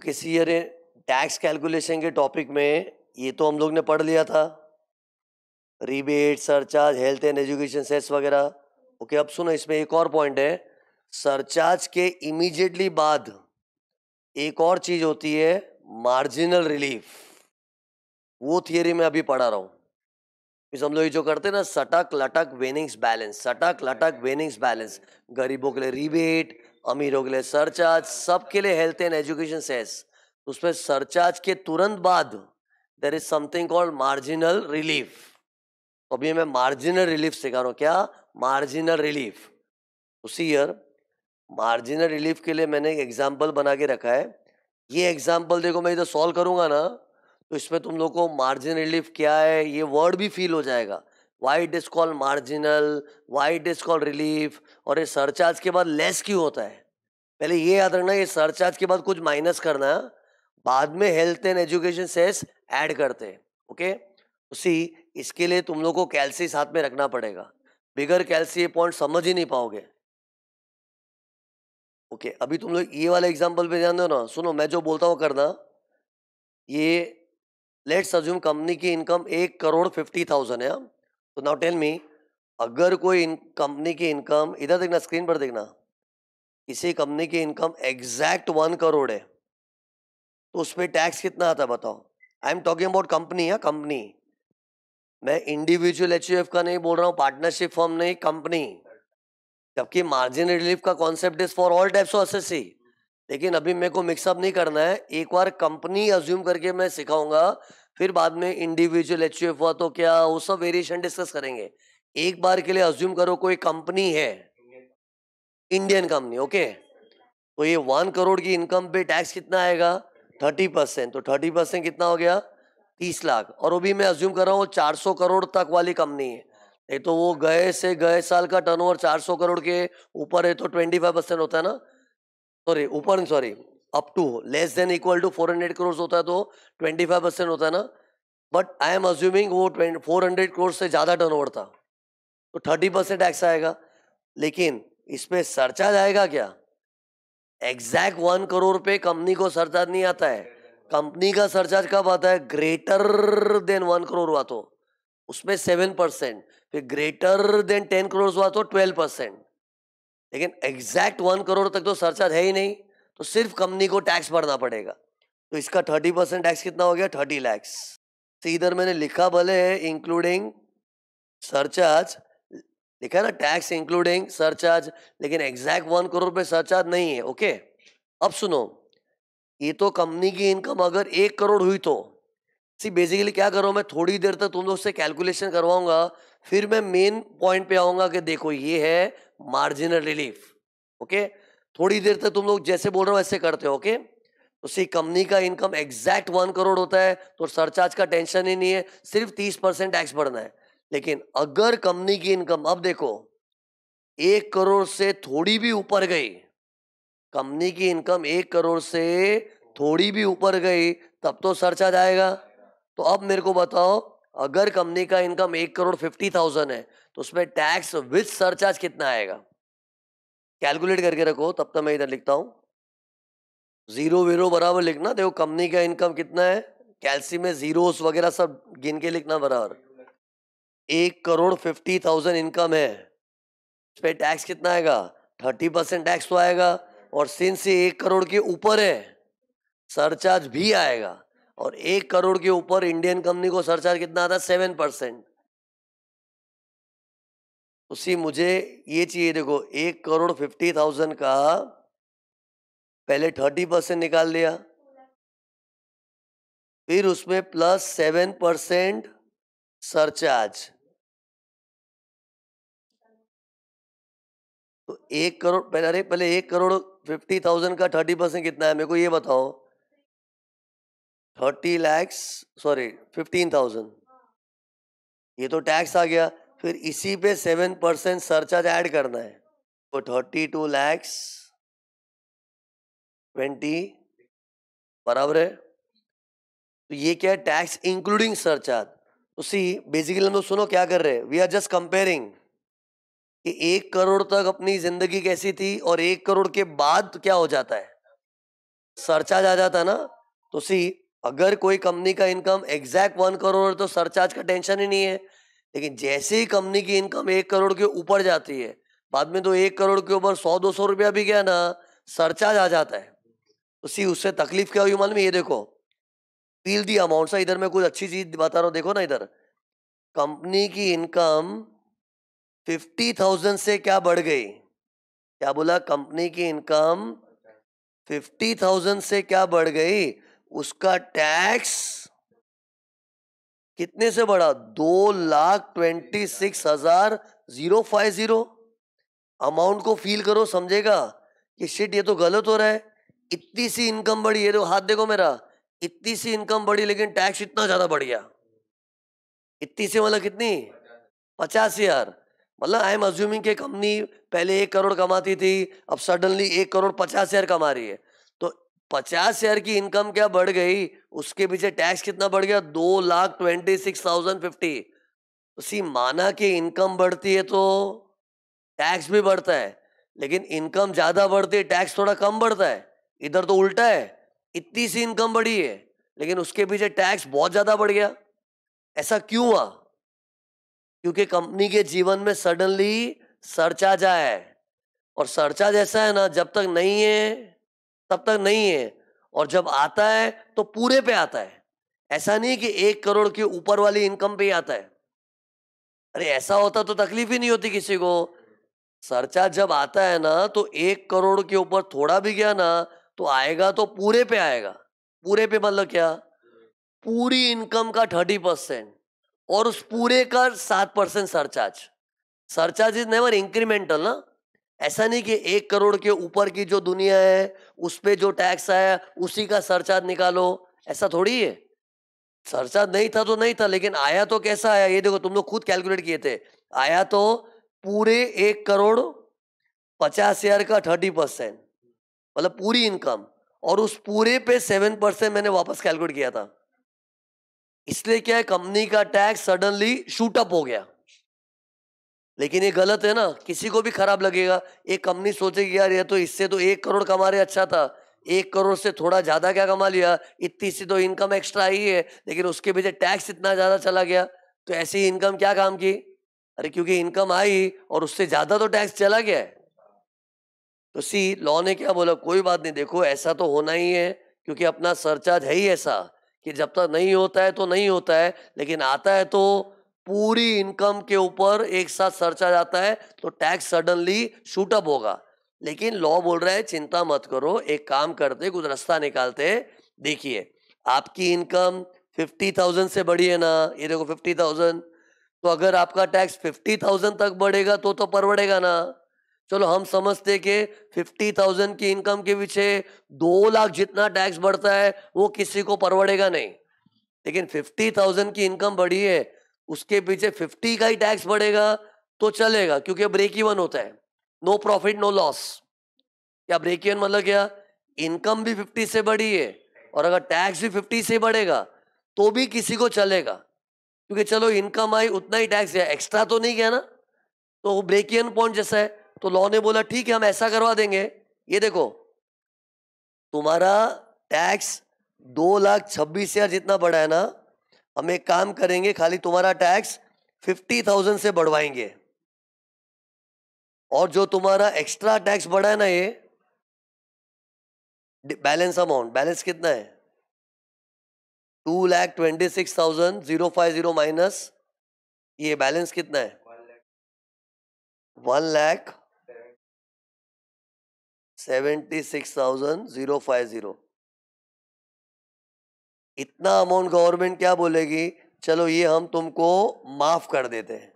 किसी year tax calculation के topic में ये तो हम लोग ने पढ़ लिया था, rebate, surcharge, health and education cess वगैरह। ओके, अब सुनो, इसमें एक और पॉइंट है। सरचार्ज के इमीडिएटली बाद एक और चीज होती है, मार्जिनल रिलीफ। वो थियरी में अभी पढ़ा रहा हूं। इस हम लोग ये जो करते हैं ना, सटक लटक वेनिंग्स बैलेंस, सटक लटक वेनिंग्स बैलेंस, गरीबों के लिए रिबेट, अमीरों के लिए सरचार्ज, सबके लिए हेल्थ एंड एजुकेशन सेस। उसमें सरचार्ज के तुरंत बाद there is something called marginal relief. तो अभी मैं मार्जिनल रिलीफ सिखा रहा हूँ। क्या? Marginal relief. उसी ईयर मार्जिनल रिलीफ के लिए मैंने एक एग्जाम्पल बना के रखा है। ये एग्जाम्पल देखो, मैं इधर सॉल्व करूंगा ना, तो इसमें तुम लोग को मार्जिनल रिलीफ क्या है ये वर्ड भी फील हो जाएगा। Why it is called marginal, why it is called relief, और ये सरचार्ज के बाद लेस क्यों होता है। पहले ये याद रखना, ये सरचार्ज के बाद कुछ माइनस करना, बाद में health and education cess add करते हैं। ओके, उसी इसके लिए तुम लोग को कैल्सी साथ में रखना पड़ेगा। बिगर कैल्सी ये पॉइंट समझ ही नहीं पाओगे। ओके, अभी तुम लोग ये वाला एग्जांपल पे ध्यान दो ना। सुनो, मैं जो बोलता हूँ करना। ये लेट्स अज्यूम कंपनी की इनकम 1,50,00,000 है। तो नाउ टेल मी, अगर कोई कंपनी की इनकम, इधर देखना, स्क्रीन पर देखना, किसी कंपनी की इनकम एग्जैक्ट 1 करोड़ है, तो उस पर टैक्स कितना आता है बताओ। I am talking about company. है कंपनी, मैं इंडिविजुअल एचयूएफ का नहीं बोल रहा हूँ, पार्टनरशिप फर्म नहीं, कंपनी। जबकि मार्जिन रिलीफ का concept is for all types of SSC. लेकिन अभी मेरे को मिक्सअप नहीं करना है। एक बार कंपनी अज्यूम करके मैं सिखाऊंगा, फिर बाद में इंडिविजुअल एचयूएफ हुआ तो क्या, वो सब वेरिएशन डिस्कस करेंगे। एक बार के लिए अज्यूम करो कोई कंपनी है, इंडियन कंपनी। ओके, तो ये 1 करोड़ की इनकम पे टैक्स कितना आएगा? 30%। तो 30% कितना हो गया? 30 लाख। और वो भी मैं अज्यूम कर रहा हूँ 400 करोड़ तक वाली कंपनी है। नहीं तो वो गए से गए साल का टर्नओवर 400 करोड़ के ऊपर है तो 25% होता है ना। सॉरी, ऊपर, sorry, up to less than equal to 400 crore होता है तो 25% होता है ना। बट आई एम अज्यूमिंग वो 400 करोड़ से ज्यादा टर्नओवर था, तो 30% टैक्स आएगा। लेकिन इसमें सरचार्ज आएगा क्या? एग्जैक्ट 1 करोड़ पे कंपनी को सरचार्ज नहीं आता है। कंपनी का सरचार्ज कब आता है? ग्रेटर देन 1 करोड़ हुआ तो उसमें 7%, फिर ग्रेटर देन 10 करोड़ हुआ तो 12%। लेकिन एग्जैक्ट 1 करोड़ तक तो सरचार्ज है ही नहीं, तो सिर्फ कंपनी को टैक्स भरना पड़ेगा। तो इसका 30% टैक्स कितना हो गया? 30 लाख। तो इधर मैंने लिखा भले है इंक्लूडिंग सरचार्ज, लिखा है ना टैक्स इंक्लूडिंग सरचार्ज, लेकिन एग्जैक्ट 1 करोड़ पे सरचार्ज नहीं है। ओके, अब सुनो, ये तो कंपनी की इनकम अगर 1 करोड़ हुई तो सी बेसिकली क्या करो, मैं थोड़ी देर तक तुम लोग से कैलकुलेशन करवाऊंगा, फिर मैं मेन पॉइंट पे आऊंगा कि देखो ये है मार्जिनल रिलीफ। ओके, थोड़ी देर तक तुम लोग जैसे बोल रहे हो ऐसे करते हो। ओके, तो सी कंपनी का इनकम एग्जैक्ट 1 करोड़ होता है तो सरचार्ज का टेंशन ही नहीं है, सिर्फ 30% टैक्स भरना है। लेकिन अगर कंपनी की इनकम, अब देखो, 1 करोड़ से थोड़ी भी ऊपर गई, कंपनी की इनकम 1 करोड़ से थोड़ी भी ऊपर गई, तब तो सरचार्ज आएगा। तो अब मेरे को बताओ, अगर कंपनी का इनकम 1,50,00,000 है तो उसमें टैक्स विद सरचार्ज कितना आएगा? कैलकुलेट करके रखो, तब तक मैं इधर लिखता हूं। जीरो वीरो बराबर लिखना। देखो कंपनी का इनकम कितना है, कैल्सी में जीरोस वगैरह सब गिन के लिखना बराबर। 1,50,00,000 इनकम है, इस पे टैक्स कितना आएगा? 30% टैक्स तो आएगा। और सिंस ये 1 करोड़ के ऊपर है, सरचार्ज भी आएगा। और 1 करोड़ के ऊपर इंडियन कंपनी को सरचार्ज कितना आता है? 7%। उसी मुझे ये चाहिए। देखो 1,50,00,000 का पहले 30% निकाल लिया, फिर उसमें प्लस 7% सरचार्ज, तो 1 करोड़ पहले, अरे पहले 1,50,00,000 का 30% कितना है मेरे को ये बताओ। 30 लाख, सॉरी 15,000, ये तो टैक्स आ गया। फिर इसी पे 7% सरचार्ज ऐड करना है, तो 32,20,000 बराबर है। तो ये क्या है? Tax including surcharge. तो सी बेसिकली हम लोग सुनो क्या कर रहे हैं, वी आर जस्ट कंपेयरिंग कि 1 करोड़ तक अपनी जिंदगी कैसी थी और 1 करोड़ के बाद क्या हो जाता है। सरचार्ज आ जाता ना। तो सी, अगर कोई कंपनी का इनकम एग्जैक्ट 1 करोड़ तो सरचार्ज का टेंशन ही नहीं है, लेकिन जैसे ही कंपनी की इनकम 1 करोड़ के ऊपर जाती है, बाद में तो 1 करोड़ के ऊपर 100-200 रुपया भी गया ना, सरचार्ज आ जाता है। तो सी, उससे तकलीफ क्या हुई मालूम है? ये देखो, फील दी अमाउंट सा, इधर मैं कुछ अच्छी चीज बता रहा हूँ, देखो ना इधर, कंपनी की इनकम 50,000 से क्या बढ़ गई? क्या बोला? कंपनी की इनकम 50,000 से क्या बढ़ गई? उसका टैक्स कितने से बढ़ा? 2,26,050। अमाउंट को फील करो, समझेगा कि शिट ये तो गलत हो रहा है। इतनी सी इनकम बढ़ी है, तो हाथ देखो मेरा, इतनी सी इनकम बढ़ी लेकिन टैक्स इतना ज्यादा बढ़ गया। इतनी सी मतलब कितनी? 50,000। मतलब आई एम अज्यूमिंग कि कंपनी पहले 1 करोड़ कमाती थी, अब सडनली 1 करोड़ 50,000 कमा रही है। तो 50,000 की इनकम क्या बढ़ गई, उसके पीछे टैक्स कितना बढ़ गया? 2,26,050। तो सी, माना कि इनकम बढ़ती है तो टैक्स भी बढ़ता है, लेकिन इनकम ज्यादा बढ़ती है, टैक्स थोड़ा कम बढ़ता है। इधर तो उल्टा है, इतनी सी इनकम बढ़ी है लेकिन उसके पीछे टैक्स बहुत ज्यादा बढ़ गया। ऐसा क्यों हुआ? क्योंकि कंपनी के जीवन में सडनली सरचार्ज आया है, और सरचार्ज ऐसा है ना, जब तक नहीं है तब तक नहीं है, और जब आता है तो पूरे पे आता है। ऐसा नहीं कि 1 करोड़ के ऊपर वाली इनकम पे ही आता है। अरे ऐसा होता तो तकलीफ ही नहीं होती किसी को। सरचार्ज जब आता है ना, तो 1 करोड़ के ऊपर थोड़ा भी गया ना, तो आएगा तो पूरे पे आएगा। पूरे पे मतलब क्या? पूरी इनकम का 30%, और उस पूरे का 7% surcharge. Surcharge is never incremental ना। ऐसा नहीं कि 1 करोड़ के ऊपर की जो दुनिया है उस पे जो टैक्स आया उसी का सरचार्ज निकालो, ऐसा थोड़ी है। सरचार्ज नहीं था तो नहीं था, लेकिन आया तो कैसा आया ये देखो, तुम लोग खुद कैलकुलेट किए थे। आया तो पूरे 1 करोड़ 50,000 का 30%, मतलब पूरी इनकम, और उस पूरे पे 7% मैंने वापस कैलकुलेट किया था। इसलिए क्या है, कंपनी का टैक्स सडनली शूट अप हो गया। लेकिन ये गलत है ना, किसी को भी खराब लगेगा। एक कंपनी सोचेगी यार ये तो इससे तो 1 करोड़ कमा रहे, अच्छा था, 1 करोड़ से थोड़ा ज्यादा क्या कमा लिया, इतनी सी तो इनकम एक्स्ट्रा आई है, लेकिन उसके पीछे टैक्स इतना ज्यादा चला गया, तो ऐसी इनकम क्या काम की? अरे क्योंकि इनकम आई और उससे ज्यादा तो टैक्स चला गया है। तो सी, लॉ ने क्या बोला? कोई बात नहीं, देखो ऐसा तो होना ही है, क्योंकि अपना सरचार्ज है ही ऐसा कि जब तक नहीं होता है तो नहीं होता है, लेकिन आता है तो पूरी इनकम के ऊपर एक साथ सरचार्ज आता है, तो टैक्स सडनली शूट अप होगा। लेकिन लॉ बोल रहा है चिंता मत करो, एक काम करते, कुछ रास्ता निकालते। देखिए, आपकी इनकम 50,000 से बढ़ी है ना, ये देखो 50,000, तो अगर आपका टैक्स 50,000 तक बढ़ेगा तो परवड़ेगा ना। चलो हम समझते कि 50,000 की इनकम के पीछे 2 लाख जितना टैक्स बढ़ता है वो किसी को परवड़ेगा नहीं, लेकिन 50,000 की इनकम बढ़ी है, उसके पीछे 50 का ही टैक्स बढ़ेगा तो चलेगा, क्योंकि ब्रेक इवन होता है, नो प्रॉफिट नो लॉस। क्या ब्रेक इवन मतलब क्या? इनकम भी 50 से बढ़ी है और अगर टैक्स भी 50 से बढ़ेगा तो भी किसी को चलेगा, क्योंकि चलो इनकम आई उतना ही टैक्स गया, एक्स्ट्रा तो नहीं गया ना। तो वो ब्रेक इवन पॉइंट जैसा है। तो लॉ ने बोला ठीक है हम ऐसा करवा देंगे, ये देखो तुम्हारा टैक्स 2,26,000 जितना बढ़ा है ना, हम एक काम करेंगे, खाली तुम्हारा टैक्स 50,000 से बढ़वाएंगे, और जो तुम्हारा एक्स्ट्रा टैक्स बढ़ा है ना, ये बैलेंस अमाउंट, बैलेंस कितना है? 2,26,050 माइनस ये बैलेंस कितना है? 1,76,050। इतना अमाउंट गवर्नमेंट क्या बोलेगी, चलो ये हम तुमको माफ कर देते हैं,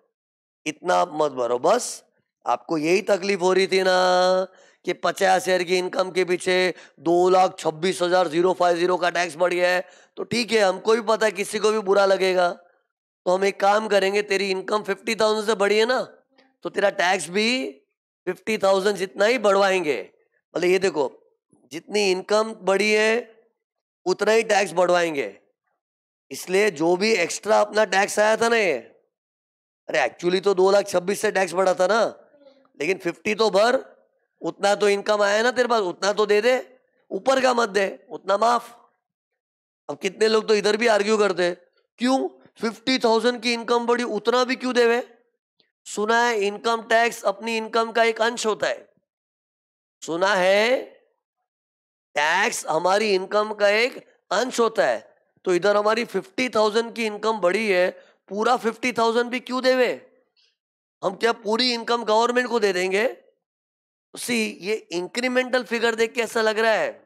इतना आप मत भरो बस। आपको यही तकलीफ हो रही थी ना कि 50,000 की इनकम के पीछे 2,26,050 का टैक्स बढ़ गया है, तो ठीक है, हमको भी पता है किसी को भी बुरा लगेगा, तो हम एक काम करेंगे, तेरी इनकम 50,000 से बढ़ी है ना, तो तेरा टैक्स भी 50,000 जितना ही बढ़वाएंगे। मतलब ये देखो, जितनी इनकम बढ़ी है उतना ही टैक्स बढ़वाएंगे। इसलिए जो भी एक्स्ट्रा अपना टैक्स आया था ना ये, अरे एक्चुअली तो 2,26,000 से टैक्स बढ़ा था ना, लेकिन 50 तो भर, उतना तो इनकम आया ना तेरे पास, उतना तो दे दे, ऊपर का मत दे, उतना माफ। अब कितने लोग तो इधर भी आर्ग्यू करते हैं, क्यों 50,000 की इनकम बढ़ी उतना भी क्यों देवे? सुना है इनकम टैक्स अपनी इनकम का एक अंश होता है। सुना है टैक्स हमारी इनकम का एक अंश होता है। तो इधर हमारी 50,000 की इनकम बढ़ी है, पूरा 50,000 भी क्यों देवे? हम क्या पूरी इनकम गवर्नमेंट को दे देंगे? सी, ये इंक्रीमेंटल फिगर देख के ऐसा लग रहा है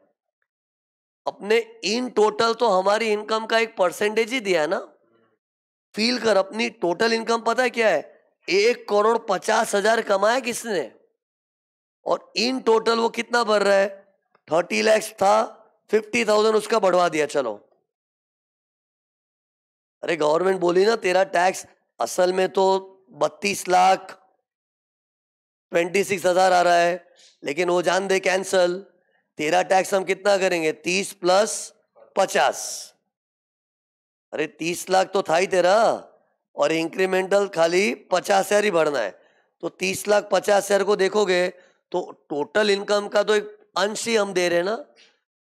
अपने इन टोटल तो हमारी इनकम का एक परसेंटेज ही दिया है ना। फील कर, अपनी टोटल इनकम पता है क्या है? 1,50,00,000 कमाया किसने? और इन टोटल वो कितना बढ़ रहा है? 30 लाख था, 50,000 उसका बढ़वा दिया। चलो, अरे गवर्नमेंट बोली ना तेरा टैक्स असल में तो 32,26,000 आ रहा है, लेकिन वो जान दे कैंसल। तेरा टैक्स हम कितना करेंगे? 30 प्लस 50। अरे 30 लाख तो था ही तेरा, और इंक्रीमेंटल खाली 50,000 ही बढ़ना है। तो 30 लाख 50,000 को देखोगे तो टोटल इनकम का तो एक अंश ही हम दे रहे हैं ना।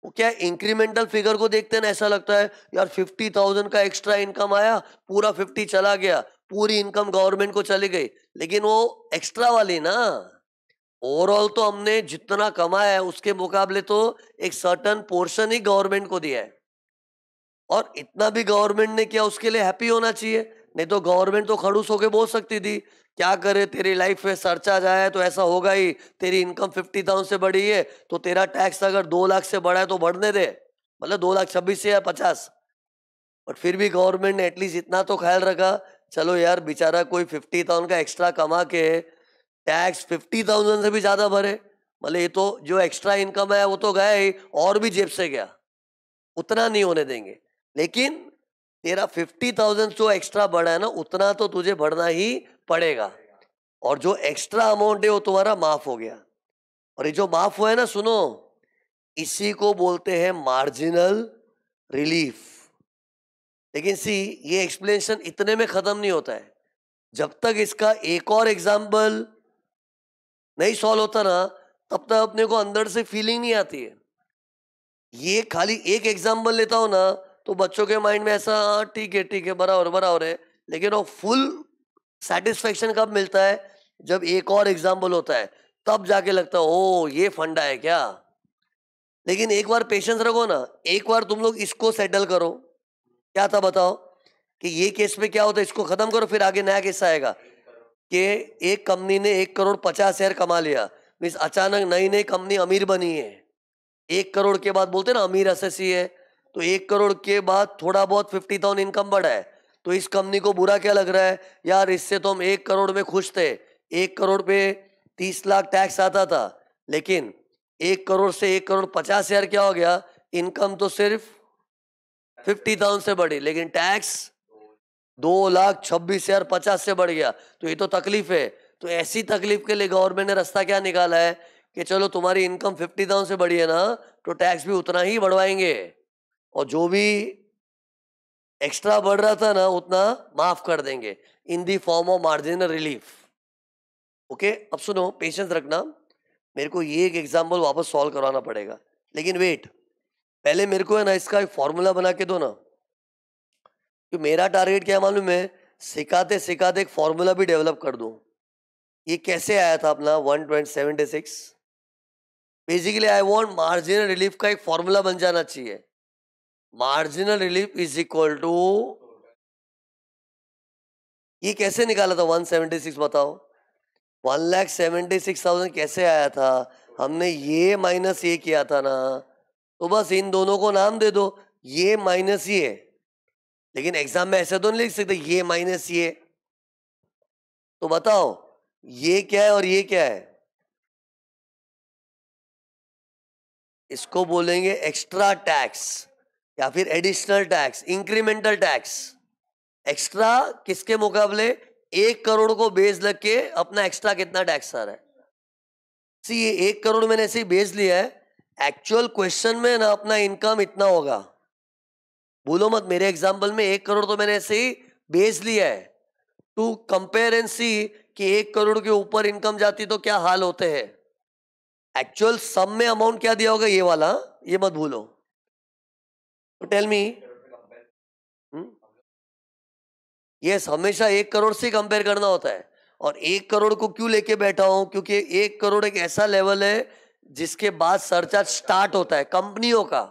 वो क्या इंक्रीमेंटल फिगर को देखते हैं ना, ऐसा लगता है यार 50,000 का एक्स्ट्रा इनकम आया, पूरा 50 चला गया, पूरी इनकम गवर्नमेंट को चली गई। लेकिन वो एक्स्ट्रा वाली ना, ओवरऑल तो हमने जितना कमाया है उसके मुकाबले तो एक सर्टन पोर्शन ही गवर्नमेंट को दिया है। और इतना भी गवर्नमेंट ने किया उसके लिए हैप्पी होना चाहिए। नहीं तो गवर्नमेंट तो खड़ूस होके बोल सकती थी, क्या करे तेरी लाइफ में सरचार्ज आया है तो ऐसा होगा ही, तेरी इनकम 50,000 से बढ़ी है तो तेरा टैक्स अगर 2 लाख से बढ़ा है तो बढ़ने दे, मतलब 2,26,000 या 50। बट फिर भी गवर्नमेंट ने एटलीस्ट इतना तो ख्याल रखा, चलो यार बेचारा कोई 50,000 का एक्स्ट्रा कमा के टैक्स 50,000 से भी ज्यादा भरे, मतलब ये तो जो एक्स्ट्रा इनकम है वो तो गया ही, और भी जेब से गया, उतना नहीं होने देंगे। लेकिन तेरा 50,000 जो एक्स्ट्रा बढ़ा है ना, उतना तो तुझे बढ़ना ही पड़ेगा। और जो एक्स्ट्रा अमाउंट है वो तुम्हारा माफ हो गया। और ये जो माफ हुआ है ना, सुनो, इसी को बोलते हैं मार्जिनल रिलीफ। लेकिन सी, ये एक्सप्लेनेशन इतने में खत्म नहीं होता है। जब तक इसका एक और एग्जाम्पल नहीं सॉल्व होता ना, तब तक अपने को अंदर से फीलिंग नहीं आती है। ये खाली एक एग्जाम्पल लेता हो ना तो बच्चों के माइंड में ऐसा, हाँ ठीक है बराबर बराबर है। लेकिन वो फुल सेटिस्फेक्शन कब मिलता है? जब एक और एग्जाम्पल होता है, तब जाके लगता है ओ ये फंडा है क्या। लेकिन एक बार पेशेंस रखो ना, एक बार तुम लोग इसको सेटल करो। क्या था बताओ, कि ये केस में क्या होता है, इसको खत्म करो फिर आगे नया केस आएगा कि एक कंपनी ने 1,50,00,000 कमा लिया, मीन्स अचानक नई नई कंपनी अमीर बनी है। 1 करोड़ के बाद बोलते ना अमीर एसएससी है, तो 1 करोड़ के बाद थोड़ा बहुत 50,000 इनकम बढ़ा है, तो इस कंपनी को बुरा क्या लग रहा है, यार इससे तो हम 1 करोड़ में खुश थे। 1 करोड़ पे 30 लाख टैक्स आता था, लेकिन 1 करोड़ से 1,50,00,000 क्या हो गया, इनकम तो सिर्फ 50,000 से बढ़ी, लेकिन टैक्स 2,26,050 से बढ़ गया। तो ये तो तकलीफ है। तो ऐसी तकलीफ के लिए गवर्नमेंट ने रास्ता क्या निकाला है कि चलो तुम्हारी इनकम 50,000 से बढ़ी है ना, तो टैक्स भी उतना ही बढ़वाएंगे, और जो भी एक्स्ट्रा बढ़ रहा था ना उतना माफ कर देंगे in the form of marginal relief. Okay, अब सुनो, पेशेंस रखना, मेरे को ये एक एग्जाम्पल वापस सॉल्व करवाना पड़ेगा। लेकिन वेट, पहले मेरे को है ना इसका एक फॉर्मूला बना के दो ना, कि मेरा टारगेट क्या है मालूम है, सिखाते सिखाते एक फॉर्मूला भी डेवलप कर दूं। ये कैसे आया था अपना 176? Basically I want marginal relief का एक फॉर्मूला बन जाना चाहिए। Marginal relief is equal to, ये कैसे निकाला था 176 बताओ? 1,76,000 कैसे आया था? हमने ये माइनस ये किया था ना, तो बस इन दोनों को नाम दे दो, ये माइनस ये। लेकिन एग्जाम में ऐसे तो नहीं लिख सकते ये माइनस ये। तो बताओ ये क्या है और ये क्या है? इसको बोलेंगे एक्स्ट्रा टैक्स या फिर additional tax, incremental tax. Extra किसके मुकाबले? 1 करोड़ को बेस लग के अपना एक्स्ट्रा कितना टैक्स आ रहा है। सी, ये 1 करोड़ मैंने ऐसे ही बेस लिया है, एक्चुअल क्वेश्चन में ना अपना इनकम इतना होगा। बोलो मत, मेरे एग्जाम्पल में 1 करोड़ तो मैंने ऐसे ही बेस लिया है टू कंपेयर एंड सी कि 1 करोड़ के ऊपर इनकम जाती तो क्या हाल होते हैं। एक्चुअल सम में अमाउंट क्या दिया होगा, ये वाला, ये मत भूलो। तो टेल मी, यस, हमेशा 1 करोड़ से कंपेयर करना होता है। और 1 करोड़ को क्यों लेके बैठा हूं, क्योंकि 1 करोड़ एक ऐसा लेवल है जिसके बाद सरचार्ज स्टार्ट होता है कंपनियों का।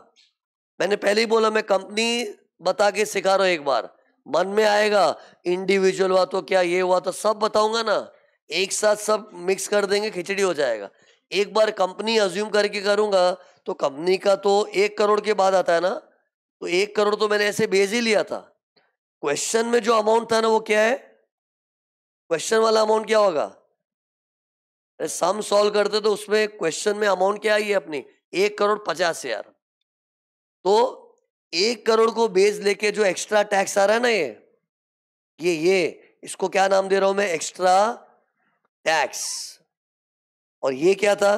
मैंने पहले ही बोला, मैं कंपनी बता के सिखा रहा हूं। एक बार मन में आएगा इंडिविजुअल हुआ तो क्या, ये हुआ तो सब बताऊंगा ना, एक साथ सब मिक्स कर देंगे, खिचड़ी हो जाएगा। एक बार कंपनी अज्यूम करके करूंगा तो कंपनी का तो 1 करोड़ के बाद आता है ना, तो 1 करोड़ तो मैंने ऐसे बेच ही लिया था। क्वेश्चन में जो अमाउंट था ना वो क्या है, क्वेश्चन वाला अमाउंट क्या होगा, सम सॉल्व करते तो उसमें क्वेश्चन में अमाउंट क्या आई है अपनी, 1 करोड़ 50 हजार। तो 1 करोड़ को बेस लेके जो एक्स्ट्रा टैक्स आ रहा है ना, ये इसको क्या नाम दे रहा हूं मैं, एक्स्ट्रा टैक्स। और ये क्या था,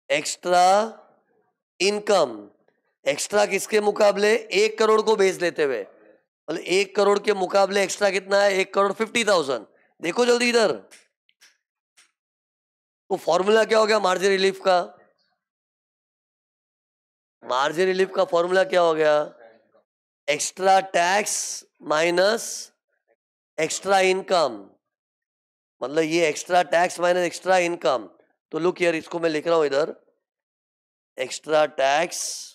एक्स्ट्रा इनकम। एक्स्ट्रा किसके मुकाबले, 1 करोड़ को बेस लेते हुए, मतलब 1 करोड़ के मुकाबले एक्स्ट्रा कितना है, 1 करोड़ 50,000। देखो जल्दी इधर, तो फॉर्मूला क्या हो गया मार्जिन रिलीफ का, मार्जिन रिलीफ का फॉर्मूला क्या हो गया, extra tax minus extra income. मतलब ये extra tax minus extra income. तो लुक यार, इसको मैं लिख रहा हूं इधर, एक्स्ट्रा टैक्स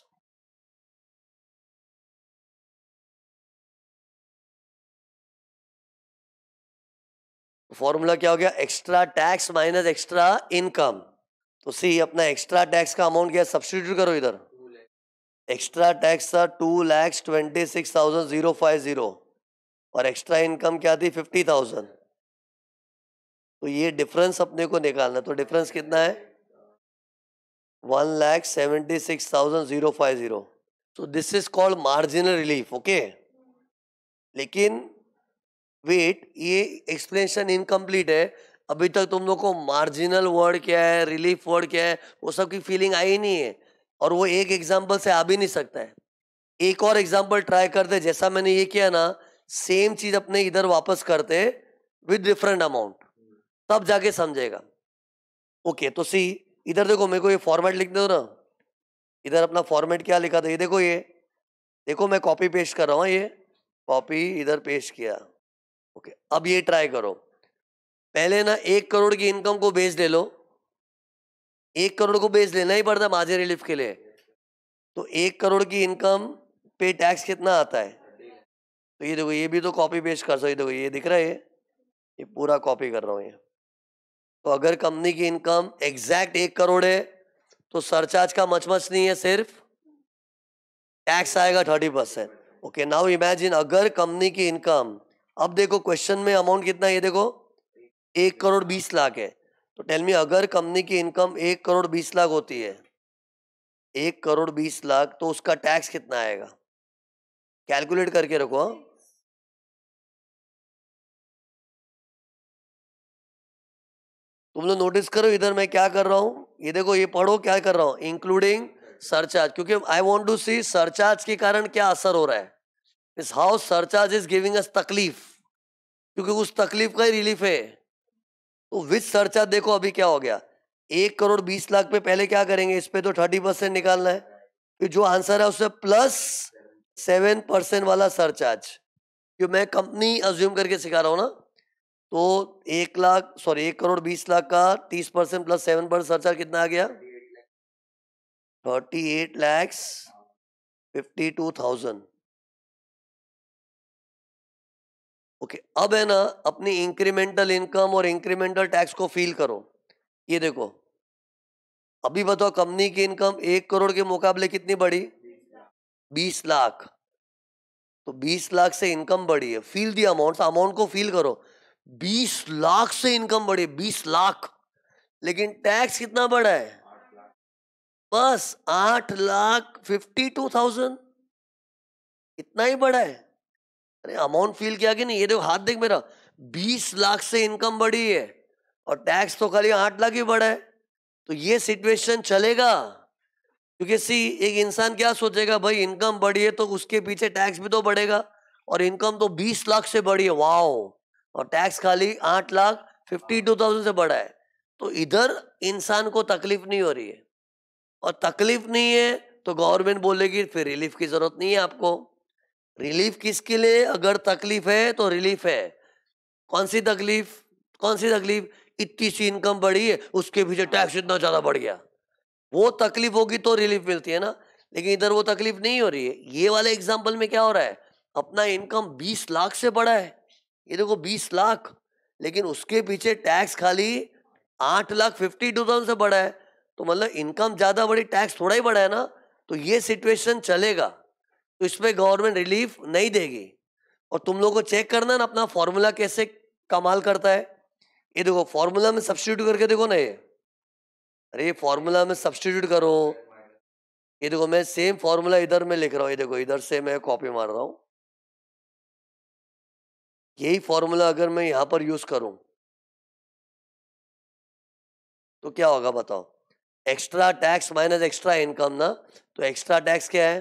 फॉर्मूला क्या हो गया, extra tax minus extra income. तो सी अपना एक्स्ट्रा टैक्स का अमाउंट क्या है, सब्स्टिट्यूट करो इधर। एक्स्ट्रा टैक्स था 2,26,050 और एक्स्ट्रा इनकम क्या थी 50,000। तो ये डिफरेंस अपने को निकालना, तो डिफरेंस कितना है 1,76,050। तो this is called marginal relief, okay. लेकिन वेट, ये एक्सप्लेनेशन इनकम्प्लीट है। अभी तक तुम लोग को मार्जिनल वर्ड क्या है, रिलीफ वर्ड क्या है, वो सब की फीलिंग आई नहीं है। और वो एक एग्जाम्पल से आ भी नहीं सकता है। एक और एग्जाम्पल ट्राई करते, जैसा मैंने ये किया ना, सेम चीज अपने इधर वापस करते विद डिफरेंट अमाउंट, तब जाके समझेगा। ओके, तो सी इधर देखो, मेरे को ये फॉर्मेट लिख दो ना। इधर अपना फॉर्मेट क्या लिखा था, ये देखो, ये देखो, मैं कॉपी पेस्ट कर रहा हूँ, ये कॉपी इधर पेस्ट किया। ओके, अब ये ट्राई करो। पहले ना 1 करोड़ की इनकम को बेस ले लो। 1 करोड़ को बेस लेना ही पड़ता मार्जिन रिलीफ के लिए। तो 1 करोड़ की इनकम पे टैक्स कितना आता है, तो ये देखो, ये भी तो कॉपी पेस्ट कर सकते, देखो ये दिख रहा है, ये पूरा कॉपी कर रहा हूँ ये। तो अगर कंपनी की इनकम एग्जैक्ट 1 करोड़ है तो सरचार्ज का मचमच नहीं है, सिर्फ टैक्स आएगा 30%। ओके, नाउ इमेजिन अगर कंपनी की इनकम, अब देखो क्वेश्चन में अमाउंट कितना है, ये देखो 1 करोड़ 20 लाख है। तो टेल मी, अगर कंपनी की इनकम 1 करोड़ 20 लाख होती है, 1 करोड़ 20 लाख, तो उसका टैक्स कितना आएगा, कैलकुलेट करके रखो। हाँ, तुम लोग नोटिस करो इधर मैं क्या कर रहा हूं, ये देखो, ये पढ़ो क्या कर रहा हूं, इंक्लूडिंग सरचार्ज, क्योंकि I want to see surcharge के कारण क्या असर हो रहा है, इस how surcharge is giving us तकलीफ, क्योंकि उस तकलीफ का ही रिलीफ है। तो विथ सरचार्ज देखो अभी क्या हो गया, 1 करोड़ 20 लाख पे पहले क्या करेंगे, इस पे तो 30% निकालना है, फिर जो आंसर है उससे +7% वाला सरचार्ज, क्यों मैं कंपनी अज्यूम करके सिखा रहा हूँ ना। तो 1 करोड़ 20 लाख का 30% +7% सरचार्ज कितना आ गया, 38,52,000। ओके, अब है ना, अपनी इंक्रीमेंटल इनकम और इंक्रीमेंटल टैक्स को फील करो। ये देखो, अभी बताओ कंपनी की इनकम 1 करोड़ के मुकाबले कितनी बढ़ी, 20 लाख। तो 20 लाख से इनकम बढ़ी है, फील दी अमाउंट, अमाउंट को फील करो। 20 लाख से इनकम बढ़ी, 20 लाख, लेकिन टैक्स कितना बढ़ा है, बस 8,52,000, इतना ही बढ़ा है। अरे अमाउंट फील किया कि नहीं, ये देखो हाथ देख मेरा, 20 लाख से इनकम बढ़ी है और टैक्स तो खाली 8 लाख ही बढ़ा है। तो ये सिचुएशन चलेगा, क्योंकि सी एक इंसान क्या सोचेगा, भाई इनकम बढ़ी है तो उसके पीछे टैक्स भी तो बढ़ेगा, और इनकम तो 20 लाख से बढ़ी है, वाओ, और टैक्स खाली 8,52,000 से बढ़ा है। तो इधर इंसान को तकलीफ नहीं हो रही है, और तकलीफ नहीं है तो गवर्नमेंट बोलेगी फिर रिलीफ की जरूरत नहीं है आपको। रिलीफ किसके लिए? अगर तकलीफ है तो रिलीफ है। कौन सी तकलीफ? कौन सी तकलीफ? इतनी सी इनकम बढ़ी है, उसके पीछे टैक्स इतना ज्यादा बढ़ गया, वो तकलीफ होगी तो रिलीफ मिलती है ना। लेकिन इधर वो तकलीफ नहीं हो रही है। ये वाले एग्जाम्पल में क्या हो रहा है? अपना इनकम 20 लाख से बढ़ा है, ये देखो 20 लाख, लेकिन उसके पीछे टैक्स खाली 8,52,000 से बढ़ा है। तो मतलब इनकम ज्यादा बढ़ी, टैक्स थोड़ा ही बढ़ा है ना। तो ये सिचुएशन चलेगा, तो इसमें गवर्नमेंट रिलीफ नहीं देगी। और तुम लोगों को चेक करना है ना अपना फॉर्मूला कैसे कमाल करता है। ये देखो फॉर्मूला में सब्स्टिट्यूट करके देखो ना ये, अरे ये फॉर्मूला में सब्स्टिट्यूट करो। ये देखो मैं सेम फॉर्मूला इधर में लिख रहा हूँ, ये देखो इधर से मैं कॉपी मार रहा हूँ। यही फॉर्मूला अगर मैं यहां पर यूज करूं तो क्या होगा बताओ? Extra tax minus extra income ना। तो एक्स्ट्रा टैक्स क्या है?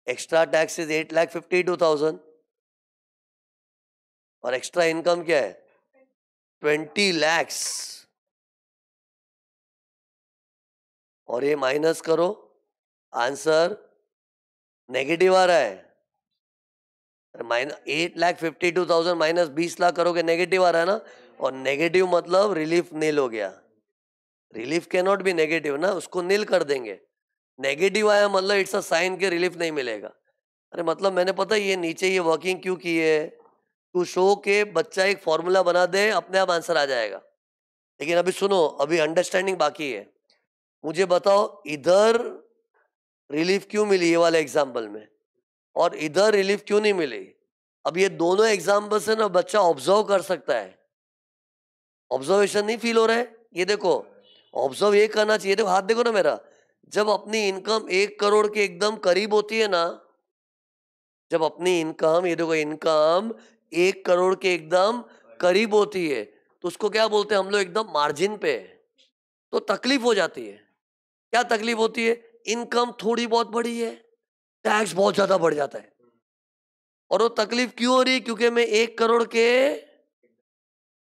एक्स्ट्रा टैक्स इज 8,52,000, और एक्स्ट्रा इनकम क्या है? 20 lakhs। और ये माइनस करो, आंसर नेगेटिव आ रहा है। -8,52,000 माइनस 20 लाख करोगे, नेगेटिव आ रहा है ना। और नेगेटिव मतलब रिलीफ नील हो गया। Relief can not be negative ना, उसको नील कर देंगे। नेगेटिव आया मतलब इट्स अ साइन के रिलीफ नहीं मिलेगा। अरे मतलब मैंने पता है ये नीचे ये वर्किंग क्यों की है, टू शो के बच्चा एक फॉर्मूला बना दे अपने आप आंसर आ जाएगा। लेकिन अभी सुनो, अभी अंडरस्टैंडिंग बाकी है। मुझे बताओ इधर रिलीफ क्यों मिली ये वाले एग्जाम्पल में, और इधर रिलीफ क्यों नहीं मिली? अब ये दोनों एग्जाम्पल से ना बच्चा ऑब्जर्व कर सकता है। ऑब्जर्वेशन नहीं फील हो रहा है? ये देखो ऑब्जर्व ये करना चाहिए। देखो हाथ देखो ना मेरा, जब अपनी इनकम 1 करोड़ के एकदम करीब होती है ना, जब अपनी इनकम, ये देखो इनकम 1 करोड़ के एकदम करीब होती है, तो उसको क्या बोलते हैं हम लोग? एकदम मार्जिन पे है। तो तकलीफ हो जाती है। क्या तकलीफ होती है? इनकम थोड़ी बहुत बढ़ी है, टैक्स बहुत ज्यादा बढ़ जाता है। और वो तकलीफ क्यों हो रही है? क्योंकि मैं 1 करोड़ के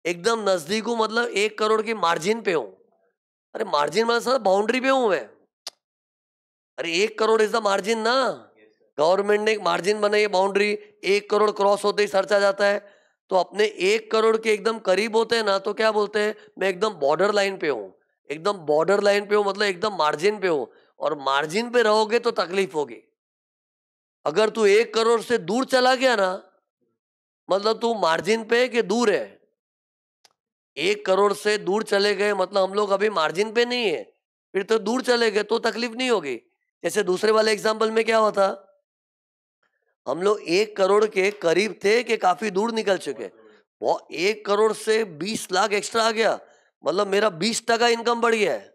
एकदम नजदीक हूं, मतलब 1 करोड़ की मार्जिन पे हूं। अरे मार्जिन मतलब सर बाउंड्री पे हूं मैं। अरे 1 करोड़ इज द मार्जिन ना। गवर्नमेंट ने एक मार्जिन बनाई है, बाउंड्री। 1 करोड़ क्रॉस होते ही सर्च आ जाता है। तो अपने 1 करोड़ के एकदम करीब होते हैं ना, तो क्या बोलते हैं? मैं एकदम बॉर्डर लाइन पे हूँ। एकदम बॉर्डर लाइन पे हूँ मतलब एकदम मार्जिन पे हूँ। और मार्जिन पे रहोगे तो तकलीफ होगी। अगर तू 1 करोड़ से दूर चला गया ना, मतलब तू मार्जिन पे है कि दूर है। 1 करोड़ से दूर चले गए मतलब हम लोग अभी मार्जिन पे नहीं है, फिर तो दूर चले गए तो तकलीफ नहीं होगी। जैसे दूसरे वाले एग्जाम्पल में क्या हुआ था, हम लोग 1 करोड़ के करीब थे कि काफी दूर निकल चुके। वो 1 करोड़ से 20 लाख एक्स्ट्रा आ गया, मतलब मेरा 20% इनकम बढ़ गया है।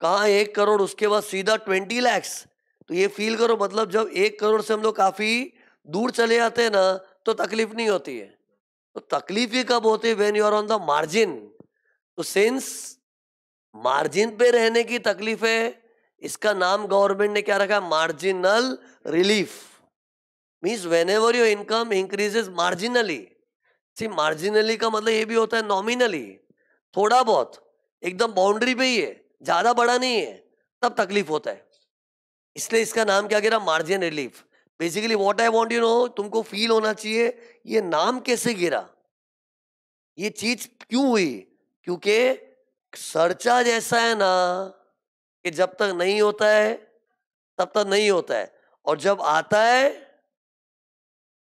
कहाँ 1 करोड़, उसके बाद सीधा 20 लैक्स। तो ये फील करो, मतलब जब 1 करोड़ से हम लोग काफी दूर चले जाते हैं ना, तो तकलीफ नहीं होती है। तो तकलीफ ही कब होती है? When you are on the margin. तो सिंस मार्जिन पे रहने की तकलीफ है, इसका नाम गवर्नमेंट ने क्या रखा? Marginal relief. Means whenever your income increases marginally. See marginally का मतलब ये भी होता है नॉमिनली, थोड़ा बहुत, एकदम बाउंड्री पे ही है, ज्यादा बड़ा नहीं है, तब तकलीफ होता है। इसलिए इसका नाम क्या गिरा? Margin relief. Basically what I want you know, तुमको फील होना चाहिए ये नाम कैसे गिरा, ये चीज क्यों हुई। क्योंकि सरचार्ज ऐसा है ना कि जब तक नहीं होता है तब तक नहीं होता है, और जब आता है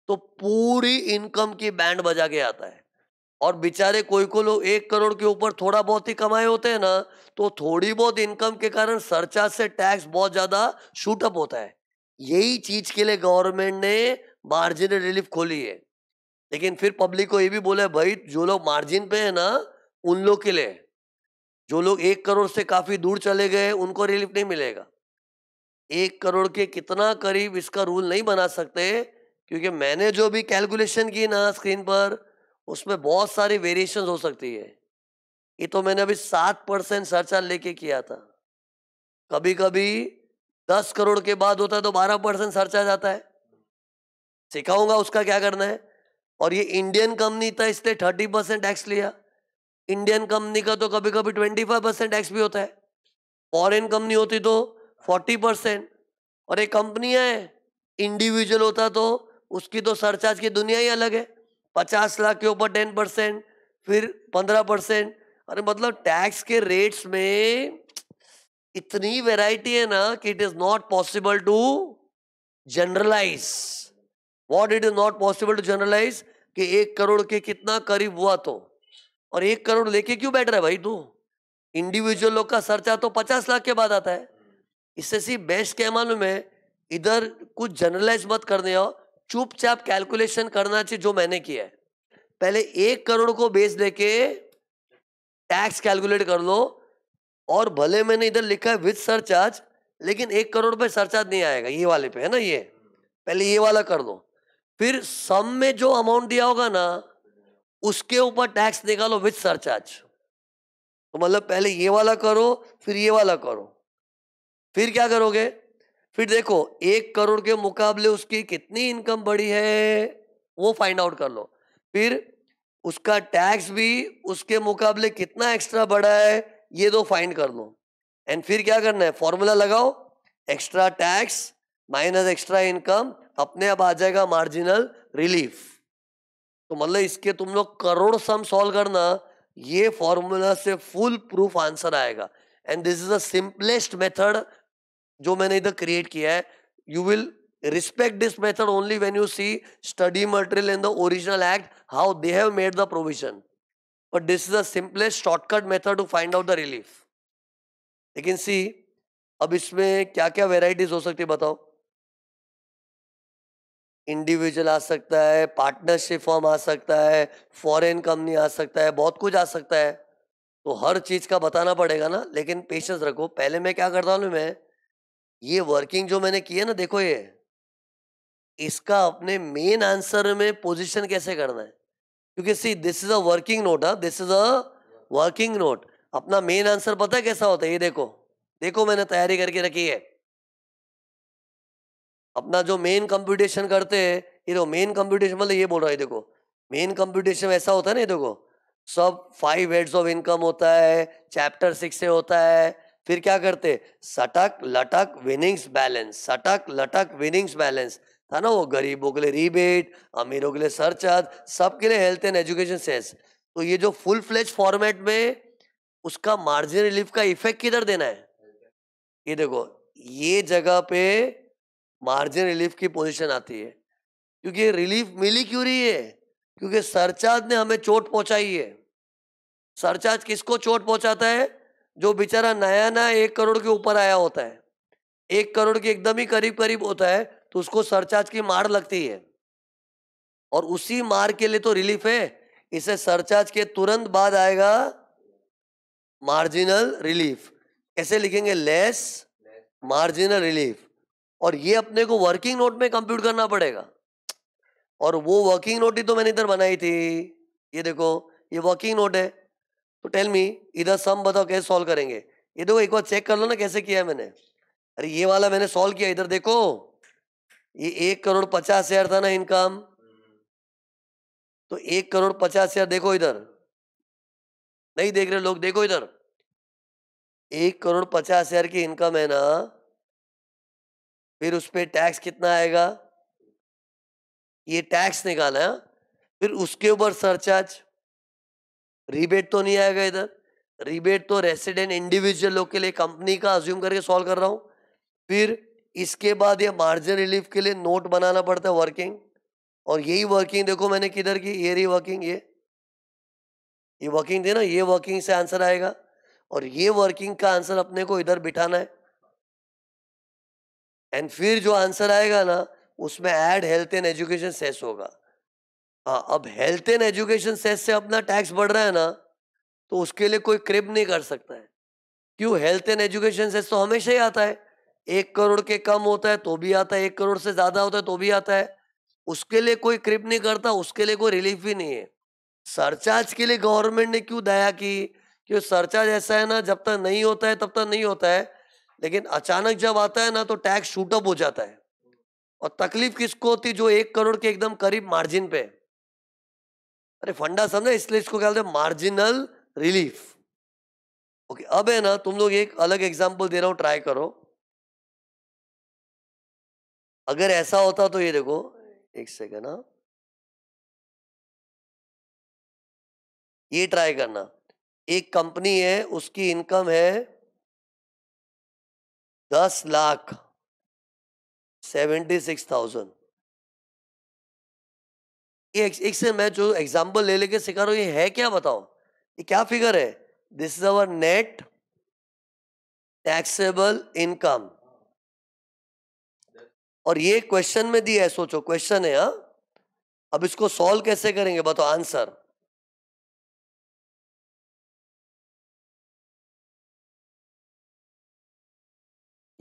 तो पूरी इनकम की बैंड बजा के आता है। और बेचारे कोई को लोग 1 करोड़ के ऊपर थोड़ा बहुत ही कमाए होते हैं ना, तो थोड़ी बहुत इनकम के कारण सरचार्ज से टैक्स बहुत ज्यादा शूट अप होता है। यही चीज के लिए गवर्नमेंट ने मार्जिनल रिलीफ खोली है। लेकिन फिर पब्लिक को ये भी बोला है, भाई जो लोग मार्जिन पे है ना उन लोग के लिए, जो लोग 1 करोड़ से काफी दूर चले गए उनको रिलीफ नहीं मिलेगा। 1 करोड़ के कितना करीब इसका रूल नहीं बना सकते, क्योंकि मैंने जो भी कैलकुलेशन की ना स्क्रीन पर, उसमें बहुत सारी वेरिएशन हो सकती है। ये तो मैंने अभी 7% सरचार्ज लेके किया था। कभी कभी 10 करोड़ के बाद होता है तो 12% सरचार्ज आता है। सिखाऊंगा उसका क्या करना है। और ये इंडियन कंपनी था इसलिए 30% टैक्स लिया। इंडियन कंपनी का तो कभी कभी 25% टैक्स भी होता है, फॉरेन कंपनी होती तो 40%। और एक कंपनी है, इंडिविजुअल होता तो उसकी तो सरचार्ज की दुनिया ही अलग है। 50 लाख के ऊपर 10%, फिर 15%। अरे मतलब टैक्स के रेट्स में इतनी वैरायटी है ना कि it is not possible to generalize. What it is not possible to generalize कि 1 करोड़ के कितना करीब हुआ तो, और 1 करोड़ लेके क्यों बैठ रहा है भाई तू? इंडिविजुअल लोग का सरचार्ज तो 50 लाख के बाद आता है। इससे सी बेस्ट क्या मालूम है, इधर कुछ जनरलाइज मत करने हो, चुपचाप कैलकुलेशन करना चाहिए जो मैंने किया है। पहले 1 करोड़ को बेस लेके टैक्स कैलकुलेट कर लो, और भले मैंने इधर लिखा है विद सरचार्ज, लेकिन 1 करोड़ पे सरचार्ज नहीं आएगा, ये वाले पे है ना, ये पहले ये वाला कर दो। फिर सम में जो अमाउंट दिया होगा ना उसके ऊपर टैक्स निकालो विद सरचार्ज। तो मतलब पहले ये वाला करो, फिर ये वाला करो। फिर क्या करोगे, फिर देखो 1 करोड़ के मुकाबले उसकी कितनी इनकम बढ़ी है वो फाइंड आउट कर लो। फिर उसका टैक्स भी उसके मुकाबले कितना एक्स्ट्रा बढ़ा है ये दो फाइंड कर लो। एंड फिर क्या करना है, फॉर्मूला लगाओ, extra tax minus extra income, अपने आप आ जाएगा मार्जिनल रिलीफ। तो मतलब इसके तुम लोग करोड़ सम सॉल्व करना, ये फॉर्मूला से फुल प्रूफ आंसर आएगा। And this is the simplest method जो मैंने इधर क्रिएट किया है। You will respect this method only when you see study material in the original act, how they have made the provision. But this is the simplest shortcut method to find out the relief. लेकिन सी अब इसमें क्या क्या varieties हो सकती है बताओ। Individual आ सकता है, पार्टनरशिप फॉर्म आ सकता है, फॉरेन कंपनी आ सकता है, बहुत कुछ आ सकता है। तो हर चीज का बताना पड़ेगा ना, लेकिन पेशेंस रखो। पहले मैं क्या करता हूँ, मैं ये वर्किंग जो मैंने की है ना, देखो ये इसका अपने मेन आंसर में पोजीशन कैसे करना है। क्योंकि see this is a working note, this is a working note. अपना मेन आंसर पता है कैसा होता है, ये देखो, देखो मैंने तैयारी करके रखी है। अपना जो मेन कंप्यूटेशन करते हैं, ये देखो मेन कंप्यूटेशन मतलब ये बोल रहा है, देखो मेन कंप्यूटेशन ऐसा होता है ना, ये देखो सब 5 हेड्स ऑफ इनकम होता है, चैप्टर 6 से होता है। फिर क्या करते, सटक लटक विनिंग्स बैलेंस, सटक लटक विनिंग्स बैलेंस था ना, वो गरीबों के लिए रिबेट, अमीरों के लिए सरचार्ज, सबके लिए हेल्थ एंड एजुकेशन सेस। तो ये जो फुल फ्लेज फॉर्मेट में उसका मार्जिन रिलीफ का इफेक्ट किधर देना है, ये देखो ये जगह पे मार्जिन रिलीफ की पोजीशन आती है। क्योंकि रिलीफ मिली क्यों रही है, क्योंकि सरचार्ज ने हमें चोट पहुंचाई है। सरचार्ज किसको चोट पहुंचाता है, जो बेचारा नया नया 1 करोड़ के ऊपर आया होता है, 1 करोड़ के एकदम ही करीब करीब होता है, तो उसको सरचार्ज की मार लगती है। और उसी मार के लिए तो रिलीफ है। इसे सरचार्ज के तुरंत बाद आएगा मार्जिनल रिलीफ। कैसे लिखेंगे, लेस मार्जिनल रिलीफ। और ये अपने को वर्किंग नोट में कंप्यूट करना पड़ेगा। और वो वर्किंग नोट ही तो मैंने इधर बनाई थी, ये देखो ये वर्किंग नोट है। तो टेल मी इधर सम बताओ कैसे सॉल्व करेंगे। ये देखो एक बार चेक कर लो ना कैसे किया है मैंने। अरे ये वाला मैंने सॉल्व किया, इधर देखो ये 1,50,00,000 था ना इनकम, तो 1,50,00,000 देखो इधर, नहीं देख रहे लोग, देखो इधर 1,50,00,000 की इनकम है ना। फिर उस पर टैक्स कितना आएगा, ये टैक्स निकाला है। फिर उसके ऊपर सरचार्ज, रिबेट तो नहीं आएगा इधर, रिबेट तो रेसिडेंट इंडिविजुअल लोग के लिए, कंपनी का अज्यूम करके सॉल्व कर रहा हूं। फिर इसके बाद ये मार्जिन रिलीफ के लिए नोट बनाना पड़ता है वर्किंग, और यही वर्किंग देखो मैंने किधर की, ये रही वर्किंग, ये वर्किंग थी ना, ये वर्किंग से आंसर आएगा। और ये वर्किंग का आंसर अपने को इधर बिठाना है। एंड फिर जो आंसर आएगा ना उसमें add health and education cess होगा। हाँ, अब हेल्थ एंड एजुकेशन सेस से अपना टैक्स बढ़ रहा है ना, तो उसके लिए कोई क्रिप नहीं कर सकता है। क्यों, हेल्थ एंड एजुकेशन सेस तो हमेशा ही आता है। 1 करोड़ के कम होता है तो भी आता है, 1 करोड़ से ज्यादा होता है तो भी आता है। उसके लिए कोई क्रिप नहीं करता, उसके लिए कोई रिलीफ भी नहीं है। सरचार्ज के लिए गवर्नमेंट ने क्यों दया की, क्योंकि सरचार्ज ऐसा है ना, जब तक नहीं होता है तब तक नहीं होता है, लेकिन अचानक जब आता है ना तो टैक्स शूटअप हो जाता है। और तकलीफ किसको होती है, जो 1 करोड़ के एकदम करीब मार्जिन पे। अरे फंडा समझे, इसलिए इसको क्या बोलते हैं, मार्जिनल रिलीफ। ओके, अब है ना, तुम लोग एक अलग एग्जांपल दे रहा हूं, ट्राई करो। अगर ऐसा होता तो ये देखो, एक सेकेंड ना, ये ट्राई करना। एक कंपनी है, उसकी इनकम है 10,76,000। ये एक से मैं जो एग्जांपल ले लेके सिखा रहा हूँ, ये है क्या बताओ, ये क्या फिगर है? This is our net taxable income. और ये क्वेश्चन में दिया है, सोचो क्वेश्चन है। हाँ, अब इसको सॉल्व कैसे करेंगे बताओ, आंसर।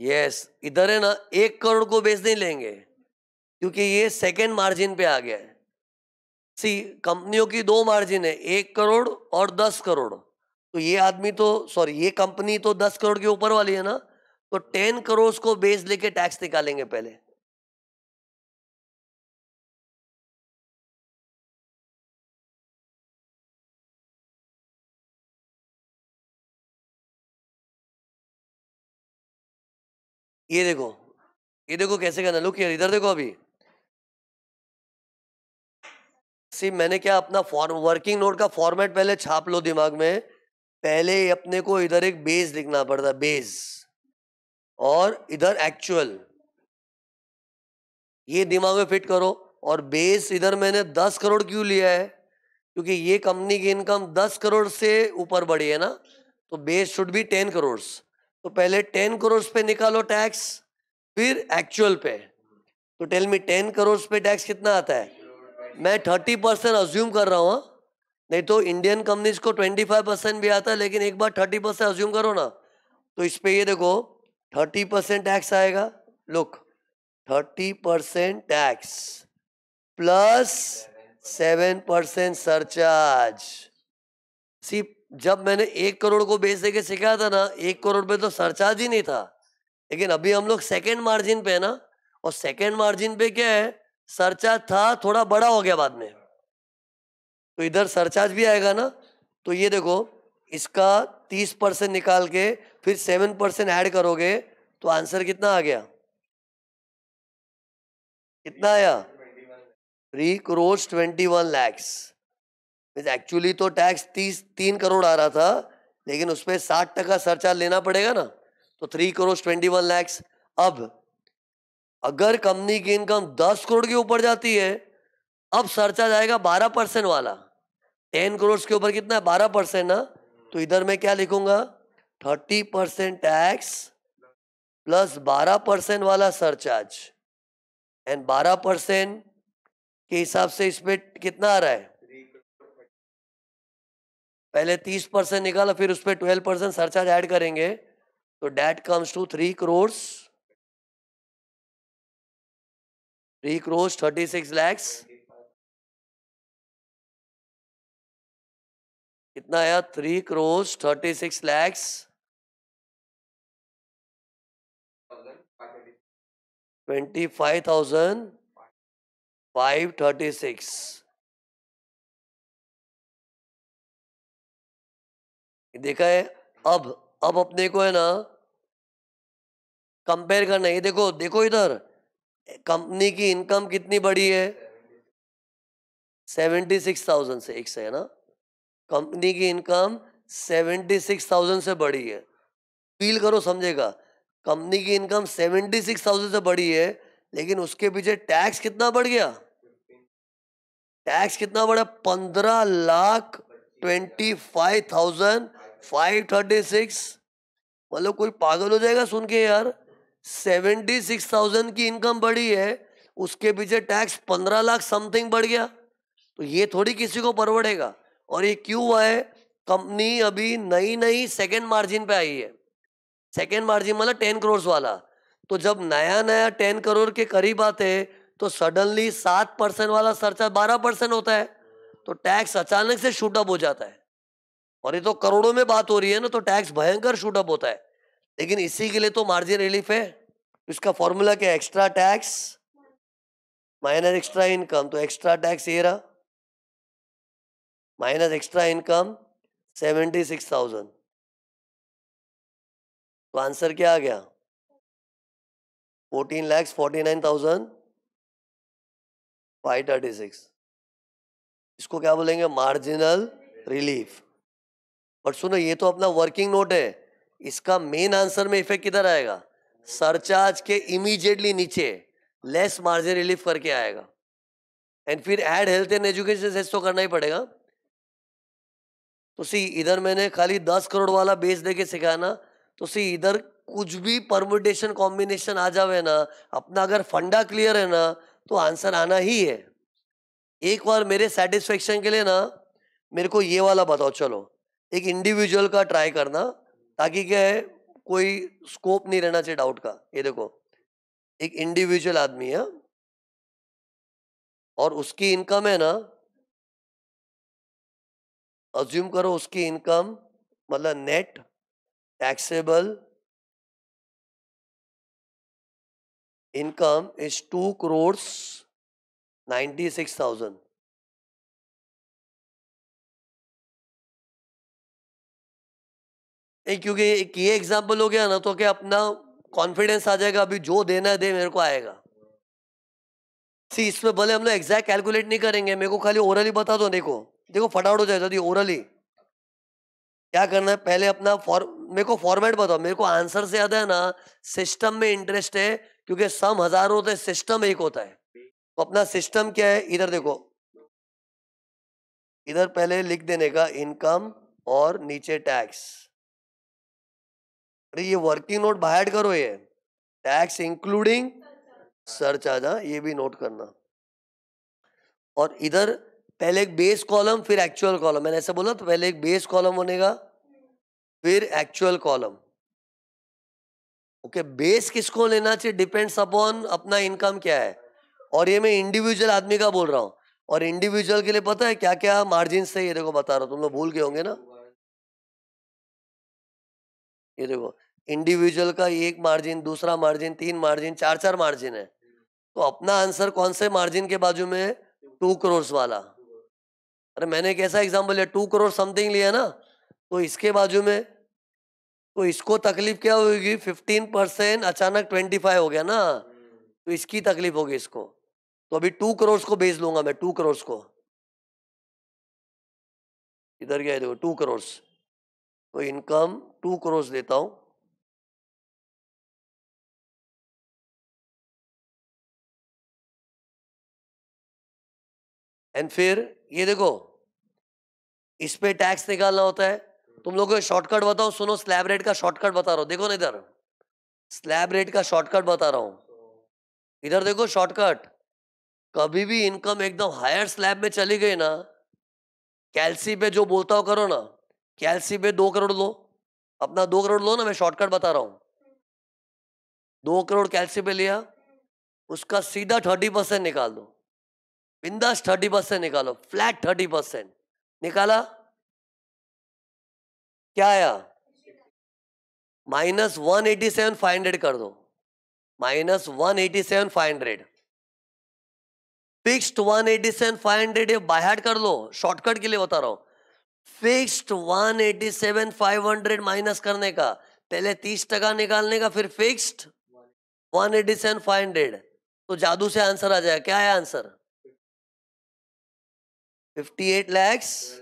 यस, इधर है ना, 1 करोड़ को बेच नहीं लेंगे, क्योंकि ये सेकंड मार्जिन पे आ गया है। सी, कंपनियों की दो मार्जिन है, 1 करोड़ और 10 करोड़। तो ये आदमी तो, सॉरी, ये कंपनी तो 10 करोड़ के ऊपर वाली है ना, तो 10 करोड़ को बेच लेके टैक्स निकालेंगे पहले। ये देखो, ये देखो कैसे करना, लुक यार, इधर देखो अभी। सी, मैंने क्या अपना वर्किंग नोट का फॉर्मेट पहले छाप लो दिमाग में। पहले अपने को इधर एक बेस लिखना पड़ता है, बेस, और इधर एक्चुअल, ये दिमाग में फिट करो। और बेस इधर मैंने 10 करोड़ क्यों लिया है? क्योंकि ये कंपनी की इनकम 10 करोड़ से ऊपर बढ़ी है ना, तो बेस शुड बी 10 करोड़। तो पहले 10 करोड़ पे निकालो टैक्स, फिर एक्चुअल पे। तो टेल मी, 10 करोड़ पे टैक्स कितना आता है? मैं 30% अज्यूम कर रहा हूँ, हाँ? नहीं तो इंडियन कंपनीज को 25% भी आता है, लेकिन एक बार 30% अज्यूम करो ना, तो इस पे ये देखो 30% टैक्स आएगा। Look, 30% tax plus 7% surcharge. See, जब मैंने 1 करोड़ को बेच देके सिखाया था ना, 1 करोड़ पे तो सरचार्ज ही नहीं था। लेकिन अभी हम लोग सेकेंड मार्जिन पे है ना, और सेकेंड मार्जिन पे क्या है, सरचार्ज था, थोड़ा बड़ा हो गया बाद में, तो इधर सरचार्ज भी आएगा ना। तो ये देखो, इसका 30% निकाल के फिर 7% ऐड करोगे, तो आंसर कितना आ गया? कितना आया? 3 करोड़ 21 लाख। एक्चुअली तो टैक्स 3 करोड़ आ रहा था, लेकिन उस पर 60% सरचार्ज लेना पड़ेगा ना, तो 3 करोड़ 21 लाख। अब अगर कंपनी की इनकम 10 करोड़ के ऊपर जाती है, अब सरचार्ज आएगा 12% वाला। 10 करोड़ के ऊपर कितना है? 12% ना। तो इधर मैं क्या लिखूंगा? 30% टैक्स प्लस 12% वाला सरचार्ज, एंड 12% के हिसाब से इस पे कितना आ रहा है? पहले 30% निकाला, फिर उस पर 12% सरचार्ज ऐड करेंगे, तो that comes to 3 crore 36 lakh. कितना आया? 3 करोड़ 36 लाख 25,536। देखा है? अब अपने को है ना कंपेयर करना है। ये देखो, देखो इधर, कंपनी की इनकम कितनी बड़ी है? 76,000 से, एक से है ना, कंपनी की इनकम 76,000 से बड़ी है। फील करो, समझेगा, कंपनी की इनकम 76,000 से बड़ी है, लेकिन उसके पीछे टैक्स कितना बढ़ गया? टैक्स कितना बढ़ा? 15,25,536। मतलब कोई पागल हो जाएगा सुन के यार। 76,000 की इनकम बढ़ी है, उसके पीछे टैक्स 15 लाख समथिंग बढ़ गया, तो ये थोड़ी किसी को परवड़ेगा। और ये क्यों हुआ है? कंपनी अभी नई नई सेकेंड मार्जिन पे आई है। सेकेंड मार्जिन मतलब 10 करोड़ वाला। तो जब नया नया 10 करोड़ के करीब आते हैं, तो सडनली 7% वाला सरचार्ज 12% होता है, तो टैक्स अचानक से शूट अप हो जाता है। और ये तो करोड़ों में बात हो रही है ना, तो टैक्स भयंकर शूट अप होता है। लेकिन इसी के लिए तो मार्जिन रिलीफ है। इसका फॉर्मूला क्या है? Extra tax minus extra income. तो एक्स्ट्रा टैक्स ये रहा, माइनस एक्स्ट्रा इनकम, 76,000। तो आंसर क्या आ गया? 14,49,536। इसको क्या बोलेंगे? Marginal relief. बट सुनो, ये तो अपना वर्किंग नोट है। इसका मेन आंसर में इफेक्ट किधर आएगा? सरचार्ज के इमीडिएटली नीचे लेस मार्जिन रिलीफ करके आएगा। एंड फिर add health and education cess तो करना ही पड़ेगा। तो सी, इधर मैंने खाली 10 करोड़ वाला बेस देके सिखाया ना, तो सी इधर कुछ भी परमुटेशन कॉम्बिनेशन आ जावे ना, अपना अगर फंडा क्लियर है ना, तो आंसर आना ही है। एक बार मेरे सेटिस्फेक्शन के लिए ना मेरे को ये वाला बताओ। चलो एक इंडिविजुअल का ट्राई करना, ताकि क्या है, कोई स्कोप नहीं रहना चाहिए डाउट का। ये देखो, एक इंडिविजुअल आदमी है और उसकी इनकम है ना, अज्यूम करो उसकी इनकम मतलब नेट टैक्सेबल इनकम इज 2,96,000। क्योंकि एक ये एग्जाम्पल हो गया ना, तो क्या अपना कॉन्फिडेंस आ जाएगा, अभी जो देना दे मेरे को आएगा। सी, इसमें भले हम लोग एग्जैक्ट कैलकुलेट नहीं करेंगे, मेरे को खाली ओरली बता दो। देखो देखो फटाफट हो जाएगा। ओरली क्या करना है, पहले अपना मेरे को फॉर्मेट बताओ। मेरे को आंसर से ज्यादा है ना सिस्टम में इंटरेस्ट है, क्योंकि सम हजारों होते हैं, सिस्टम एक होता है। तो अपना सिस्टम क्या है, इधर देखो, इधर पहले लिख देने का इनकम और नीचे टैक्स। अरे ये वर्किंग नोट बाहर करो, ये टैक्स इंक्लूडिंग सरचार्ज, ये भी नोट करना। और इधर पहले एक बेस कॉलम फिर एक्चुअल कॉलम। मैंने ऐसा बोला, तो पहले एक बेस कॉलम बनेगा फिर एक्चुअल कॉलम। ओके, बेस किसको लेना चाहिए डिपेंड्स अपॉन अपना इनकम क्या है। और ये मैं इंडिविजुअल आदमी का बोल रहा हूँ। और इंडिविजुअल के लिए पता है क्या क्या मार्जिन से, ये देखो बता रहा हूँ, तुम लोग भूल गए होंगे ना। ये देखो, इंडिविजुअल का एक मार्जिन, दूसरा मार्जिन, 3 मार्जिन, 4 मार्जिन है। तो अपना आंसर कौन से मार्जिन के बाजू में है? 2 करोड़ वाला। अरे मैंने एक ऐसा एग्जाम्पल लिया, 2 करोड़ समथिंग लिया ना, तो इसके बाजू में, तो इसको तकलीफ क्या होगी? 15% अचानक 25 हो गया ना, तो इसकी तकलीफ होगी इसको। तो अभी 2 करोड़ को बेच लूंगा मैं, 2 करोड़ को। इधर क्या है देखो, 2 करोड़। तो इनकम 2 करोड़ देता हूं। एंड फिर ये देखो, इस पे टैक्स निकालना होता है। तुम लोगों को शॉर्टकट बताओ, सुनो, स्लैब रेट का शॉर्टकट बता रहा हूं, देखो ना इधर, स्लैब रेट का शॉर्टकट बता रहा हूं। इधर देखो शॉर्टकट, कभी भी इनकम एकदम हायर स्लैब में चली गई ना, कैलसी पे जो बोलता हो करो ना, कैलसी पे 2 करोड़ लो, अपना 2 करोड़ लो ना, मैं शॉर्टकट बता रहा हूं। 2 करोड़ कैलसी पे लिया, उसका सीधा 30% निकाल दो, बिंदास 30% निकालो, फ्लैट 30% निकाला, क्या आया? -187,500 कर दो, -187,500। फिक्स्ड 187,500 ये बाय हार्ट कर लो, शॉर्टकट के लिए बता रहा हूं। फिक्स्ड 187,500 माइनस करने का, पहले 30% निकालने का, फिर फिक्स्ड 187,500, तो जादू से आंसर आ जाएगा। क्या है आंसर? 58 lakhs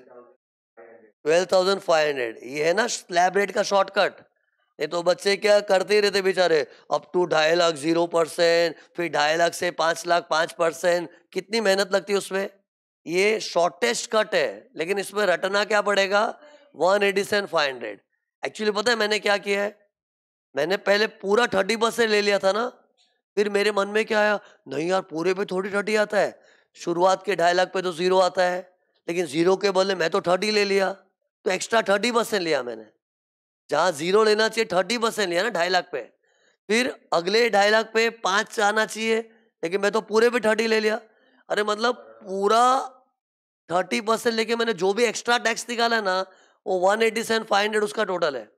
12,500। ये है ना स्लैब रेट का शॉर्टकट। ये तो बच्चे क्या करते ही रहते बेचारे, अप टू 2.5 लाख 0%, फिर 2.5 लाख से 5 लाख 5%। कितनी मेहनत लगती है उसमें। ये शॉर्टेस्ट कट है, लेकिन इसमें रटना क्या पड़ेगा? 187,500। एक्चुअली पता है मैंने क्या किया है, मैंने पहले पूरा 30% ले लिया था ना, फिर मेरे मन में क्या आया, नहीं यार पूरे पे थोड़ी 30 आता है, शुरुआत के 2.5 लाख पे तो 0 आता है, लेकिन 0 के बदले मैं तो 30 ले लिया, तो एक्स्ट्रा 30% लिया मैंने। जहां 0 लेना चाहिए 30% लिया ना 2.5 लाख पे, फिर अगले 2.5 लाख पे 5 आना चाहिए, लेकिन मैं तो पूरे पे 30 ले लिया। अरे मतलब पूरा 30% लेके मैंने जो भी एक्स्ट्रा टैक्स निकाला ना, वो 187,500 उसका टोटल है।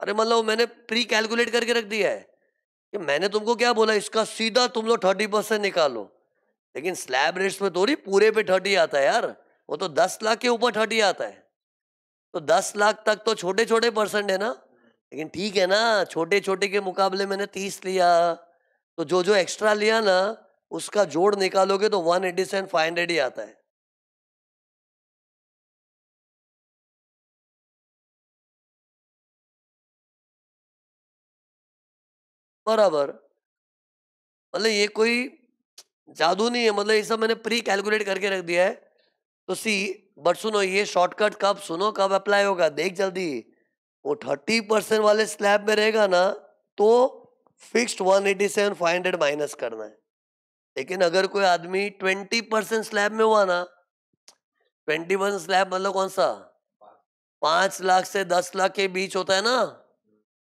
अरे मतलब मैंने प्री कैलकुलेट करके रख दिया है कि मैंने तुमको क्या बोला, इसका सीधा तुम लोग 30% निकालो, लेकिन स्लैब रेट्स में थोड़ी पूरे पे 30 आता है यार, वो तो 10 लाख के ऊपर 30 आता है। तो 10 लाख तक तो छोटे छोटे परसेंट है ना, लेकिन ठीक है ना, छोटे छोटे के मुकाबले मैंने 30 लिया, तो जो जो एक्स्ट्रा लिया ना उसका जोड़ निकालोगे तो 187,500 ही आता है। बराबर, मतलब ये कोई जादू नहीं है, मतलब ये सब मैंने प्री कैलकुलेट करके रख दिया है। तो सी, बट सुनो, ये शॉर्टकट कब, सुनो कब अप्लाई होगा, देख जल्दी। वो 30% वाले स्लैब में रहेगा ना, तो फिक्स्ड 187,500 माइनस करना है। लेकिन अगर कोई आदमी 20% स्लैब में हुआ ना, 20% स्लैब मतलब कौन सा, 5 लाख से 10 लाख के बीच होता है ना,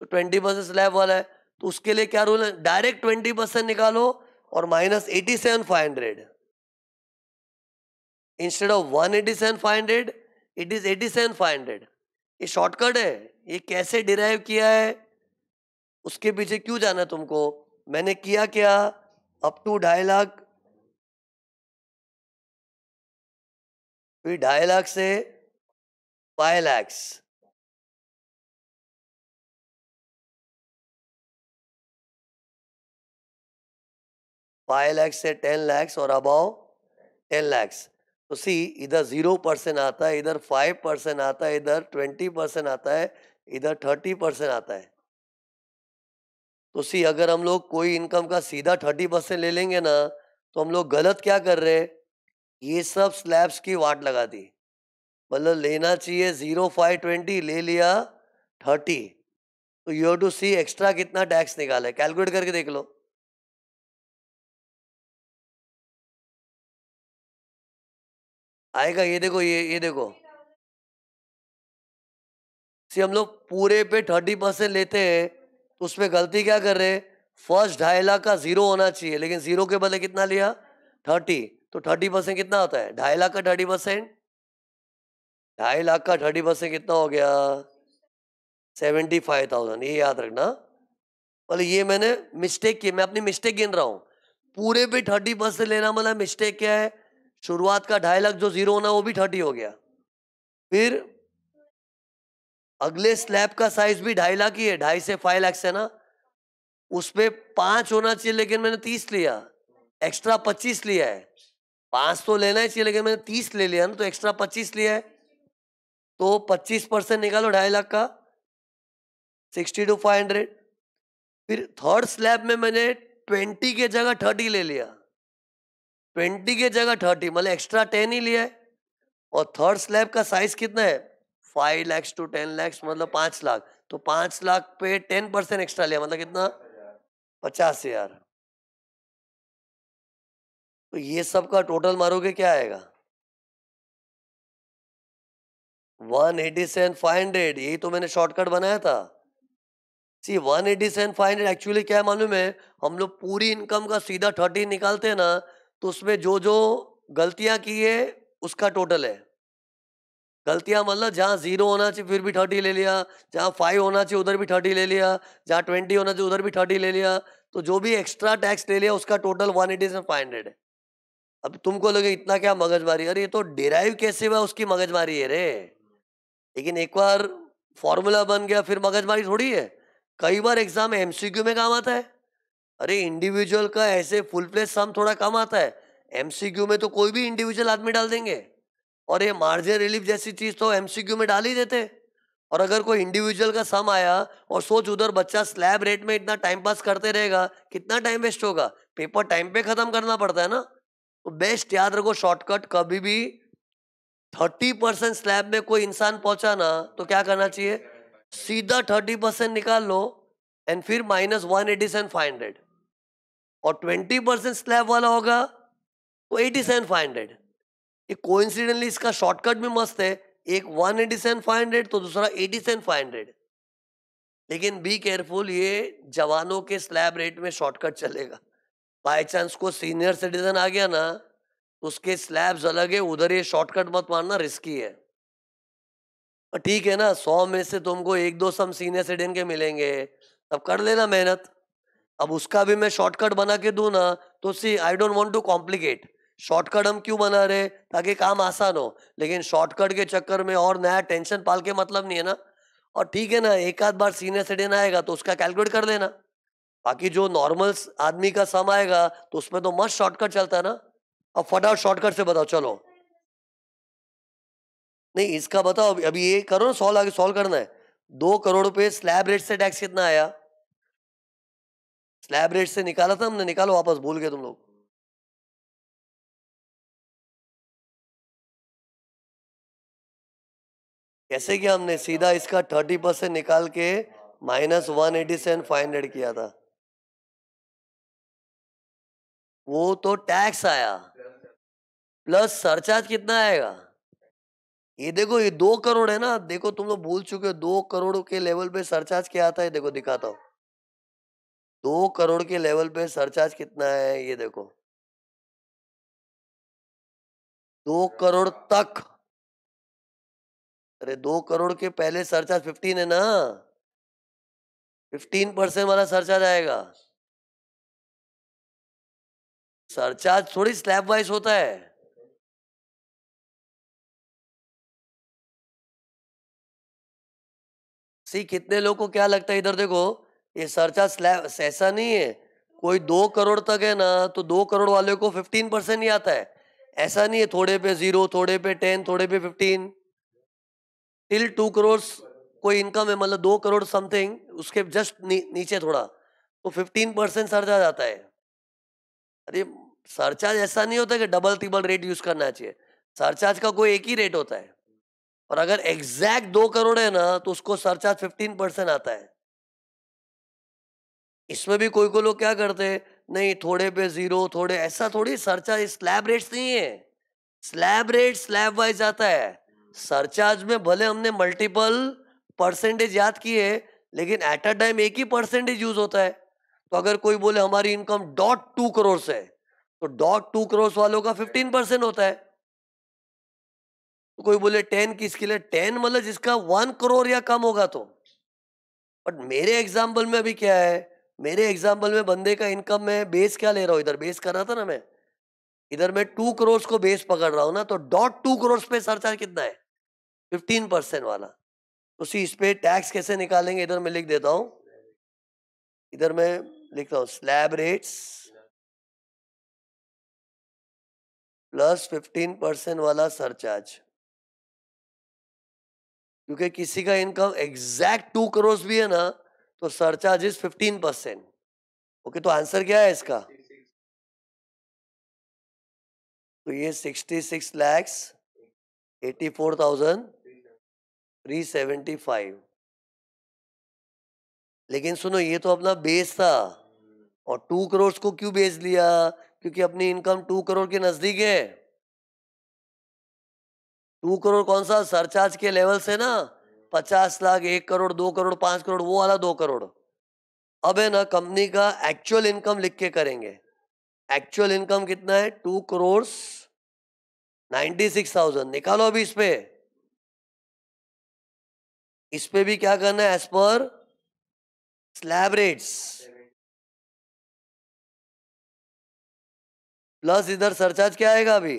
तो 20% स्लैब वाला है, तो उसके लिए क्या रूल है, डायरेक्ट 20% निकालो और minus 87,500, instead of 187,500 it is 87,500। ये शॉर्टकट है, ये कैसे डिराइव किया है, उसके पीछे क्यों जाना है तुमको। मैंने किया क्या, अप टू 2.5 लाख, फिर 2.5 लाख से 5 lakhs, 5 lakhs से 10 lakhs और अबाउ 10 lakhs। तो सी, इधर 0% आता है, इधर 5% आता है, इधर 20% आता है, इधर 30% आता है। तो सी, अगर हम लोग कोई इनकम का सीधा 30% ले लेंगे ना, तो हम लोग गलत क्या कर रहे हैं, ये सब स्लैब्स की वाट लगा दी। मतलब लेना चाहिए 0, 5, 20, ले लिया 30, तो you have to see extra कितना टैक्स निकाला है, कैलकुलेट करके देख लो। आएगा, ये देखो, ये देखो, सी हम लोग पूरे पे 30% लेते हैं, तो उसमें गलती क्या कर रहे हैं, फर्स्ट 2.5 लाख का 0 होना चाहिए, लेकिन 0 के बदले कितना लिया, 30, तो 30% कितना होता है, 2.5 लाख का 30%, 2.5 लाख का 30% कितना हो गया, 75,000, ये याद रखना। मतलब ये मैंने मिस्टेक की, मैं अपनी मिस्टेक गिन रहा हूँ। पूरे पे 30% लेना मतलब मिस्टेक क्या है, शुरुआत का 2.5 लाख जो 0 होना वो भी 30 हो गया, फिर अगले स्लैब का साइज भी 2.5 लाख ही है, 2.5 से 5 lakhs है ना, उसपे 5 होना चाहिए, लेकिन मैंने 30 लिया, एक्स्ट्रा 25 लिया है। 5 तो लेना ही चाहिए, लेकिन मैंने 30 ले लिया ना, तो एक्स्ट्रा 25 लिया है, तो 25% निकालो 2.5 लाख का, 62,500। फिर थर्ड स्लैब में मैंने 20 के जगह 30 ले लिया, 20 के जगह 30 मतलब एक्स्ट्रा 10 ही लिया है। और थर्ड स्लैब का साइज कितना है, 5 lakhs to 10 lakhs, मतलब 5 लाख, तो 5 लाख पे 10% एक्स्ट्रा लिया, मतलब कितना, 50,000। तो ये सब का टोटल मारोगे क्या आएगा, 187,500, यही तो मैंने शॉर्टकट बनाया था। सी, 187,500 एक्चुअली क्या है मालूम है, हम लोग पूरी इनकम का सीधा 30 निकालते हैं ना, तो उसमें जो जो गलतियां की है उसका टोटल है। गलतियां मतलब जहाँ 0 होना चाहिए फिर भी 30 ले लिया, जहाँ 5 होना चाहिए उधर भी 30 ले लिया, जहाँ 20 होना चाहिए उधर भी 30 ले लिया, तो जो भी एक्स्ट्रा टैक्स ले लिया उसका टोटल 187,500 है। अब तुमको लगे इतना क्या मगजमारी, अरे ये तो डिराइव कैसे हुआ उसकी मगजमारी है रे, लेकिन एक बार फॉर्मूला बन गया फिर मगजमारी थोड़ी है। कई बार एग्जाम में एमसीक्यू में काम आता है, अरे इंडिविजुअल का ऐसे फुल प्लेस सम थोड़ा कम आता है, एमसीक्यू में तो कोई भी इंडिविजुअल आदमी डाल देंगे, और ये मार्जिन रिलीफ जैसी चीज तो एमसीक्यू में डाल ही देते। और अगर कोई इंडिविजुअल का सम आया, और सोच उधर बच्चा स्लैब रेट में इतना टाइम पास करते रहेगा, कितना टाइम वेस्ट होगा, पेपर टाइम पे खत्म करना पड़ता है ना। तो बेस्ट याद रखो, शॉर्टकट कभी भी 30% स्लैब में कोई इंसान पहुंचा ना, तो क्या करना चाहिए, सीधा 30% निकाल लो, एंड फिर माइनस 187,500, और 20% स्लैब वाला होगा तो 87,500। ये कोइंसिडेंटली इसका शॉर्टकट भी मस्त है, एक 187,500 तो दूसरा 87,500। लेकिन बी केयरफुल, ये जवानों के स्लैब रेट में शॉर्टकट चलेगा, बाय चांस को सीनियर सिटीजन आ गया ना, तो उसके स्लैब्स अलग है, उधर ये शॉर्टकट मत मारना, रिस्की है। और ठीक है ना, 100 में से तुमको 1-2 सम सीनियर सिटीजन के मिलेंगे, तब कर लेना मेहनत। अब उसका भी मैं शॉर्टकट बना के दूं ना, तो see, I don't want to complicate, shortcut हम क्यों बना रहे? ताकि काम आसान हो। लेकिन शॉर्टकट के चक्कर में और नया टेंशन पाल के मतलब नहीं है ना। और ठीक है ना, एक आध बार सीनियर सिटीजन आएगा तो उसका कैलकुलेट कर लेना। बाकी जो नॉर्मल आदमी का सम आएगा तो उसमें तो मस्त शॉर्टकट चलता है ना। अब फटाफट शॉर्टकट से बताओ चलो। नहीं, इसका बताओ, अभी ये करो ना, सॉल्व आगे सॉल्व करना है। 2 करोड़ पे स्लैब रेट से टैक्स कितना आया? स्लैब रेट से निकाला था हमने, निकालो वापस, भूल गए तुम लोग। कैसे किया हमने? सीधा इसका 30% निकाल के -187,500 किया था। वो तो टैक्स आया, प्लस सरचार्ज कितना आएगा? ये देखो, ये 2 करोड़ है ना। देखो तुम लोग भूल चुके हो, 2 करोड़ के लेवल पे सरचार्ज क्या आता है, देखो दिखाता हूँ। 2 करोड़ के लेवल पे सरचार्ज कितना है ये देखो। 2 करोड़ तक। अरे 2 करोड़ के पहले सरचार्ज 15 है ना। 15% वाला सरचार्ज आएगा। सरचार्ज थोड़ी स्लैब वाइज होता है। सी, कितने लोग को क्या लगता है, इधर देखो, ये सरचार्ज स्लैब ऐसा नहीं है। कोई 2 करोड़ तक है ना, तो 2 करोड़ वाले को 15% ही आता है। ऐसा नहीं है, थोड़े पे 0, थोड़े पे 10, थोड़े पे 15। टिल 2 करोड़ कोई इनकम है, मतलब 2 करोड़ समथिंग, उसके जस्ट नीचे थोड़ा, तो 15% सरचार्ज आता है। अरे, सरचार्ज ऐसा नहीं होता कि डबल ट्रिपल रेट यूज करना चाहिए। सरचार्ज का कोई एक ही रेट होता है। और अगर एग्जैक्ट 2 करोड़ है ना, तो उसको सरचार्ज 15% आता है। इसमें भी कोई कोई लोग क्या करते हैं, नहीं थोड़े पे 0, थोड़े, ऐसा थोड़ी। सरचार्ज स्लैब रेट्स नहीं है। स्लैब रेट स्लैब वाइज आता है। सरचार्ज में भले हमने मल्टीपल परसेंटेज याद किए, लेकिन एट अ टाइम एक ही परसेंटेज यूज होता है। तो अगर कोई बोले हमारी इनकम .2 करोड़ है, तो .2 करोड़ वालों का 15% होता है। तो कोई बोले 10 किसके लिए? 10 मतलब जिसका 1 करोड़ या कम होगा तो। बट मेरे एग्जाम्पल में अभी क्या है, मेरे एग्जाम्पल में बंदे का इनकम में बेस क्या ले रहा हूँ, इधर बेस कर रहा था ना मैं, इधर मैं 2 करोड़ को बेस पकड़ रहा हूँ ना, तो .2 करोड़ पे सरचार्ज कितना है? 15% वाला। तो सी, इस पे टैक्स कैसे निकालेंगे, इधर मैं लिख देता हूँ। इधर मैं लिखता हूँ स्लैब रेट्स प्लस 15% वाला सरचार्ज। क्योंकि किसी का इनकम एग्जैक्ट 2 करोड़ भी है ना, तो सरचार्ज इज 15%। ओके, तो आंसर क्या है इसका? तो ये 66,84,375। लेकिन सुनो, ये तो अपना बेस था। और 2 करोड़ को क्यों बेस लिया? क्योंकि अपनी इनकम 2 करोड़ के नजदीक है। 2 करोड़ कौन सा? सरचार्ज के लेवल से ना, 50 लाख, 1 करोड़, 2 करोड़, 5 करोड़, वो वाला 2 करोड़। अब है ना, कंपनी का एक्चुअल इनकम लिख के करेंगे। एक्चुअल इनकम कितना है? 2 करोड़ 96,000 निकालो अभी इस पे। इस पे भी क्या करना है? As per slab rates, plus इधर सरचार्ज क्या आएगा अभी?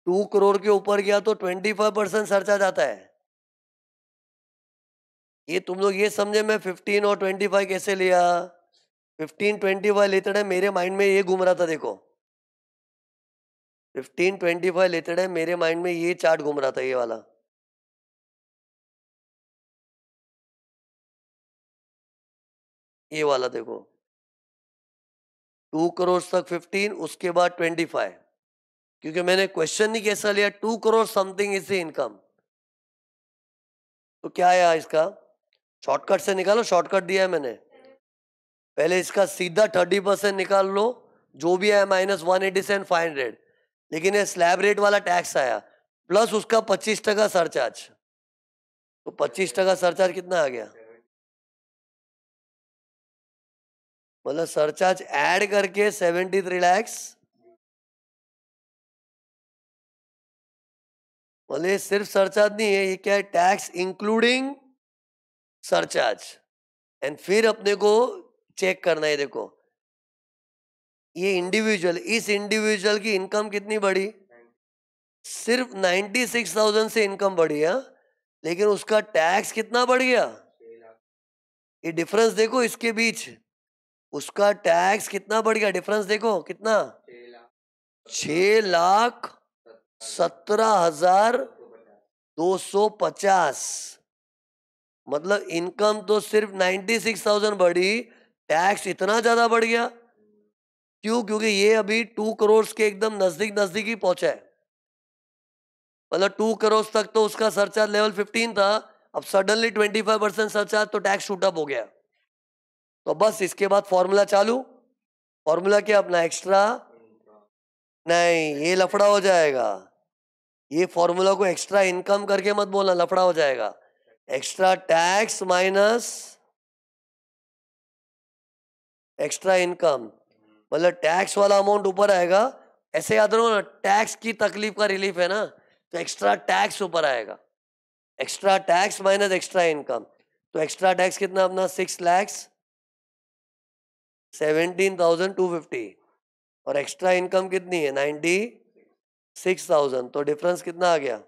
2 करोड़ के ऊपर गया तो 25% सरचार्ज आता है। ये तुम लोग ये समझे मैं 15 और 25 कैसे लिया? 15, 25 लेते टाइम मेरे माइंड में ये घूम रहा था, देखो। 15, 25 लेते टाइम मेरे माइंड में ये चार्ट घूम रहा था, ये वाला। ये वाला देखो, 2 करोड़ तक 15, उसके बाद 25। क्योंकि मैंने क्वेश्चन नहीं कैसा लिया, 2 crore something is the income. तो क्या आया इसका? शॉर्टकट से निकालो, शॉर्टकट दिया है मैंने। पहले इसका सीधा 30% निकाल लो, जो भी आया -187,500। लेकिन ये स्लैब रेट वाला टैक्स आया, प्लस उसका 25% सरचार्ज। तो 25% सरचार्ज कितना आ गया? मतलब सरचार्ज ऐड करके 73 lakhs। मतलब ये सिर्फ सरचार्ज नहीं है, ये क्या है? Tax including surcharge. एंड फिर अपने को चेक करना है, देखो ये इंडिविजुअल, इस इंडिविजुअल की इनकम कितनी बढ़ी? सिर्फ 96,000 से इनकम बढ़ी है, लेकिन उसका टैक्स कितना बढ़ गया? ये डिफरेंस देखो इसके बीच, उसका टैक्स कितना बढ़ गया, डिफरेंस देखो कितना, 6,17,250। मतलब इनकम तो सिर्फ 96,000 बढ़ी, टैक्स इतना ज्यादा बढ़ गया। क्यों? क्योंकि ये अभी 2 करोड़ के एकदम नजदीक नजदीक ही पहुंचा है। मतलब 2 करोड़ तक तो उसका सरचार्ज लेवल 15 था, अब सडनली 25% सरचार्ज, तो टैक्स शूट अप हो गया। तो बस इसके बाद फॉर्मूला चालू। फॉर्मूला क्या अपना? एक्स्ट्रा नहीं, ये लफड़ा हो जाएगा। ये फॉर्मूला को एक्स्ट्रा इनकम करके मत बोलना, लफड़ा हो जाएगा। Extra tax minus extra income, मतलब टैक्स वाला अमाउंट ऊपर आएगा। ऐसे याद रखो ना, टैक्स की तकलीफ का रिलीफ है ना, तो एक्स्ट्रा टैक्स ऊपर आएगा। Extra tax minus extra income, तो एक्स्ट्रा टैक्स कितना अपना? 6,17,250, और एक्स्ट्रा इनकम कितनी है? 96,000। तो डिफरेंस कितना आ गया?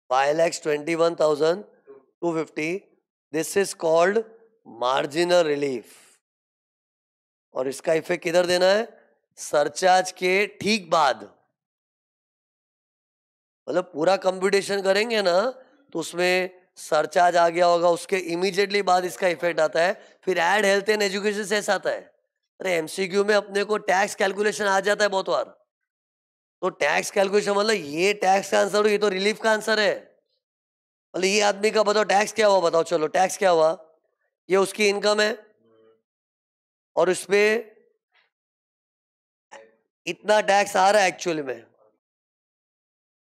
5,21,250। This is called marginal relief. और इसका इफेक्ट किधर देना है? सरचार्ज के ठीक बाद। मतलब पूरा कंप्यूटेशन करेंगे ना, तो उसमें सरचार्ज आ गया होगा, उसके इमीडिएटली बाद इसका इफेक्ट आता है। फिर ऐड हेल्थ एंड एजुकेशन से ऐसा आता है। अरे एमसीक्यू में अपने को टैक्स कैलकुलेशन आ जाता है बहुत बार। तो टैक्स कैलकुलेशन मतलब ये टैक्स का आंसर हो, ये तो रिलीफ का आंसर है। मतलब ये आदमी का बताओ टैक्स क्या हुआ, बताओ चलो टैक्स क्या हुआ? ये उसकी इनकम है, और उसपे इतना टैक्स आ रहा है एक्चुअली में,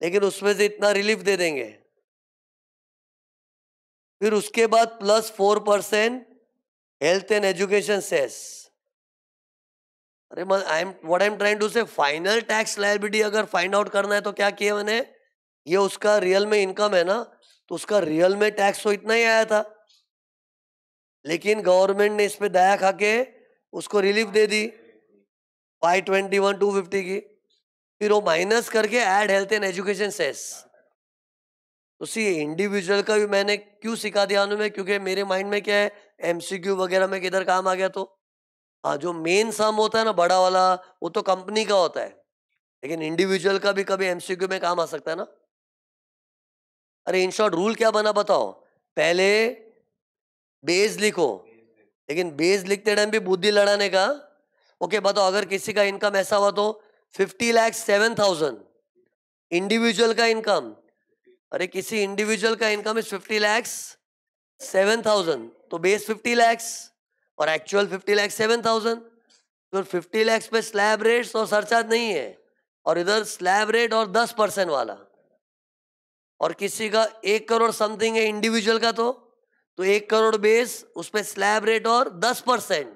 लेकिन उसमें से इतना रिलीफ दे देंगे। फिर उसके बाद +4% हेल्थ एंड एजुकेशन सेस। अरे what I am trying to say, final tax liability अगर फाइंड आउट करना है तो क्या किया मैंने, ये उसका रियल में इनकम है ना, तो उसका रियल में टैक्स तो इतना ही आया था, लेकिन गवर्नमेंट ने इस पे दया खा के उसको रिलीफ दे दी 521,250 की। फिर वो माइनस करके add health and education cess. तो सी इंडिविजुअल का भी मैंने क्यों सिखा दिया में, क्योंकि मेरे माइंड में क्या है, एमसीक्यू वगैरह में किधर काम आ गया। तो हाँ, जो मेन सम होता है ना बड़ा वाला, वो तो कंपनी का होता है, लेकिन इंडिविजुअल का भी कभी एमसीक्यू में काम आ सकता है ना। अरे इन शॉर्ट रूल क्या बना बताओ? पहले बेस लिखो, लेकिन बेस लिखते टाइम भी बुद्धि लड़ाने का। ओके बताओ, अगर किसी का इनकम ऐसा हुआ तो 50,07,000 इंडिविजुअल का इनकम। अरे किसी इंडिविजुअल का इनकम इज 50,07,000, तो बेस 50 लैक्स और एक्चुअल 50,07,000। तो 50 लैक्स पे स्लैब रेट्स और सरचार्ज नहीं है, और इधर स्लैब रेट और 10% वाला। और किसी का 1 करोड़ समथिंग है इंडिविजुअल का, तो 1 करोड़ बेस, उस पर स्लैब रेट और 10%,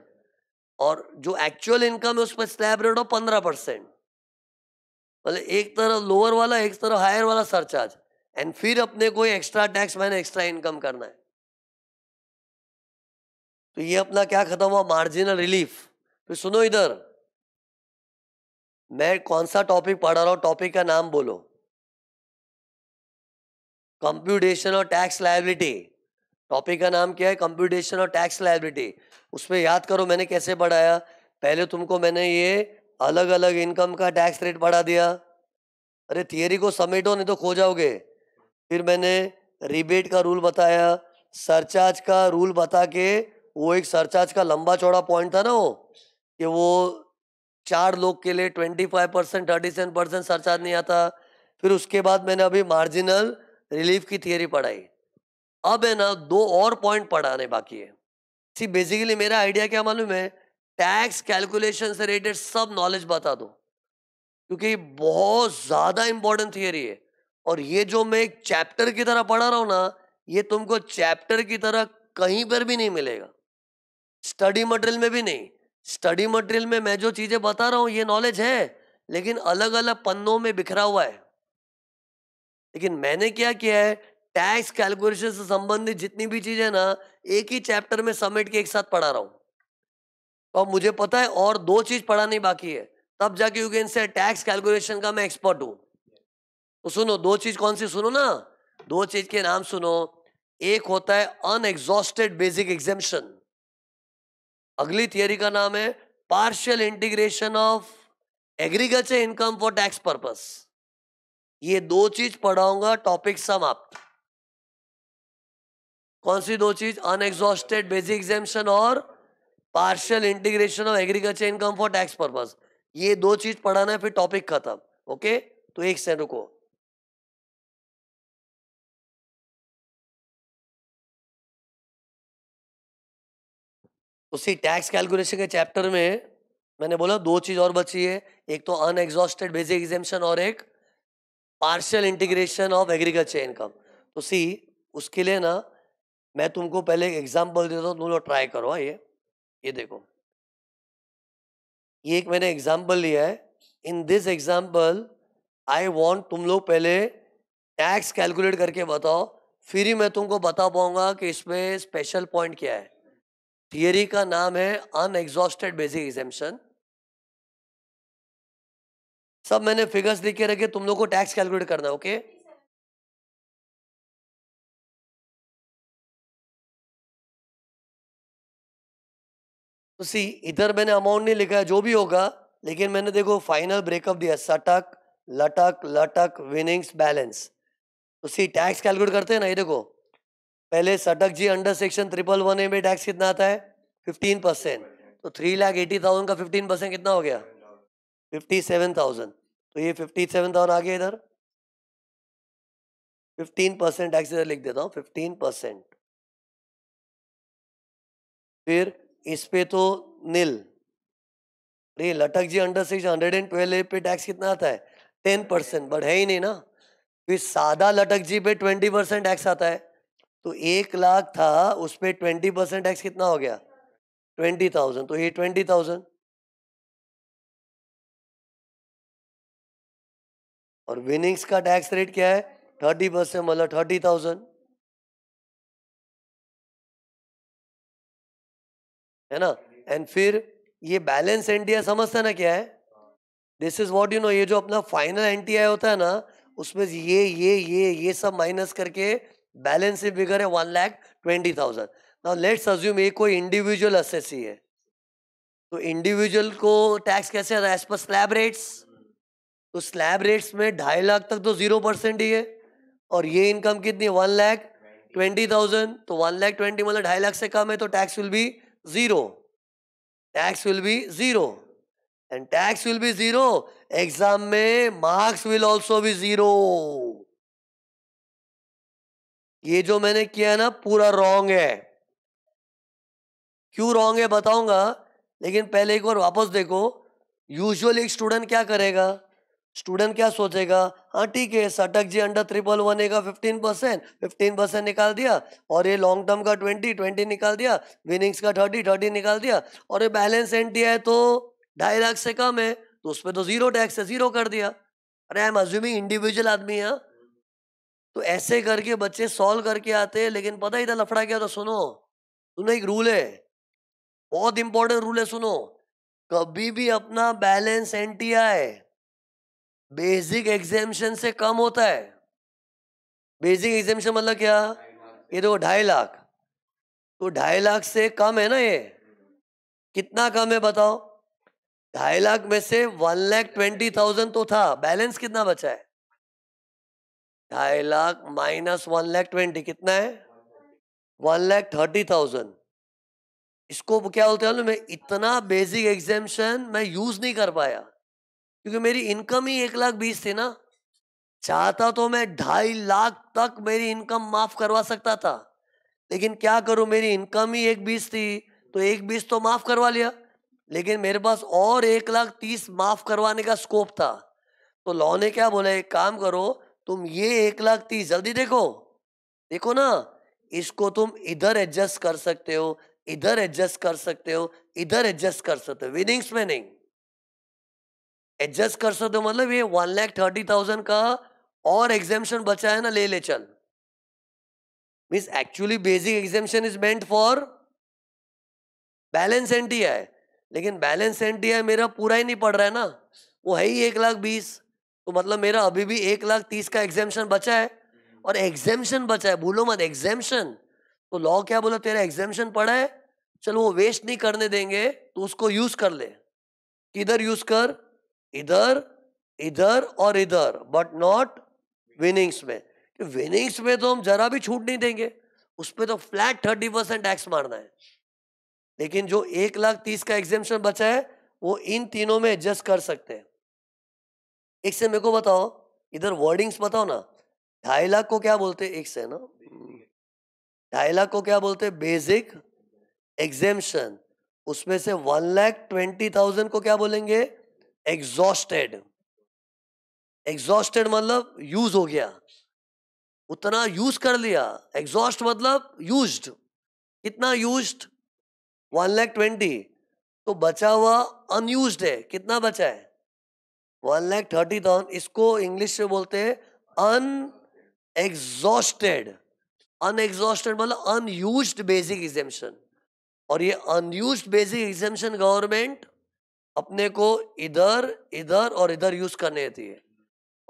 और जो एक्चुअल इनकम है उस पर स्लैब रेट और 15%। मतलब एक तरफ लोअर वाला, एक तरफ हायर वाला सरचार्ज, एंड फिर अपने को एक्स्ट्रा टैक्स मैंने एक्स्ट्रा इनकम करना है। तो ये अपना क्या खत्म हुआ? Marginal relief. फिर सुनो इधर, मैं कौन सा टॉपिक पढ़ा रहा हूं, टॉपिक का नाम बोलो। कंप्यूटेशन और टैक्स लायबिलिटी। टॉपिक का नाम क्या है? कंप्यूटेशन और टैक्स लायबिलिटी। उसमें याद करो मैंने कैसे पढ़ाया। पहले तुमको मैंने ये अलग अलग इनकम का टैक्स रेट पढ़ा दिया। अरे थियरी को समेटो नहीं तो खो जाओगे। फिर मैंने रिबेट का रूल बताया, सरचार्ज का रूल बता के, वो एक सरचार्ज का लंबा चौड़ा पॉइंट था ना वो, कि वो 4 लोग के लिए 25%, 37% सरचार्ज नहीं आता। फिर उसके बाद मैंने अभी मार्जिनल रिलीफ की थियरी पढ़ाई। अब है ना 2 और पॉइंट पढ़ाने बाकी है। सी बेसिकली मेरा आइडिया क्या मालूम है, टैक्स कैलकुलेशन से रिलेटेड सब नॉलेज बता दो, क्योंकि बहुत ज्यादा इंपॉर्टेंट थियरी है। और ये जो मैं एक चैप्टर की तरह पढ़ा रहा हूं ना, ये तुमको चैप्टर की तरह कहीं पर भी नहीं मिलेगा, स्टडी मटेरियल में भी नहीं। स्टडी मटेरियल में मैं जो चीजें बता रहा हूँ ये नॉलेज है, लेकिन अलग अलग पन्नों में बिखरा हुआ है। लेकिन मैंने क्या किया है, टैक्स कैलकुलेशन से संबंधित जितनी भी चीजें ना, एक ही चैप्टर में समेट के एक साथ पढ़ा रहा हूं। तो अब मुझे पता है और 2 चीज पढ़ानी बाकी है, तब जाके you can say tax calculation का मैं एक्सपर्ट हूं। तो सुनो, 2 चीज कौन सी, सुनो ना, 2 चीज के नाम सुनो। एक होता है अनएग्जॉस्टेड बेसिक एग्जेम्पशन, अगली थियरी का नाम है partial integration of agriculture income for tax purpose. ये 2 चीज पढ़ाऊंगा, टॉपिक समाप्त। कौन सी 2 चीज? अनएग्जॉस्टेड बेसिक एग्जेम्पशन और partial integration of agriculture income for tax purpose. ये 2 चीज पढ़ाना है, फिर टॉपिक खत्म। ओके, तो एक से रुको। उसी टैक्स कैलकुलेशन के चैप्टर में मैंने बोला 2 चीज और बची है, एक तो अनएग्जॉस्टेड बेसिक एग्जेम्पशन और एक partial integration of agriculture income. तो सी, उसके लिए ना मैं तुमको पहले एक एग्जाम्पल देता हूँ, तुम लोग ट्राई करो। हाँ, ये देखो, ये एक मैंने एग्जाम्पल लिया है। In this example I want तुम लोग पहले टैक्स कैलकुलेट करके बताओ, फिर ही मैं तुमको बता पाऊंगा कि इसमें स्पेशल पॉइंट क्या है। थियरी का नाम है अनएग्जॉस्टेड बेसिक एग्जेम्पशन। सब मैंने फिगर्स लिख के रखे, तुम लोग को टैक्स कैलकुलेट करना है। ओके, तो सी, इधर मैंने अमाउंट नहीं लिखा है, जो भी होगा, लेकिन मैंने देखो फाइनल ब्रेकअप दिया, सटक लटक लटक विनिंग्स बैलेंस। तो सी, टैक्स कैलकुलेट करते हैं ना, ये देखो, पहले सटक जी अंडर सेक्शन 111A में टैक्स कितना आता है? 15%। तो 3,80,000 का 15% कितना हो गया? 57,000। तो ये 57,000 आ गया इधर, 15% टैक्स इधर लिख देता हूँ, 15%। फिर इस पे तो नील। अरे लटक जी अंडर सेक्शन 112A पे टैक्स कितना आता है? 10%, बट है ही नहीं ना। फिर सादा लटक जी पे 20% टैक्स आता है। तो 1,00,000 था, उस पे 20% टैक्स कितना हो गया? 20,000। तो ये 20,000। और विनिंग्स का टैक्स रेट क्या है? 30%, मतलब 30,000, है ना। एंड फिर ये बैलेंस एनटीआई समझता ना क्या है? This is what you know, ये जो अपना फाइनल एनटीआई होता है ना, उसमें ये सब माइनस करके बैलेंस फिगर है 1,20,000। नाउ लेट्स अज्यूम ये कोई इंडिविजुअल असेसी है, तो इंडिविजुअल को टैक्स कैसे आता है? As per slab rates. तो स्लैब रेट्स में 2.5 लाख तक तो 0% ही है, और ये इनकम कितनी? 1,20,000। तो 1,20,000 मतलब 2.5 लाख से कम है, तो tax will be zero. Tax will be zero, and tax will be zero, exam में marks will also be zero. ये जो मैंने किया ना पूरा रॉन्ग है। क्यों रॉन्ग है बताऊंगा, लेकिन पहले एक बार वापस देखो। यूजुअली एक स्टूडेंट क्या करेगा? स्टूडेंट क्या सोचेगा? हाँ ठीक है, सटक जी अंडर 111A का 15% निकाल दिया, और ये लॉन्ग टर्म का 20 निकाल दिया, विनिंग्स का 30 निकाल दिया, और ये बैलेंस एनटीआई तो 2.5 लाख से कम है, तो उस पर तो जीरो टैक्स है, जीरो कर दिया। अरे आई एम अज्यूमिंग इंडिविजुअल आदमी है। तो ऐसे करके बच्चे सॉल्व करके आते हैं, लेकिन पता ही था लफड़ा क्या? तो सुनो, सुनो, एक रूल है, बहुत इंपॉर्टेंट रूल है, सुनो। कभी भी अपना बैलेंस एनटीआई बेसिक एग्जेम्पशन से कम होता है। बेसिक एग्जेम्पशन मतलब क्या? ये देखो 2.5 लाख, तो 2.5 लाख से कम है ना ये? कितना कम है बताओ? 2.5 लाख में से 1,20,000 तो था, बैलेंस कितना बचा है? 2.5 लाख माइनस 1,20,000 कितना है? 1,30,000। इसको क्या बोलते हैं? मैं इतना बेसिक एग्जेम्पशन मैं यूज नहीं कर पाया, क्योंकि मेरी इनकम ही 1,20,000 थी ना। चाहता तो मैं 2.5 लाख तक मेरी इनकम माफ करवा सकता था, लेकिन क्या करूं, मेरी इनकम ही 1,20,000 थी, तो 1,20,000 तो माफ करवा लिया, लेकिन मेरे पास और 1,30,000 माफ करवाने का स्कोप था। तो लॉ ने क्या बोला? एक काम करो, तुम ये 1,30,000 जल्दी देखो, देखो ना, इसको तुम इधर एडजस्ट कर सकते हो, इधर एडजस्ट कर सकते हो, इधर एडजस्ट कर सकते हो, विनिंग्स में नहीं एडजस्ट कर सकते हो। मतलब ये 1,30,000 का और एग्जेम्पशन बचा है ना, ले ले चल। Means actually basic exemption is meant for balance NTI, लेकिन बैलेंस एनटीआई मेरा पूरा ही नहीं पड़ रहा है ना, वो है ही 1,20,000, तो मतलब मेरा अभी भी 1,30,000 का एग्जेम्पशन बचा है, और एग्जेम्पशन बचा है, भूलो मत एग्जेम्पशन। तो लॉ क्या बोला, तेरा एग्जेम्पशन पड़ा है, चलो वो वेस्ट नहीं करने देंगे, तो उसको यूज कर ले। किधर यूज कर, इधर, इधर और इधर, बट नॉट विनिंग्स में। विनिंग्स में तो हम जरा भी छूट नहीं देंगे, उस पर तो फ्लैट 30% टैक्स मारना है। लेकिन जो 1,30,000 का एग्जेम्पशन बचा है, वो इन तीनों में एडजस्ट कर सकते हैं। एक से मेरे को बताओ, इधर वर्डिंग्स बताओ ना, 2.5 लाख को क्या बोलते हैं, एक से ना, 2.5 लाख को क्या बोलते हैं, बेसिक एग्जेम्पशन। उसमें से 1,20,000 को क्या बोलेंगे, एग्जॉस्टेड। एग्जॉस्टेड मतलब यूज हो गया, उतना यूज कर लिया। एग्जॉस्ट मतलब यूज्ड, कितना यूज्ड, 1,20,000। तो बचा हुआ अनयूज्ड है, कितना बचा है, 1,30,000। इसको इंग्लिश में बोलते हैं अनएग्जॉस्टेड। अनएग्जॉस्टेड मतलब अनयूज्ड बेसिक एग्जेम्पशन। और ये अनयूज्ड बेसिक एग्जेम्पशन गवर्नमेंट अपने को इधर, इधर और इधर यूज करने देती है।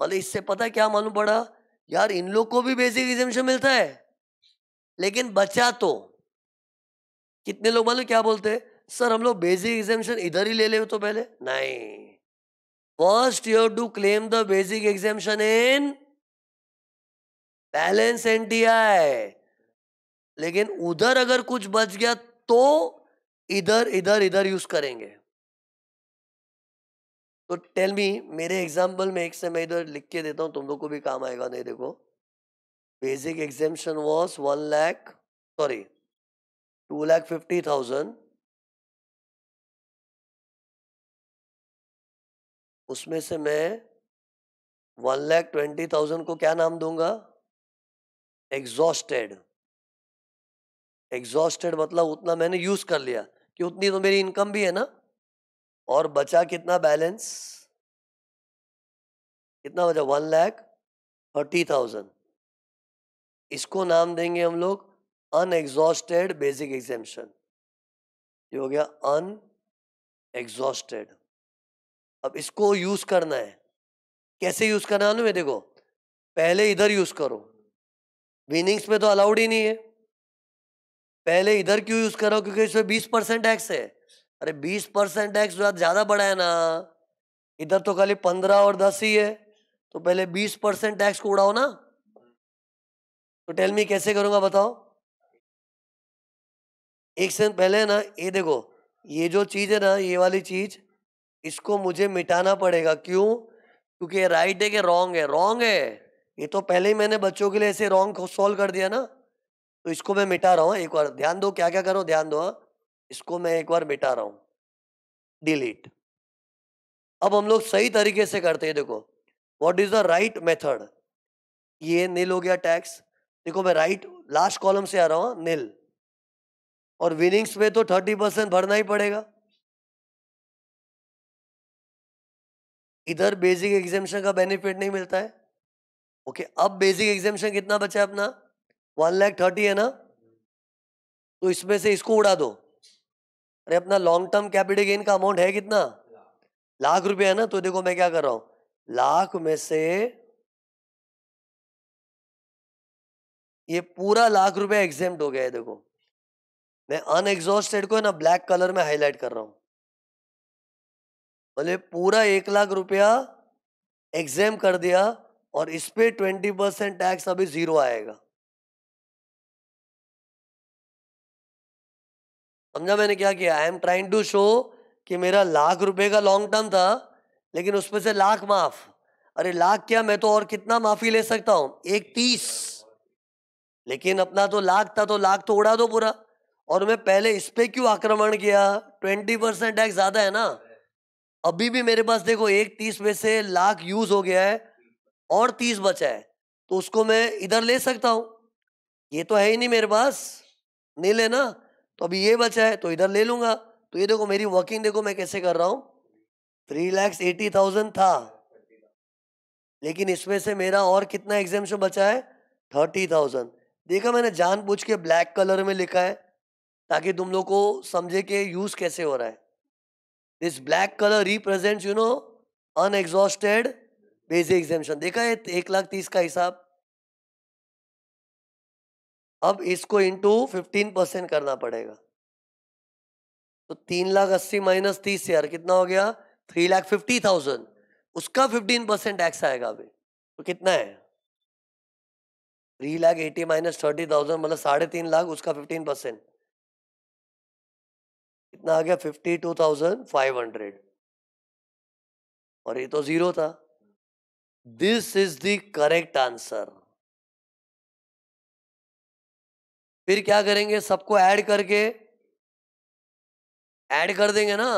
मतलब इससे पता है क्या मालूम पड़ा, यार इन लोग को भी बेसिक एग्जेम्पशन मिलता है, लेकिन बचा तो कितने लोग मालूम क्या बोलते हैं, सर हम लोग बेसिक एग्जेम्पशन इधर ही ले ले, तो पहले नहीं, first you have to claim the basic exemption in balance NTI. लेकिन उधर अगर कुछ बच गया तो इधर, इधर, इधर यूज करेंगे। तो टेल मी, मेरे एग्जाम्पल में एक से मैं इधर लिख के देता हूं, तुम लोग को भी काम आएगा। नहीं देखो, बेसिक एग्जेम्पशन वॉज 2,50,000। उसमें से मैं 1,20,000 को क्या नाम दूंगा, एग्जॉस्टेड। एग्जॉस्टेड मतलब उतना मैंने यूज कर लिया, कि उतनी तो मेरी इनकम भी है ना। और बचा कितना बैलेंस, कितना बचा, 1,30,000। इसको नाम देंगे हम लोग अनएग्जॉस्टेड बेसिक एग्जेम्पशन। ये हो गया अनएग्जॉस्टेड। अब इसको यूज करना है, कैसे यूज करना है में देखो, पहले इधर यूज करो, विनिंग्स में तो अलाउड ही नहीं है। पहले इधर क्यों यूज करो, क्योंकि इसमें 20% टैक्स है। अरे 20% टैक्स ज्यादा बड़ा है ना, इधर तो खाली 15 और 10 ही है, तो पहले 20% टैक्स को उड़ाओ ना। तो टेल मी कैसे करूंगा बताओ। एक सेकंड पहले ना, ये देखो, ये जो चीज है ना, ये वाली चीज, इसको मुझे मिटाना पड़ेगा। क्यों, क्योंकि ये राइट है कि रॉन्ग है, रॉन्ग है। ये तो पहले ही मैंने बच्चों के लिए ऐसे रॉन्ग को सॉल्व कर दिया ना, तो इसको मैं मिटा रहा हूँ। एक बार ध्यान दो, क्या क्या करो ध्यान दो, हाँ। इसको मैं एक बार मिटा रहा हूँ, डिलीट। अब हम लोग सही तरीके से करते हैं, देखो what is the right method. ये नील हो गया टैक्स, देखो मैं राइट लास्ट कॉलम से आ रहा हूँ, नील। और विनिंग्स में तो 30% भरना ही पड़ेगा। इधर बेसिक एग्जेम्पशन का बेनिफिट नहीं मिलता है। ओके, अब बेसिक एग्जेम्पशन कितना बचा है अपना, 1,30,000 है ना, तो इसमें से इसको उड़ा दो। अरे अपना लॉन्ग टर्म कैपिटल गेन का अमाउंट है कितना, ₹1,00,000 है ना। तो देखो मैं क्या कर रहा हूं, लाख में से ये पूरा ₹1,00,000 एग्जेम्प्ट हो गया है। देखो मैं अनएग्जॉस्टेड को है ना ब्लैक कलर में हाईलाइट कर रहा हूं, बोले पूरा ₹1,00,000 एग्जेम कर दिया, और इस पे 20% टैक्स अभी 0 आएगा। समझा मैंने क्या किया, I am trying to show कि मेरा ₹1,00,000 का लॉन्ग टर्म था, लेकिन उसमें से लाख माफ। अरे लाख क्या, मैं तो और कितना माफी ले सकता हूं, 1,30,000। लेकिन अपना तो लाख था, तो लाख तो उड़ा दो पूरा। और मैं पहले इस पे क्यों आक्रमण किया, 20% टैक्स ज्यादा है ना। अभी भी मेरे पास देखो 1,30,000 में से लाख यूज हो गया है, और 30 बचा है, तो उसको मैं इधर ले सकता हूं। ये तो है ही नहीं मेरे पास, नहीं लेना, तो अभी ये बचा है तो इधर ले लूंगा। तो ये देखो मेरी वर्किंग देखो मैं कैसे कर रहा हूँ, 3,80,000 था, लेकिन इसमें से मेरा और कितना एग्जेम्पशन बचा है, 30,000। देखा मैंने जानबूझ के ब्लैक कलर में लिखा है, ताकि तुम लोग को समझे कि यूज कैसे हो रहा है। This black colour represents unexhausted basic exemption. देखा है 1,30,000 का हिसाब. अब इसको इंटू 15% करना पड़ेगा. तो 3,80,000 माइनस 30 यार कितना हो गया? 3,50,000. उसका 15% टैक्स आएगा अभी. तो कितना है? 3,80,000 माइनस 30,000 मतलब 3.5 लाख. उसका 15% कितना आ गया? 52,500. और ये तो जीरो था. This is the correct answer. फिर क्या करेंगे? सबको ऐड करके ऐड कर देंगे ना.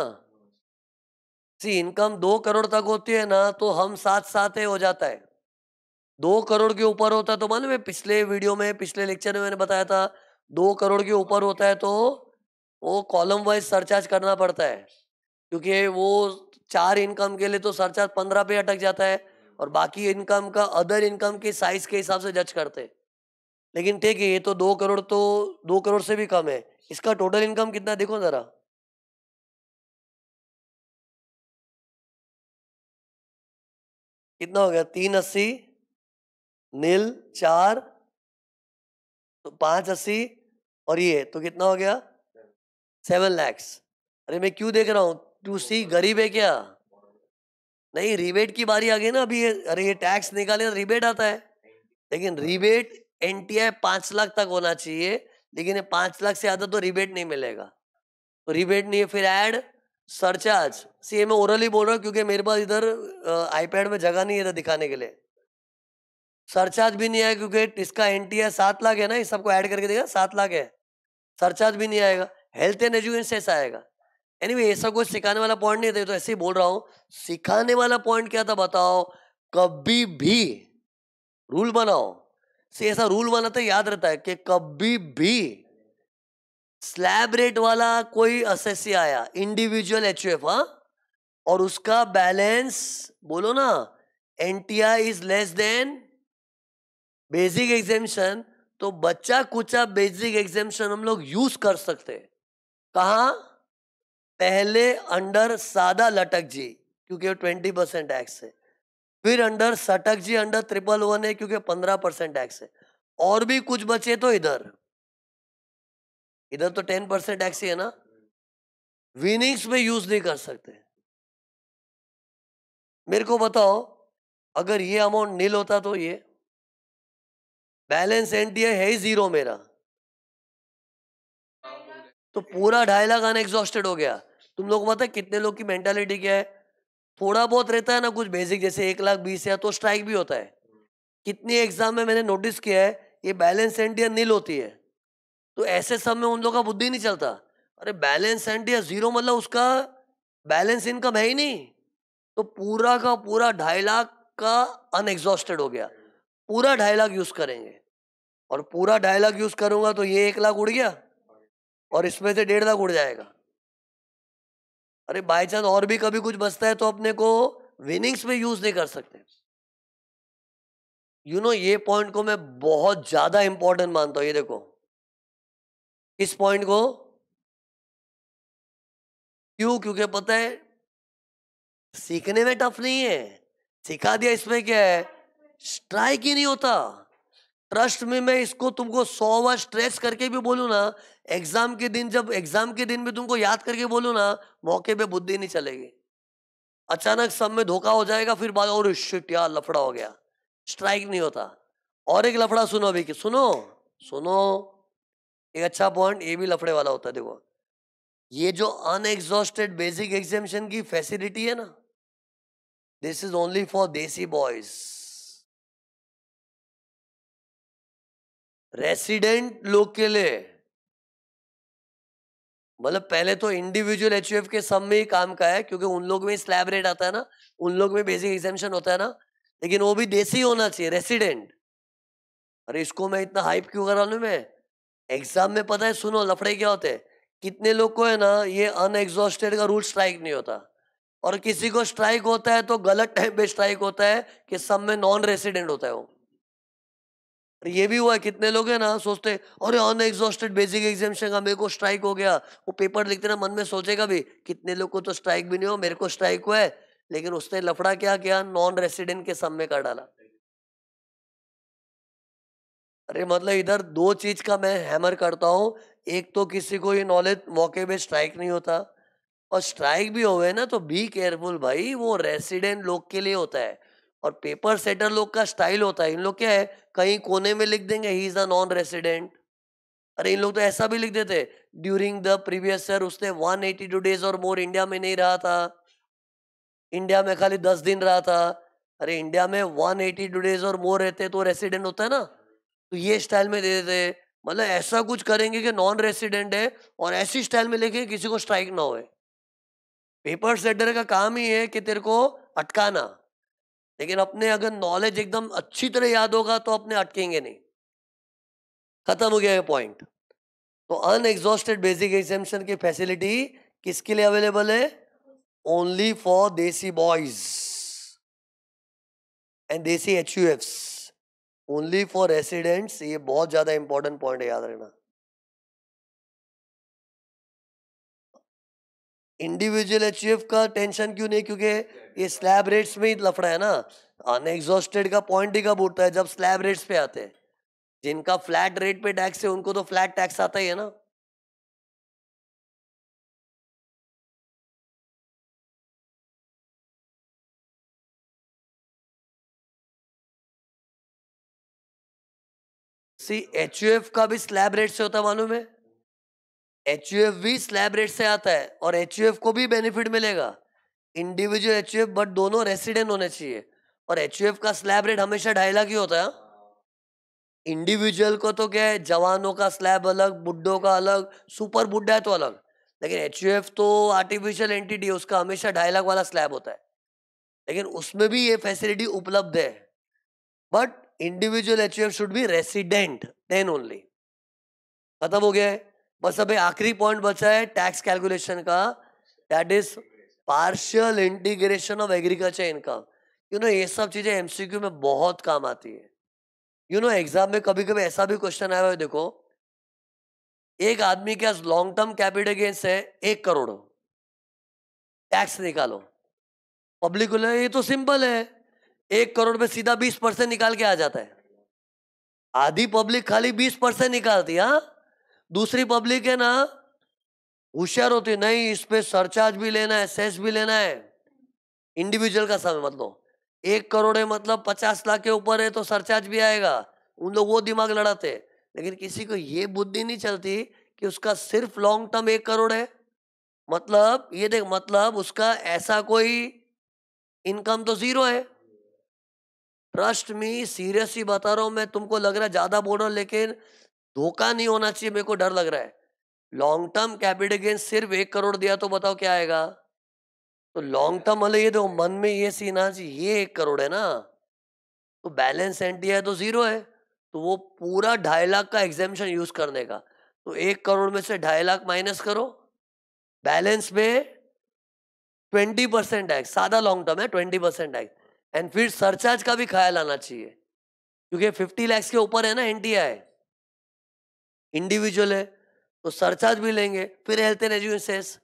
सी इनकम 2 करोड़ तक होती है ना तो हम साथ साथ हो जाता है. 2 करोड़ के ऊपर होता है तो मालूम है पिछले वीडियो में पिछले लेक्चर में मैंने बताया था 2 करोड़ के ऊपर होता है तो वो कॉलम वाइज सरचार्ज करना पड़ता है. क्योंकि वो 4 इनकम के लिए तो सरचार्ज 15 पे अटक जाता है और बाकी इनकम का अदर इनकम के साइज के हिसाब से जज करते हैं. लेकिन ठीक है ये तो 2 करोड़ से भी कम है. इसका टोटल इनकम कितना देखो जरा. कितना हो गया? 380 नील 4 तो 580 और ये तो कितना हो गया? 7 lakhs. अरे मैं क्यों देख रहा हूँ? टू सी गरीब है क्या? नहीं रिबेट की बारी आ गई ना अभी. अरे ये टैक्स निकाले तो रिबेट आता है. लेकिन रिबेट एनटीआई 5 लाख तक होना चाहिए. लेकिन ये 5 लाख से ज्यादा तो रिबेट नहीं मिलेगा. तो रिबेट नहीं है. फिर ऐड सरचार्ज. सी मैं ओरली बोल रहा हूँ क्योंकि मेरे पास इधर आईपैड में जगह नहीं है इधर दिखाने के लिए. सरचार्ज भी नहीं आएगा क्योंकि इसका एनटीआई 7 लाख है ना. इस सबको ऐड करके देगा 7 लाख है. सरचार्ज भी नहीं आएगा. हेल्थ एंड एजुकेशन से ऐसा आएगा. एनीवे ऐसा कुछ सिखाने वाला पॉइंट नहीं था तो ऐसे ही बोल रहा हूँ. सिखाने वाला पॉइंट क्या था बताओ. कभी भी रूल बनाओ. से ऐसा रूल बनाते याद रहता है कि कभी भी स्लैब रेट वाला कोई असेसी आया इंडिविजुअल एचयूएफ और उसका बैलेंस बोलो ना NTI is less than basic exemption तो बच्चा कुचा बेसिक एग्जामिशन हम लोग यूज कर सकते हैं. कहा? पहले अंडर सादा लटक जी क्योंकि 20% टैक्स है. फिर अंडर सटक जी अंडर 111 है क्योंकि 15% टैक्स है. और भी कुछ बचे तो इधर इधर तो 10% टैक्स ही है ना. विनिंग्स में यूज नहीं कर सकते. मेरे को बताओ अगर ये अमाउंट नील होता तो ये बैलेंस एनटीआई है ही जीरो मेरा तो पूरा 2.5 लाख अनएग्जॉस्टेड हो गया. तुम लोग को पता है कितने लोग की मेंटालिटी क्या है. थोड़ा बहुत रहता है ना कुछ बेसिक जैसे 1,20,000 तो स्ट्राइक भी होता है. कितनी एग्जाम में मैंने नोटिस किया है ये बैलेंस एनटीआई नील होती है. तो ऐसे सब में उन लोगों का बुद्धि नहीं चलता. अरे बैलेंस एनटीआई जीरो मतलब उसका बैलेंस इनकम है ही नहीं. तो पूरा का पूरा 2.5 लाख का अनएग्जॉस्टेड हो गया. पूरा 2.5 लाख यूज करेंगे और पूरा 2.5 लाख यूज करूंगा तो ये 1 लाख उड़ गया और इसमें से 1.5 लाख उड़ जाएगा. अरे बाई चांस और भी कभी कुछ बचता है तो अपने को विनिंग्स में यूज नहीं कर सकते. ये पॉइंट को मैं बहुत ज्यादा इंपॉर्टेंट मानता हूं. ये देखो इस पॉइंट को क्यों? क्योंकि पता है सीखने में टफ नहीं है. सिखा दिया. इसमें क्या है स्ट्राइक ही नहीं होता. ट्रस्ट में मैं इसको तुमको 100 बार स्ट्रेस करके भी बोलूं ना एग्जाम के दिन जब एग्जाम के दिन भी तुमको याद करके बोलूं ना मौके पे बुद्धि नहीं चलेगी. अचानक सब में धोखा हो जाएगा. फिर बाद और शिट यार लफड़ा हो गया. स्ट्राइक नहीं होता. और एक लफड़ा सुनो अभी कि सुनो सुनो एक अच्छा पॉइंट ये भी लफड़े वाला होता है. देखो ये जो अनएग्जॉस्टेड बेसिक एग्जामिशन की फैसिलिटी है ना दिस इज ओनली फॉर देसी बॉयज. रेसिडेंट लोग के लिए मतलब पहले तो इंडिविजुअल एचयूएफ के सब में ही काम का है क्योंकि उन लोग में स्लैब रेट आता है ना. उन लोग में बेसिक एग्जामिशन होता है ना. लेकिन वो भी देसी होना चाहिए रेसिडेंट. अरे इसको मैं इतना हाइप क्यों कर रहा हूँ मैं. एग्जाम में पता है सुनो लफड़े क्या होते हैं. कितने लोग को है ना ये अनएग्जॉस्टेड का रूल स्ट्राइक नहीं होता और किसी को स्ट्राइक होता है तो गलत टाइम पे स्ट्राइक होता है कि सब में नॉन रेसिडेंट होता है वो. ये भी हुआ है, कितने लोग हैं ना सोचते अरे अनएग्जॉस्टेड बेसिक एग्जामिनेशन का मेरे को स्ट्राइक हो गया, वो पेपर लिखते ना मन में सोचेगा भी कितने लोग को तो स्ट्राइक भी नहीं हो, मेरे को स्ट्राइक हुआ है। लेकिन उसने लफड़ा क्या किया, नॉन रेसिडेंट के सम में कर डाला। अरे मतलब इधर दो चीज का मैं हैमर करता हूँ। एक तो किसी को ये नॉलेज मौके पे स्ट्राइक नहीं होता, और स्ट्राइक भी होवे ना तो बी केयरफुल भाई, वो रेसिडेंट लोग के लिए होता है। और पेपर सेटर लोग का स्टाइल होता है, इन लोग क्या है, कहीं कोने में लिख देंगे he is a non resident. अरे इन लोग तो ऐसा भी लिख देते, ड्यूरिंग द प्रीवियस ईयर उसने 182 डेज और मोर इंडिया में नहीं रहा था, इंडिया में खाली 10 दिन रहा था। अरे इंडिया में 182 डेज और मोर रहते तो रेसिडेंट होता है ना। तो ये स्टाइल में दे देते, मतलब ऐसा कुछ करेंगे कि नॉन रेसिडेंट है, और ऐसी स्टाइल में लेके किसी को स्ट्राइक ना होए। पेपर सेटर का काम ही है कि तेरे को अटकाना, लेकिन अपने अगर नॉलेज एकदम अच्छी तरह याद होगा तो अपने अटकेंगे नहीं। खत्म हो गया ये पॉइंट। तो अनएग्जॉस्टेड बेसिक एग्जामिनेशन की फैसिलिटी किसके लिए अवेलेबल है? ओनली फॉर देसी बॉयज एंड देसी एचयूएफ्स, ओनली फॉर रेसिडेंट्स। ये बहुत ज्यादा इंपॉर्टेंट पॉइंट है, याद रखना। इंडिविजुअल एचयूएफ का टेंशन क्यों नहीं, क्योंकि ये स्लैब रेट्स में ही लफड़ा है ना। अनएग्जॉस्टेड का पॉइंट ही कब उठता है, जब स्लैब रेट्स पे आते हैं। जिनका फ्लैट रेट पे टैक्स है उनको तो फ्लैट टैक्स आता ही है ना। सी एचयूएफ का भी स्लैब रेट से होता है, मालूम है? एचयूएफ भी स्लैब रेट से आता है, और एचयूएफ को भी बेनिफिट मिलेगा, इंडिविजुअल एचयूएफ, बट दोनों रेसिडेंट होने चाहिए। और एचयूएफ का स्लैब रेट हमेशा 2.5 लाख ही होता है। इंडिविजुअल को तो क्या है, जवानों का स्लैब अलग, बुड्ढों का अलग, सुपर बुड्ढा है तो अलग। लेकिन एचयूएफ तो आर्टिफिशियल एंटिटी है, उसका हमेशा 2.5 लाख वाला स्लैब होता है। लेकिन उसमें भी ये फैसिलिटी उपलब्ध है, but individual HUF should be resident then only. खत्म हो गया है। बस अभी आखिरी पॉइंट बचा है टैक्स कैलकुलेशन का, that is partial integration of agriculture income. ये सब चीजें एमसीक्यू में बहुत काम आती है। एग्जाम में कभी कभी ऐसा भी क्वेश्चन आया हुआ है, देखो, एक आदमी के पास लॉन्ग टर्म कैपिटल गेन्स है 1 करोड़, टैक्स निकालो। पब्लिक को लगे ये तो सिंपल है, 1 करोड़ में सीधा 20% निकाल के आ जाता है। आधी पब्लिक खाली 20% निकालती है, हाँ। दूसरी पब्लिक है ना, होशियार होती है, नहीं इस पे सरचार्ज भी लेना है, सेस भी लेना है। इंडिविजुअल का समय मतलब 1 करोड़ है, मतलब 50 लाख के ऊपर है तो सरचार्ज भी आएगा। उन लोग वो दिमाग लड़ाते हैं। लेकिन किसी को ये बुद्धि नहीं चलती कि उसका सिर्फ लॉन्ग टर्म 1 करोड़ है, मतलब ये देख, मतलब उसका ऐसा कोई इनकम तो जीरो है। ट्रस्ट मी, सीरियसली बता रहा हूं मैं, तुमको लग रहा है ज्यादा बोल रहा हूं, लेकिन धोखा नहीं होना चाहिए, मेरे को डर लग रहा है। लॉन्ग टर्म कैपिटल गेन सिर्फ 1 करोड़ दिया तो बताओ क्या आएगा? तो लॉन्ग टर्म वाले ये देखो, मन में ये सीन आना चाहिए, ये 1 करोड़ है ना, तो बैलेंस एंटी है तो जीरो है, तो वो पूरा 2.5 लाख का एग्जामिशन यूज करने का। तो 1 करोड़ में से 2.5 लाख माइनस करो, बैलेंस में 20% टैक्स, सादा लॉन्ग टर्म है 20% टैक्स। एंड फिर सरचार्ज का भी ख्याल आना चाहिए, क्योंकि 50 लाख के ऊपर है ना एनटीआई, इंडिविजुअल है, तो सरचार्ज भी लेंगे। फिर हेल्थ एंड एजुकेशन सेस।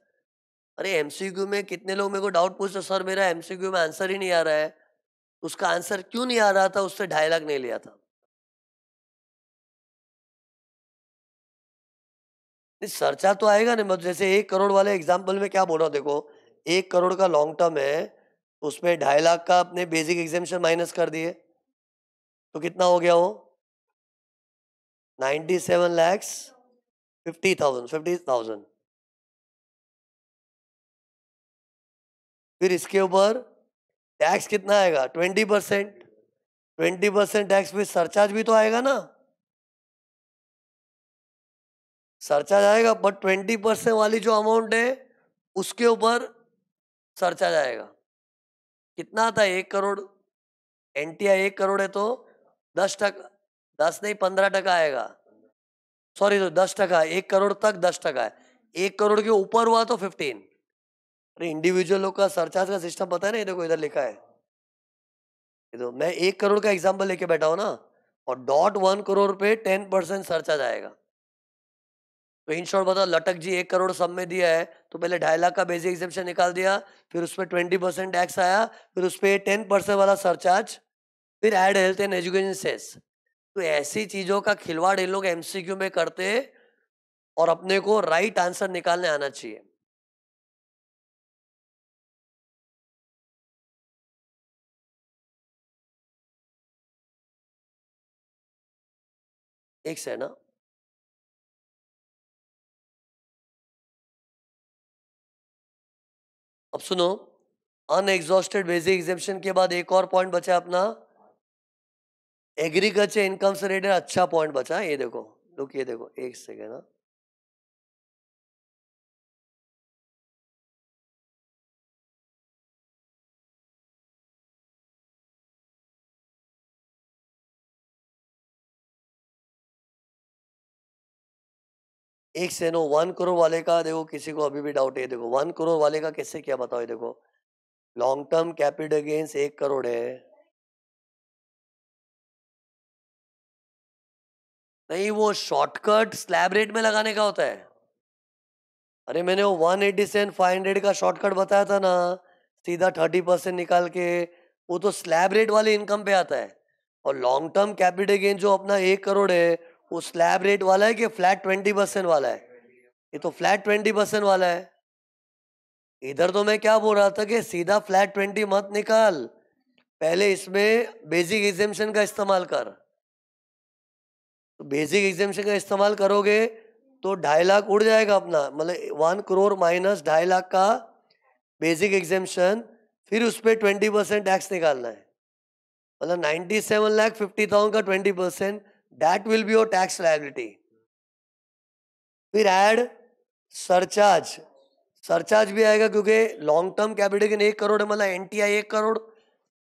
अरे एमसीक्यू में कितने लोग मेरे को डाउट पूछते, सर मेरा एमसीक्यू में आंसर ही नहीं आ रहा है। उसका आंसर क्यों नहीं आ रहा था? उससे 2.5 लाख नहीं लिया था। नहीं, सरचार्ज तो आएगा नहीं, मतलब जैसे 1 करोड़ वाले एग्जाम्पल में क्या बोल रहा हूँ, देखो, 1 करोड़ का लॉन्ग टर्म है, उसमें 2.5 लाख का अपने बेसिक एग्जामिशन माइनस कर दिए, तो कितना हो गया वो? 97 lakhs 50,000। फिर इसके ऊपर टैक्स कितना आएगा? 20%। 20% टैक्स फिर सरचार्ज भी तो आएगा ना, सरचार्ज आएगा, बट 20% वाली जो अमाउंट है उसके ऊपर सरचार्ज आएगा। कितना आता है? 1 करोड़, एनटीआई 1 करोड़ है तो 10%, 10 नहीं 15% आएगा। सॉरी, तो 10%, 1 करोड़ तक 10% है, 1 करोड़ के ऊपर हुआ तो 15। अरे इंडिविजुअल लोग का सरचार्ज का सिस्टम पता है ना, ये देखो इधर लिखा है। ये तो मैं 1 करोड़ का एग्जाम्पल लेके बैठा हूँ ना, और .1 करोड़ पे 10% सरचार्ज आएगा। तो इन शॉर्ट बताओ, लटक जी 1 करोड़ सब में दिया है तो पहले 2.5 लाख का बेसिक एग्जेम्पशन निकाल दिया, फिर उस पर 20% टैक्स आया, फिर उस पर 10% वाला सरचार्ज, फिर add health and education cess. तो ऐसी चीजों का खिलवाड़ इन लोग एमसीक्यू में करते और अपने को राइट आंसर निकालने आना चाहिए। एक से ना, अब सुनो, अनएग्जॉस्टेड बेसिक एग्जेम्पशन के बाद एक और पॉइंट बचा अपना, एग्रीकल्चर इनकम से रिलेटेड अच्छा पॉइंट बचा। ये देखो, लुक, ये देखो, एक सेकेंड ना, एक से नो 1 करोड़ वाले का देखो, किसी को अभी भी डाउट है, देखो 1 करोड़ वाले का कैसे क्या बताओ। ये देखो, long term capital gains 1 crore है। नहीं, वो शॉर्टकट स्लैब रेट में लगाने का होता है। अरे मैंने वो 180 से 500 का शॉर्टकट बताया था ना, सीधा 30% निकाल के, वो तो स्लैब रेट वाली इनकम पे आता है। और लॉन्ग टर्म कैपिटल गेन जो अपना 1 करोड़ है, वो स्लैब रेट वाला है कि फ्लैट 20% वाला है? ये तो फ्लैट 20% वाला है। इधर तो मैं क्या बोल रहा था कि सीधा फ्लैट 20 मत निकाल, पहले इसमें बेसिक एग्जेम्पशन का इस्तेमाल कर। तो बेसिक एग्जेम्पशन का इस्तेमाल करोगे तो 2.5 लाख उड़ जाएगा अपना, मतलब 1 करोड़ माइनस 2.5 लाख का बेसिक एग्जेम्पशन, फिर उस पर 20% टैक्स निकालना है। मतलब 97,50,000 का 20%, that will be your tax liability. फिर ऐड सरचार्ज, सरचार्ज भी आएगा क्योंकि long term capital gain 1 crore है, मतलब एनटीआई 1 करोड़,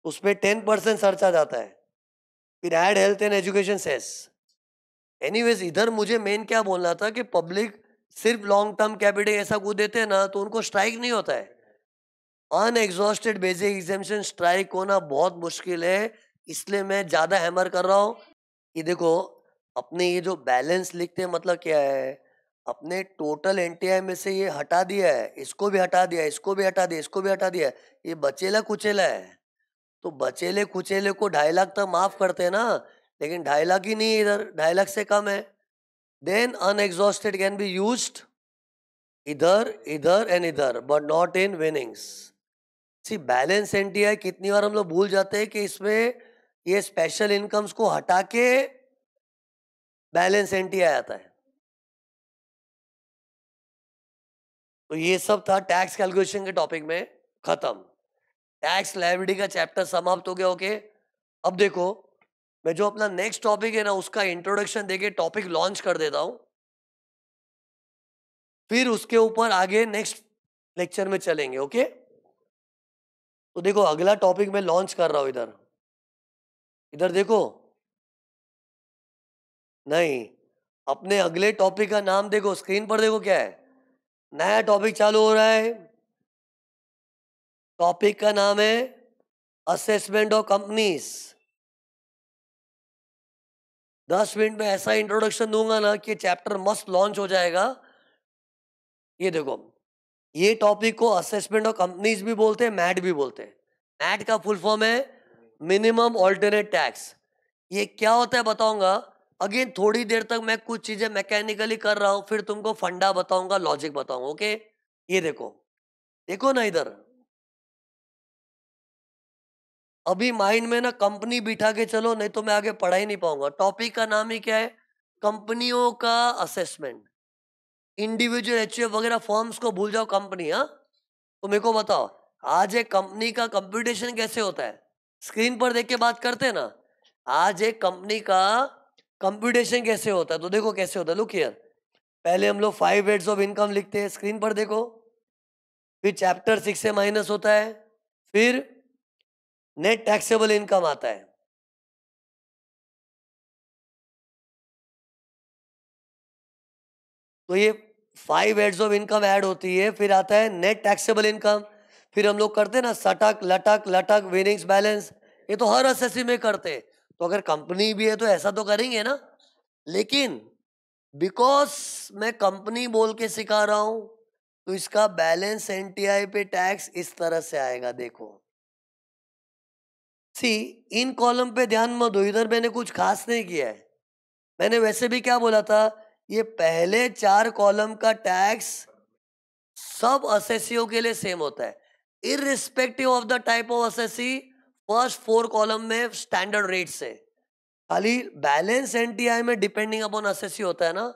उस पर 10% सरचार्ज आता है। फिर add health and education cess. Anyways, इधर मुझे मेन क्या बोलना था कि पब्लिक सिर्फ लॉन्ग टर्म कैपिटल ऐसा कूद देते हैं ना, तो उनको स्ट्राइक नहीं होता है। अनएग्जॉस्टेड बेसिक एग्जेम्पशन स्ट्राइक होना बहुत मुश्किल है, इसलिए मैं ज्यादा हैमर कर रहा हूं कि देखो, अपने ये जो बैलेंस लिखते हैं मतलब क्या है, अपने टोटल एनटीआई में से ये हटा दिया है, इसको भी हटा दिया, इसको भी हटा दिया, इसको भी हटा दिया, ये बचेला कुचेला है। तो बचेले कुचेले को 2.5 लाख तक माफ करते हैं ना, लेकिन 2.5 लाख ही नहीं, इधर 2.5 लाख से कम है। Then unexhausted can be used इधर, इधर एंड इधर, but not in winnings. See balance NTI कितनी बार हम लोग भूल जाते हैं कि इसमें ये स्पेशल इनकम्स को हटा के बैलेंस एनटीआई आता है। तो ये सब था टैक्स कैलकुलेशन के टॉपिक में, खत्म। टैक्स लायबिलिटी का चैप्टर समाप्त हो गया। ओके, अब देखो, मैं जो अपना नेक्स्ट टॉपिक है ना, उसका इंट्रोडक्शन देके टॉपिक लॉन्च कर देता हूं, फिर उसके ऊपर आगे नेक्स्ट लेक्चर में चलेंगे। ओके, तो देखो, अगला टॉपिक मैं लॉन्च कर रहा हूं, इधर, इधर देखो। नहीं, अपने अगले टॉपिक का नाम देखो, स्क्रीन पर देखो क्या है। नया टॉपिक चालू हो रहा है, टॉपिक का नाम है असेसमेंट ऑफ कंपनीज। 10 मिनट में ऐसा इंट्रोडक्शन दूंगा ना कि चैप्टर मस्त लॉन्च हो जाएगा। ये देखो, ये टॉपिक को असेसमेंट ऑफ कंपनीज भी बोलते हैं, मैट भी बोलते हैं। मैट का फुल फॉर्म है मिनिमम ऑल्टरनेट टैक्स। ये क्या होता है बताऊंगा। अगेन थोड़ी देर तक मैं कुछ चीजें मैकेनिकली कर रहा हूं, फिर तुमको फंडा बताऊंगा, लॉजिक बताऊंगा। ओके, ये देखो, देखो ना इधर, अभी माइंड में ना कंपनी बिठा के चलो, नहीं तो मैं आगे पढ़ा ही नहीं पाऊंगा। टॉपिक का नाम ही क्या है, कंपनियों का असेसमेंट। इंडिविजुअल एचयूएफ वगैरह फॉर्म्स को भूल जाओ, कंपनी। हाँ, तो मेरे को बताओ, आज एक कंपनी का कंप्यूटेशन कैसे होता है? स्क्रीन पर देख के बात करते हैं ना। आज एक कंपनी का कंप्यूटेशन कैसे होता है, तो देखो कैसे होता है। लुक हियर, पहले हम लोग 5 हेड्स ऑफ इनकम लिखते हैं, स्क्रीन पर देखो। फिर चैप्टर 6 से माइनस होता है, फिर नेट टैक्सेबल इनकम आता है। तो ये 5 हेड्स ऑफ इनकम ऐड होती है, फिर आता है नेट टैक्सेबल इनकम। फिर हम लोग करते हैं ना सटक लटक लटक विनिंग्स बैलेंस, ये तो हर एसएससी में करते हैं। तो अगर कंपनी भी है तो ऐसा तो करेंगे ना, लेकिन बिकॉज मैं कंपनी बोल के सिखा रहा हूं तो इसका बैलेंस एनटीआई पे टैक्स इस तरह से आएगा। देखो सी, इन कॉलम पे ध्यान मत दो, इधर मैंने कुछ खास नहीं किया है। मैंने वैसे भी क्या बोला था, ये पहले 4 कॉलम का टैक्स सब असेसियों के लिए सेम होता है, irrespective of the type of assessee. First 4 column में स्टैंडर्ड रेट से, खाली बैलेंस एनटीआई में डिपेंडिंग अपॉन असेसी होता है ना।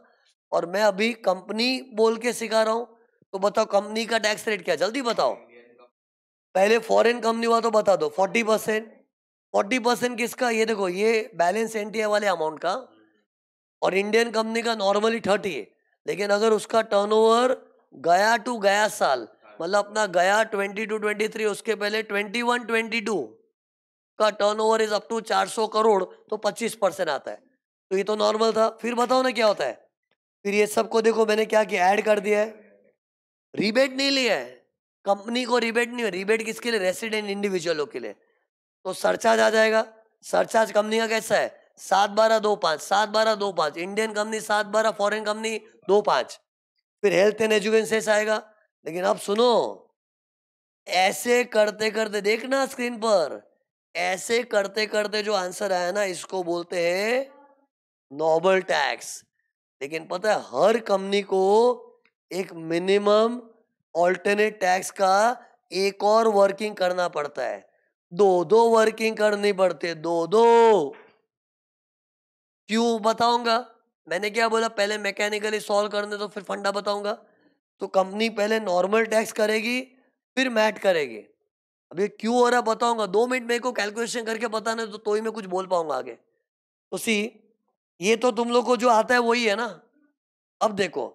और मैं अभी कंपनी बोल के सिखा रहा हूं, तो बताओ कंपनी का टैक्स रेट क्या, जल्दी बताओ। पहले फॉरेन कंपनी हुआ तो बता दो 40%। 40% किसका, ये देखो ये बैलेंस एनटीआई वाले अमाउंट का। और इंडियन कंपनी का नॉर्मली 30 है, लेकिन अगर उसका टर्नओवर गया टू गया साल, मतलब अपना गया 22-23, उसके पहले 21-22 का turnover is up to 400 crore, तो 25% आता है। तो ये तो नॉर्मल था। फिर बताओ ना क्या होता है। फिर ये सबको देखो मैंने क्या किया, ऐड कर दिया है। रिबेट नहीं लिया है, कंपनी को रिबेट नहीं है। रिबेट किसके लिए, रेसिडेंट इंडिविजुअलों के लिए। तो सरचार्ज आ जाएगा। सरचार्ज कंपनी का कैसा है, 7/12/25, 7/12/25 इंडियन कंपनी, 7/12 फॉरेन कंपनी 25। फिर हेल्थ एंड एजुकेशन सेस आएगा। लेकिन अब सुनो, ऐसे करते करते देखना स्क्रीन पर, ऐसे करते करते जो आंसर आया ना, इसको बोलते हैं नोबल टैक्स। लेकिन पता है हर कंपनी को एक मिनिमम ऑल्टरनेट टैक्स का एक और वर्किंग करना पड़ता है। 2 वर्किंग करनी पड़ती, 2। क्यों बताऊंगा। मैंने क्या बोला, पहले मैकेनिकली सॉल्व करने तो फिर फंडा बताऊंगा। तो कंपनी पहले नॉर्मल टैक्स करेगी, फिर मैट करेगी। अब ये क्यों हो रहा है बताऊंगा, 2 मिनट मेरे को कैलकुलेशन करके बताना, तो ही मैं कुछ बोल पाऊंगा आगे। तो सी, ये तो तुम लोग को जो आता है वही है ना। अब देखो,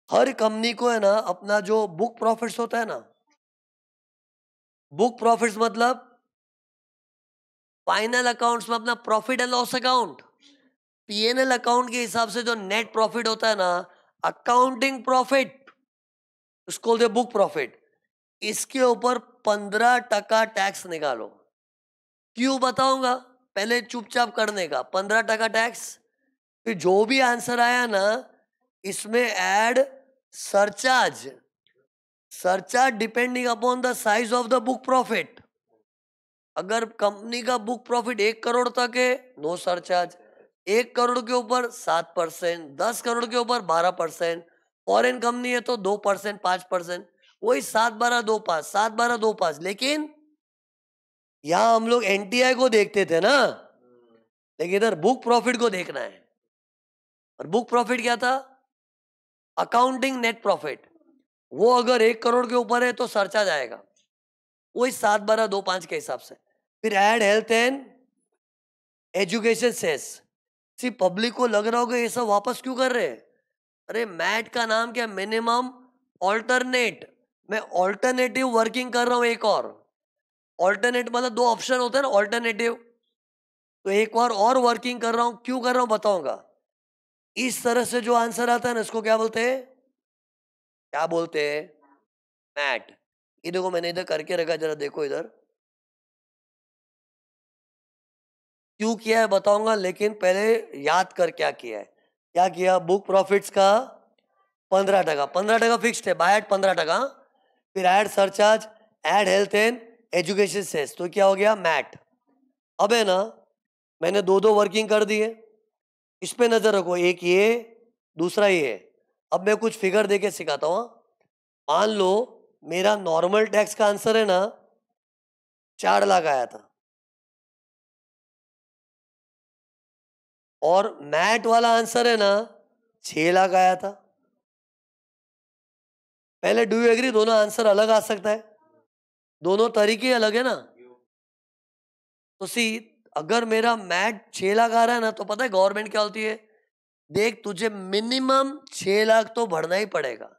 हर कंपनी को है ना अपना जो बुक प्रॉफिट्स होता है ना, बुक प्रॉफिट्स मतलब फाइनल अकाउंट्स में अपना profit and loss account, PNL account के हिसाब से जो नेट प्रॉफिट होता है ना, अकाउंटिंग प्रॉफिट, उसको बोलते बुक प्रॉफिट। इसके ऊपर 15% टैक्स निकालो। क्यों बताऊंगा, पहले चुपचाप करने का 15% टैक्स। फिर जो भी आंसर आया ना, इसमें add surcharge. Surcharge depending upon the size of the book profit. अगर कंपनी का बुक प्रॉफिट 1 करोड़ तक है, नो सरचार्ज। 1 करोड़ के ऊपर 7%, 10 करोड़ के ऊपर 12%, फॉरेन कंपनी है तो 2%, 5%। वही 7/12/25, 7/12/25। लेकिन यहां हम लोग एनटीआई को देखते थे ना, लेकिन इधर बुक प्रॉफिट को देखना है। और बुक प्रॉफिट क्या था, अकाउंटिंग नेट प्रॉफिट। वो अगर 1 करोड़ के ऊपर है तो सरचार्ज आएगा, वही 7/12/25 के हिसाब से। फिर add health and education cess. See, public को लग रहा होगा ये सब वापस क्यों कर रहे हैं। अरे मैट का नाम क्या, मिनिमम ऑल्टरनेट। मैं ऑल्टरनेटिव वर्किंग कर रहा हूं एक और। ऑल्टरनेट मतलब 2 ऑप्शन होते हैं ना, ऑल्टरनेटिव। तो एक और वर्किंग कर रहा हूं, क्यों कर रहा हूं बताऊंगा। इस तरह से जो आंसर आता है ना, इसको क्या बोलते हैं, क्या बोलते हैं, मैट। ये देखो मैंने इधर करके रखा, जरा देखो इधर क्यों किया है बताऊंगा, लेकिन पहले याद कर क्या किया है। क्या किया, बुक प्रॉफिट्स का 15%, 15% फिक्स्ड है, बाय 15%। फिर add surcharge, add health and education cess, तो क्या हो गया, मैट। अब है ना, मैंने 2 वर्किंग कर दी है। इस पे नजर रखो, एक ये, दूसरा ये। अब मैं कुछ फिगर देके सिखाता हूँ। मान लो मेरा नॉर्मल टैक्स का आंसर है ना 4 लाख आया था, और मैट वाला आंसर है ना 6 लाख आया था। पहले डू यू एग्री, दोनों आंसर अलग आ सकता है, दोनों तरीके अलग है ना। तो सी, अगर मेरा मैट 6 लाख आ रहा है ना, तो पता है गवर्नमेंट क्या होती है, देख तुझे मिनिमम 6 लाख तो भरना ही पड़ेगा।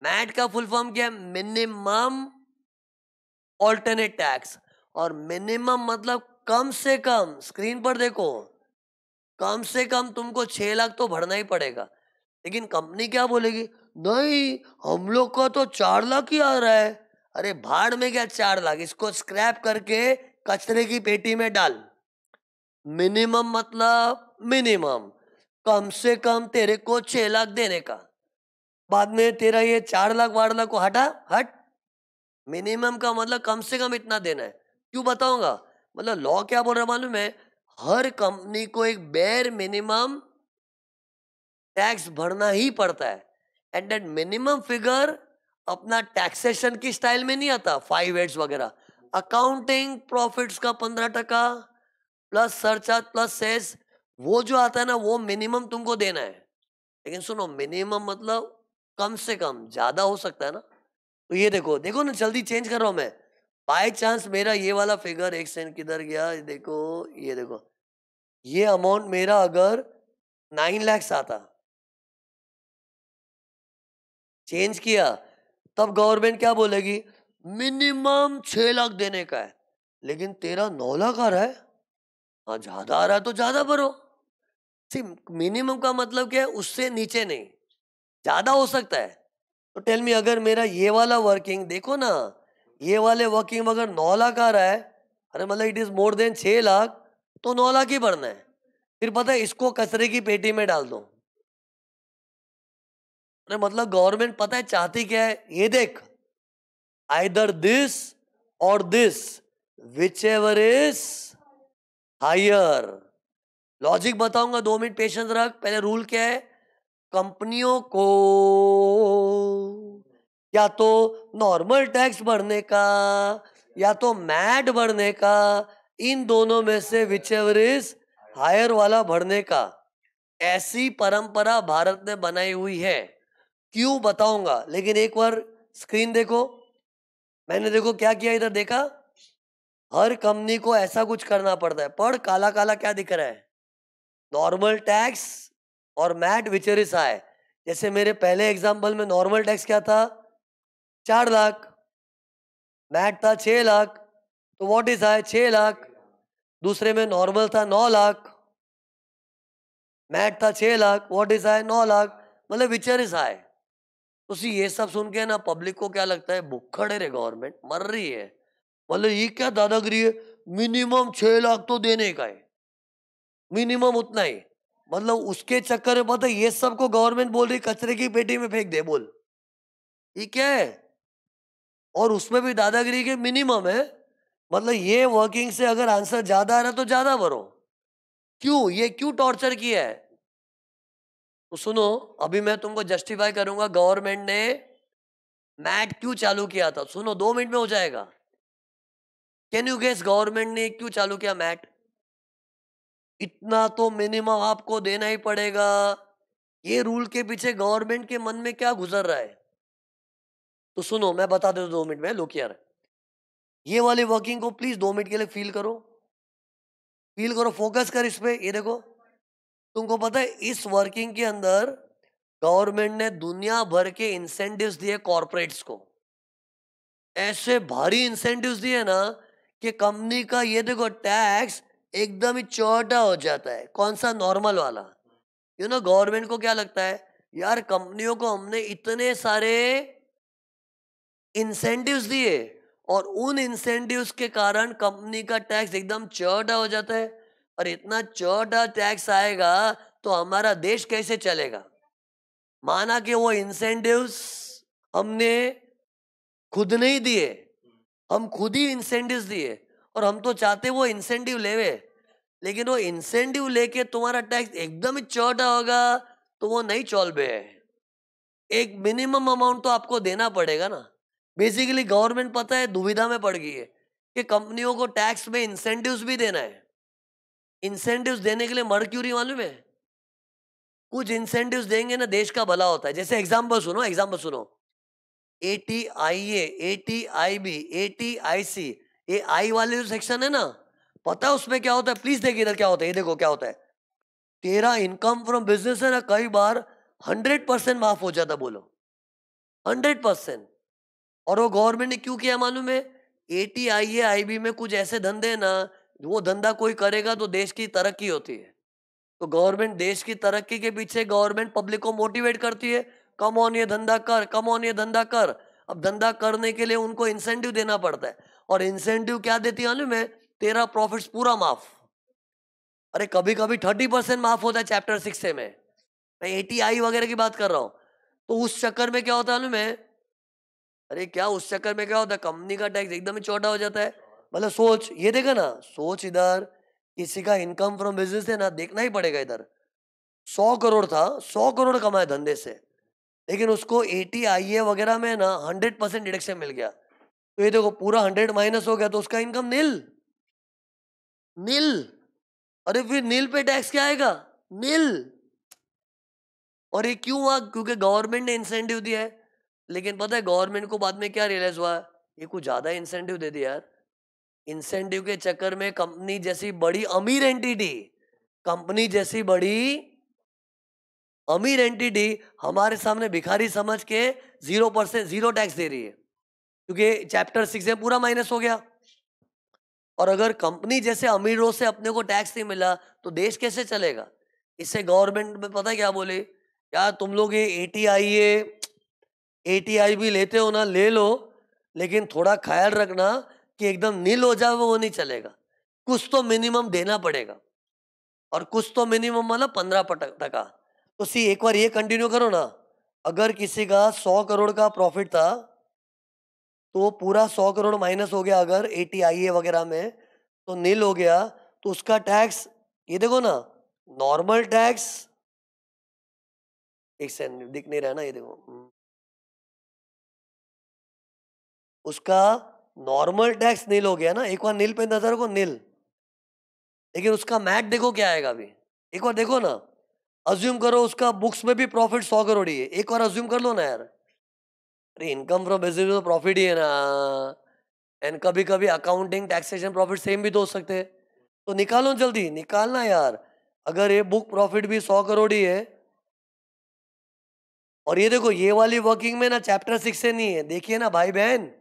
मैट का फुल फॉर्म क्या है, मिनिमम ऑल्टरनेट टैक्स। और मिनिमम मतलब कम से कम, स्क्रीन पर देखो, कम से कम तुमको 6 लाख तो भरना ही पड़ेगा। लेकिन कंपनी क्या बोलेगी, नहीं हम लोग का तो 4 लाख ही आ रहा है। अरे भाड़ में क्या 4 लाख, इसको स्क्रैप करके कचरे की पेटी में डाल। मिनिमम मतलब मिनिमम कम से कम तेरे को 6 लाख देने का। बाद में तेरा ये 4 लाख 8 लाख को हटा हट। मिनिमम का मतलब कम से कम इतना देना है। क्यों बताऊंगा? मतलब लॉ क्या बोल रहा है मालूम है? हर कंपनी को एक बेयर मिनिमम टैक्स भरना ही पड़ता है। एंड दैट मिनिमम फिगर अपना टैक्सेशन की स्टाइल में नहीं आता, 5 एड्स वगैरह। अकाउंटिंग प्रॉफिट्स का 15% प्लस सरचार्ज प्लस सेस, वो जो आता है ना, वो मिनिमम तुमको देना है। लेकिन सुनो, मिनिमम मतलब कम से कम, ज्यादा हो सकता है ना। तो ये देखो देखो ना, जल्दी चेंज कर रहा हूं मैं। बाय चांस मेरा ये वाला फिगर, एक सेकंड किधर गया, ये देखो, ये देखो, ये अमाउंट मेरा अगर 9 lakhs आता, चेंज किया, तब गवर्नमेंट क्या बोलेगी? मिनिमम 6 लाख देने का है। लेकिन तेरा 9 लाख आ रहा है, हाँ ज्यादा आ रहा है तो ज्यादा भरो। सी, मिनिमम का मतलब क्या है? उससे नीचे नहीं, ज्यादा हो सकता है। तो टेल मी, अगर मेरा ये वाला वर्किंग देखो ना, ये वाले वर्किंग अगर 9 लाख आ रहा है, अरे मतलब it is more than 6 lakh, तो 9 लाख ही भरना है। फिर पता है, इसको कचरे की पेटी में डाल दो। अरे मतलब गवर्नमेंट पता है चाहती क्या है? ये देख, आइदर दिस और this, whichever is higher. Logic बताऊंगा, 2 मिनट पेशेंस रख। पहले रूल क्या है? कंपनियों को या तो नॉर्मल टैक्स भरने का या तो मैट भरने का, इन दोनों में से विच एवर इज हायर वाला भरने का। ऐसी परंपरा भारत ने बनाई हुई है। क्यों बताऊंगा, लेकिन एक बार स्क्रीन देखो। मैंने देखो क्या किया, इधर देखा, हर कंपनी को ऐसा कुछ करना पड़ता है। पढ़, काला काला क्या दिख रहा है? नॉर्मल टैक्स और मैट विचर इज हाई। जैसे मेरे पहले एग्जांपल में नॉर्मल टैक्स क्या था? 4 लाख। मैट था 6 लाख, तो व्हाट इज हाई? 6 लाख। दूसरे में नॉर्मल था 9 लाख, मैट था 6 lakh, what is high? 9 lakh. मतलब विचर इज हाई। तो सी, ये सब सुन के ना पब्लिक को क्या लगता है? भुक्खड़ है रे, गवर्नमेंट मर रही है। मतलब ये क्या दादागिरी है? मिनिमम 6 लाख तो देने का है, मिनिमम उतना ही। मतलब उसके चक्कर में पता है, ये सबको गवर्नमेंट बोल रही कचरे की पेटी में फेंक दे। बोल, ये क्या है? और उसमें भी दादागिरी के मिनिमम है। मतलब ये वर्किंग से अगर आंसर ज्यादा आ रहा है तो ज्यादा भरो। क्यों, ये क्यों टॉर्चर किया है? तो सुनो, अभी मैं तुमको जस्टिफाई करूंगा गवर्नमेंट ने मैट क्यों चालू किया था। सुनो, 2 मिनट में हो जाएगा। कैन यू गेस गवर्नमेंट ने क्यों चालू किया मैट? इतना तो मिनिमम आपको देना ही पड़ेगा। ये रूल के पीछे गवर्नमेंट के मन में क्या गुजर रहा है? तो सुनो, मैं बता देता हूं 2 मिनट में। लोग यार, ये वाले वर्किंग को प्लीज 2 मिनट के लिए फील करो, फील करो, फोकस कर इस पे। ये देखो, तुमको पता है इस वर्किंग के अंदर गवर्नमेंट ने दुनिया भर के इंसेंटिव्स दिए कॉर्पोरेट्स को। ऐसे भारी इंसेंटिव्स दिए ना कि कंपनी का ये देखो टैक्स एकदम ही छोटा हो जाता है। कौन सा? नॉर्मल वाला। गवर्नमेंट को क्या लगता है, यार कंपनियों को हमने इतने सारे इंसेंटिव्स दिए, और उन इंसेंटिव्स के कारण कंपनी का टैक्स एकदम छोटा हो जाता है। और इतना छोटा टैक्स आएगा तो हमारा देश कैसे चलेगा? माना कि वो इंसेंटिव्स हमने खुद नहीं दिए, हम खुद ही इंसेंटिव्स दिए, और हम तो चाहते वो इंसेंटिव लेवे। लेकिन वो इंसेंटिव लेके तुम्हारा टैक्स एकदम ही छोटा होगा तो वो नहीं चल बे। एक मिनिमम अमाउंट तो आपको देना पड़ेगा ना। बेसिकली गवर्नमेंट पता है दुविधा में पड़ गई है कि कंपनियों को टैक्स में इंसेंटिव्स भी देना है। इंसेंटिव्स देने के लिए मर्क्यूरी मालूम है, कुछ इंसेंटिव्स देंगे ना देश का भला होता है। जैसे एग्जांपल सुनो, एग्जांपल सुनो। ATIA, ATIB, ATIC, ये आई वाले जो सेक्शन है ना, पता है उसमें क्या होता है? प्लीज देखिए इधर क्या होता है। ये देखो क्या होता है, तेरा इनकम फ्रॉम बिजनेस है ना, कई बार 100% माफ हो जाता। बोलो 100%। और वो गवर्नमेंट ने क्यों किया मालूम है? ATIA IB में कुछ ऐसे धंधे ना, वो धंधा कोई करेगा तो देश की तरक्की होती है। तो गवर्नमेंट देश की तरक्की के पीछे गवर्नमेंट पब्लिक को मोटिवेट करती है, कम ऑन ये धंधा कर, कम ऑन ये धंधा कर। अब धंधा करने के लिए उनको इंसेंटिव देना पड़ता है, और इंसेंटिव क्या देती है मालूम है? तेरा प्रॉफिट्स पूरा माफ। अरे कभी कभी 30% माफ होता है चैप्टर 6 से। मैं ATI वगैरह की बात कर रहा हूँ। तो उस चक्कर में क्या होता है मैं, अरे क्या उस चक्कर में क्या होता है, कंपनी का टैक्स एकदम ही छोटा हो जाता है। मतलब सोच, ये देखा ना, सोच इधर किसी का इनकम फ्रॉम बिजनेस है ना, देखना ही पड़ेगा इधर। 100 करोड़ था, 100 करोड़ कमाए धंधे से, लेकिन उसको ATIA वगैरह में ना 100% डिडक्शन मिल गया। तो ये देखो पूरा 100 माइनस हो गया, तो उसका इनकम नील। नील। अरे फिर नील पे टैक्स क्या आएगा? नील। और ये क्यों हुआ? क्योंकि गवर्नमेंट ने इंसेंटिव दिया है। लेकिन पता है गवर्नमेंट को बाद में क्या रियलाइज हुआ, ये कुछ ज्यादा इंसेंटिव दे दिया यार। इंसेंटिव के चक्कर में कंपनी जैसी बड़ी अमीर एंटिटी, कंपनी जैसी बड़ी अमीर एंटिटी हमारे सामने भिखारी समझ के 0% जीरो टैक्स दे रही है, क्योंकि चैप्टर 6 में पूरा माइनस हो गया। और अगर कंपनी जैसे अमीरों से अपने को टैक्स नहीं मिला तो देश कैसे चलेगा? इससे गवर्नमेंट में पता है क्या बोले, यार तुम लोग ये ATI भी लेते हो ना, ले लो, लेकिन थोड़ा ख्याल रखना कि एकदम नील हो जाए वो नहीं चलेगा। कुछ तो मिनिमम देना पड़ेगा, और कुछ तो मिनिमम मतलब 15%। तो सी एक बार ये कंटिन्यू करो ना, अगर किसी का 100 करोड़ का प्रॉफिट था, तो पूरा 100 करोड़ माइनस हो गया अगर ATIA वगैरह में, तो नील हो गया। तो उसका टैक्स, ये देखो ना, नॉर्मल टैक्स, एक सेकंड दिख नहीं रहा ना, ये देखो, उसका नॉर्मल टैक्स नील हो गया ना, एक बार नील पे नजर को नील। लेकिन उसका मैट देखो क्या आएगा अभी, एक बार देखो ना। अज्यूम करो उसका बुक्स में भी प्रॉफिट 100 करोड़ ही है, एक बार अज्यूम कर लो ना यार। अरे इनकम फ्रॉम बिजनेस तो प्रॉफिट ही है ना। एंड कभी कभी अकाउंटिंग टैक्सेशन प्रॉफिट सेम भी तो हो सकते हैं। तो निकालो जल्दी, निकालना यार। अगर ये बुक प्रॉफिट भी 100 करोड़ ही है, और ये देखो ये वाली वर्किंग में ना चैप्टर 6 से नहीं है, देखिए ना भाई बहन,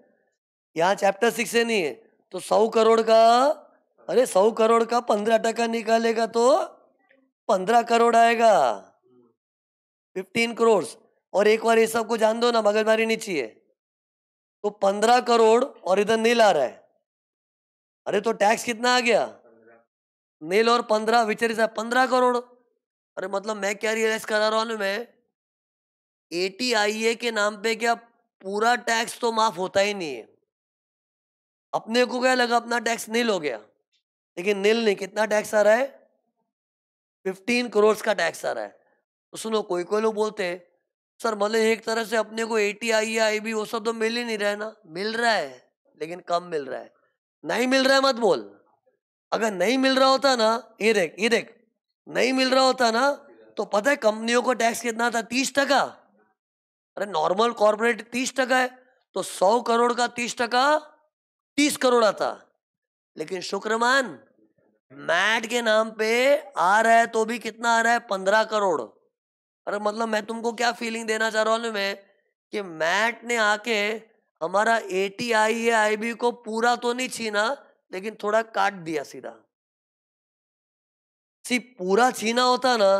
यहाँ चैप्टर 6 से नहीं है। तो 100 करोड़ का, अरे 100 करोड़ का 15% निकालेगा तो 15 करोड़ आएगा, 15 करोड़। और एक बार ये सबको जान दो ना, मगजमारी नहीं चाहिए। तो 15 करोड़ और इधर नील आ रहा है, अरे तो टैक्स कितना आ गया? नील और 15 विचर 15 करोड़। अरे मतलब मैं क्या रियलाइज करा रहा हूँ मैं, ATIA के नाम पे क्या पूरा टैक्स तो माफ होता ही नहीं है। अपने को क्या लगा अपना टैक्स नील हो गया, लेकिन नील नहीं, कितना टैक्स आ रहा है? 15 करोड़ का टैक्स आ रहा है। तो सुनो, कोई कोई लोग बोलते हैं सर मतलब एक तरह से अपने को ATIA IB वो सब तो मिल ही नहीं रहा है ना। मिल रहा है, लेकिन कम मिल रहा है। नहीं मिल रहा है मत बोल। अगर नहीं मिल रहा होता ना, ये देख ये देख, नहीं मिल रहा होता ना, तो पता है कंपनियों को टैक्स कितना था? 30%। अरे नॉर्मल कॉर्पोरेट 30% है, तो 100 करोड़ का 30%, 30 करोड़ आता। लेकिन शुक्रमान, मैट के नाम पे आ रहा है तो भी कितना आ रहा है? 15 करोड़। अरे मतलब मैं तुमको क्या फीलिंग देना चाह रहा हूँ मैं, कि मैट ने आके हमारा ATIA IB को पूरा तो नहीं छीना, लेकिन थोड़ा काट दिया सीधा। सी पूरा छीना होता ना,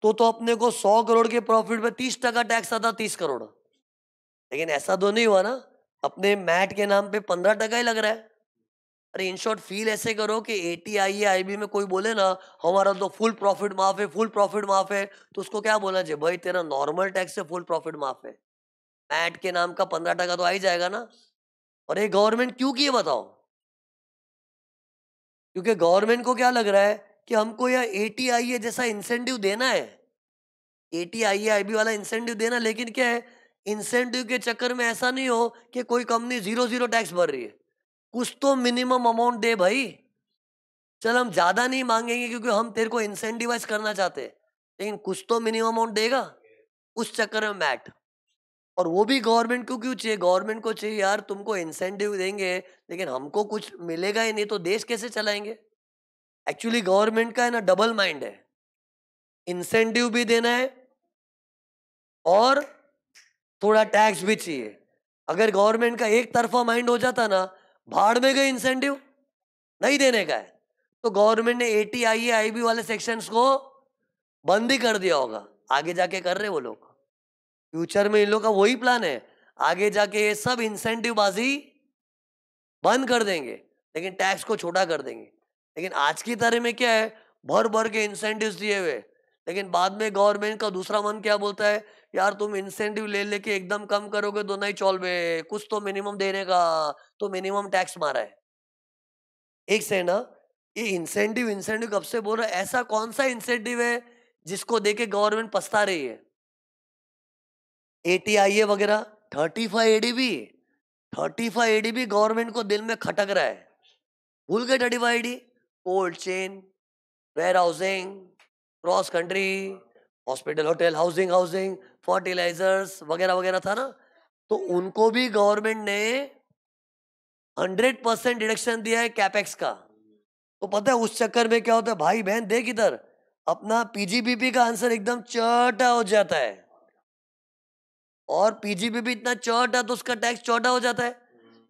तो अपने को 100 करोड़ के प्रॉफिट पे 30% टैक्स आता, 30 करोड़। लेकिन ऐसा तो नहीं हुआ ना, अपने मैट के नाम पे 15% ही लग रहा है। अरे इन शॉर्ट फील ऐसे करो कि ATIA IB में कोई बोले ना हमारा तो फुल प्रॉफिट माफ है, फुल प्रॉफिट माफ है, तो उसको क्या बोलना चाहिए? भाई तेरा नॉर्मल टैक्स से फुल प्रॉफिट माफ है, मैट के नाम का 15% तो आ ही जाएगा ना। और ये गवर्नमेंट क्यों की है बताओ? क्योंकि गवर्नमेंट को क्या लग रहा है कि हमको यह ATIA जैसा इंसेंटिव देना है, ATIA IB वाला इंसेंटिव देना। लेकिन क्या है, इंसेंटिव के चक्कर में ऐसा नहीं हो कि कोई कंपनी जीरो जीरो टैक्स भर रही है। कुछ तो मिनिमम अमाउंट दे भाई। चल हम ज्यादा नहीं मांगेंगे क्योंकि हम तेरे को इंसेंटिवाइज करना चाहते हैं, लेकिन कुछ तो मिनिमम अमाउंट देगा। उस चक्कर में मैट, और वो भी गवर्नमेंट को क्यों चाहिए? गवर्नमेंट को चाहिए यार तुमको इंसेंटिव देंगे, लेकिन हमको कुछ मिलेगा ही नहीं तो देश कैसे चलाएंगे? एक्चुअली गवर्नमेंट का है ना डबल माइंड है, इंसेंटिव भी देना है और थोड़ा टैक्स भी चाहिए। अगर गवर्नमेंट का एक तरफा माइंड हो जाता ना, भाड़ में गए इंसेंटिव, नहीं देने का है, तो गवर्नमेंट ने ATIA IB वाले सेक्शंस को बंद ही कर दिया होगा। आगे जाके कर रहे वो लोग, फ्यूचर में इन लोग का वही प्लान है, आगे जाके ये सब इंसेंटिव बाजी बंद कर देंगे, लेकिन टैक्स को छोटा कर देंगे। लेकिन आज की तारीख में क्या है, भर भर के इंसेंटिव्स दिए हुए, लेकिन बाद में गवर्नमेंट का दूसरा मन क्या बोलता है, यार तुम इंसेंटिव ले लेके एकदम कम करोगे तो नहीं चल बे, कुछ तो मिनिमम देने का, तो मिनिमम टैक्स मारा है। एक से ना, ये इंसेंटिव इंसेंटिव कब से बोल रहा है? ऐसा कौन सा इंसेंटिव है जिसको देके गवर्नमेंट पछता रही है? एटीआईए वगैरह, 35 एडीबी, 35 एडीबी गवर्नमेंट को दिल में खटक रहा है। भूल गए 35 AD? Cold chain, warehousing, cross country, hospital, hotel, housing housing, fertilisers वगैरह वगैरह था ना, तो उनको भी गवर्नमेंट ने 100% डिडक्शन दिया है कैपेक्स का। तो पता है उस चक्कर में क्या होता है, भाई बहन देख इधर, अपना पीजीबीपी का आंसर एकदम चौटा हो जाता है, और पीजीबीपी इतना चौटा तो उसका टैक्स चौटा हो जाता है।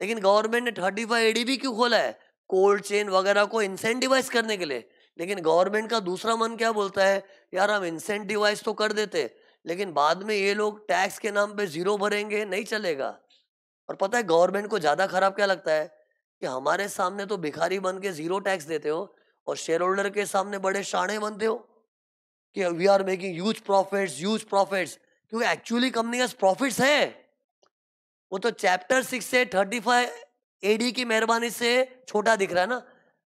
लेकिन गवर्नमेंट ने 35 एडीबी क्यों खोला है? कोल्ड चेन वगैरह को इंसेंटिवाइज करने के लिए। लेकिन गवर्नमेंट का दूसरा मन क्या बोलता है, यार हम इंसेंटिवाइज तो कर देते, लेकिन बाद में ये लोग टैक्स के नाम पे जीरो भरेंगे, नहीं चलेगा। और पता है गवर्नमेंट को ज्यादा खराब क्या लगता है, कि हमारे सामने तो भिखारी बन के जीरो टैक्स देते हो, और शेयर होल्डर के सामने बड़े शाणे बनते हो कि we are making huge profits, क्योंकि एक्चुअली कंपनी का प्रॉफिट्स है। वो तो चैप्टर 6 से 35 एडी की मेहरबानी से छोटा दिख रहा है ना,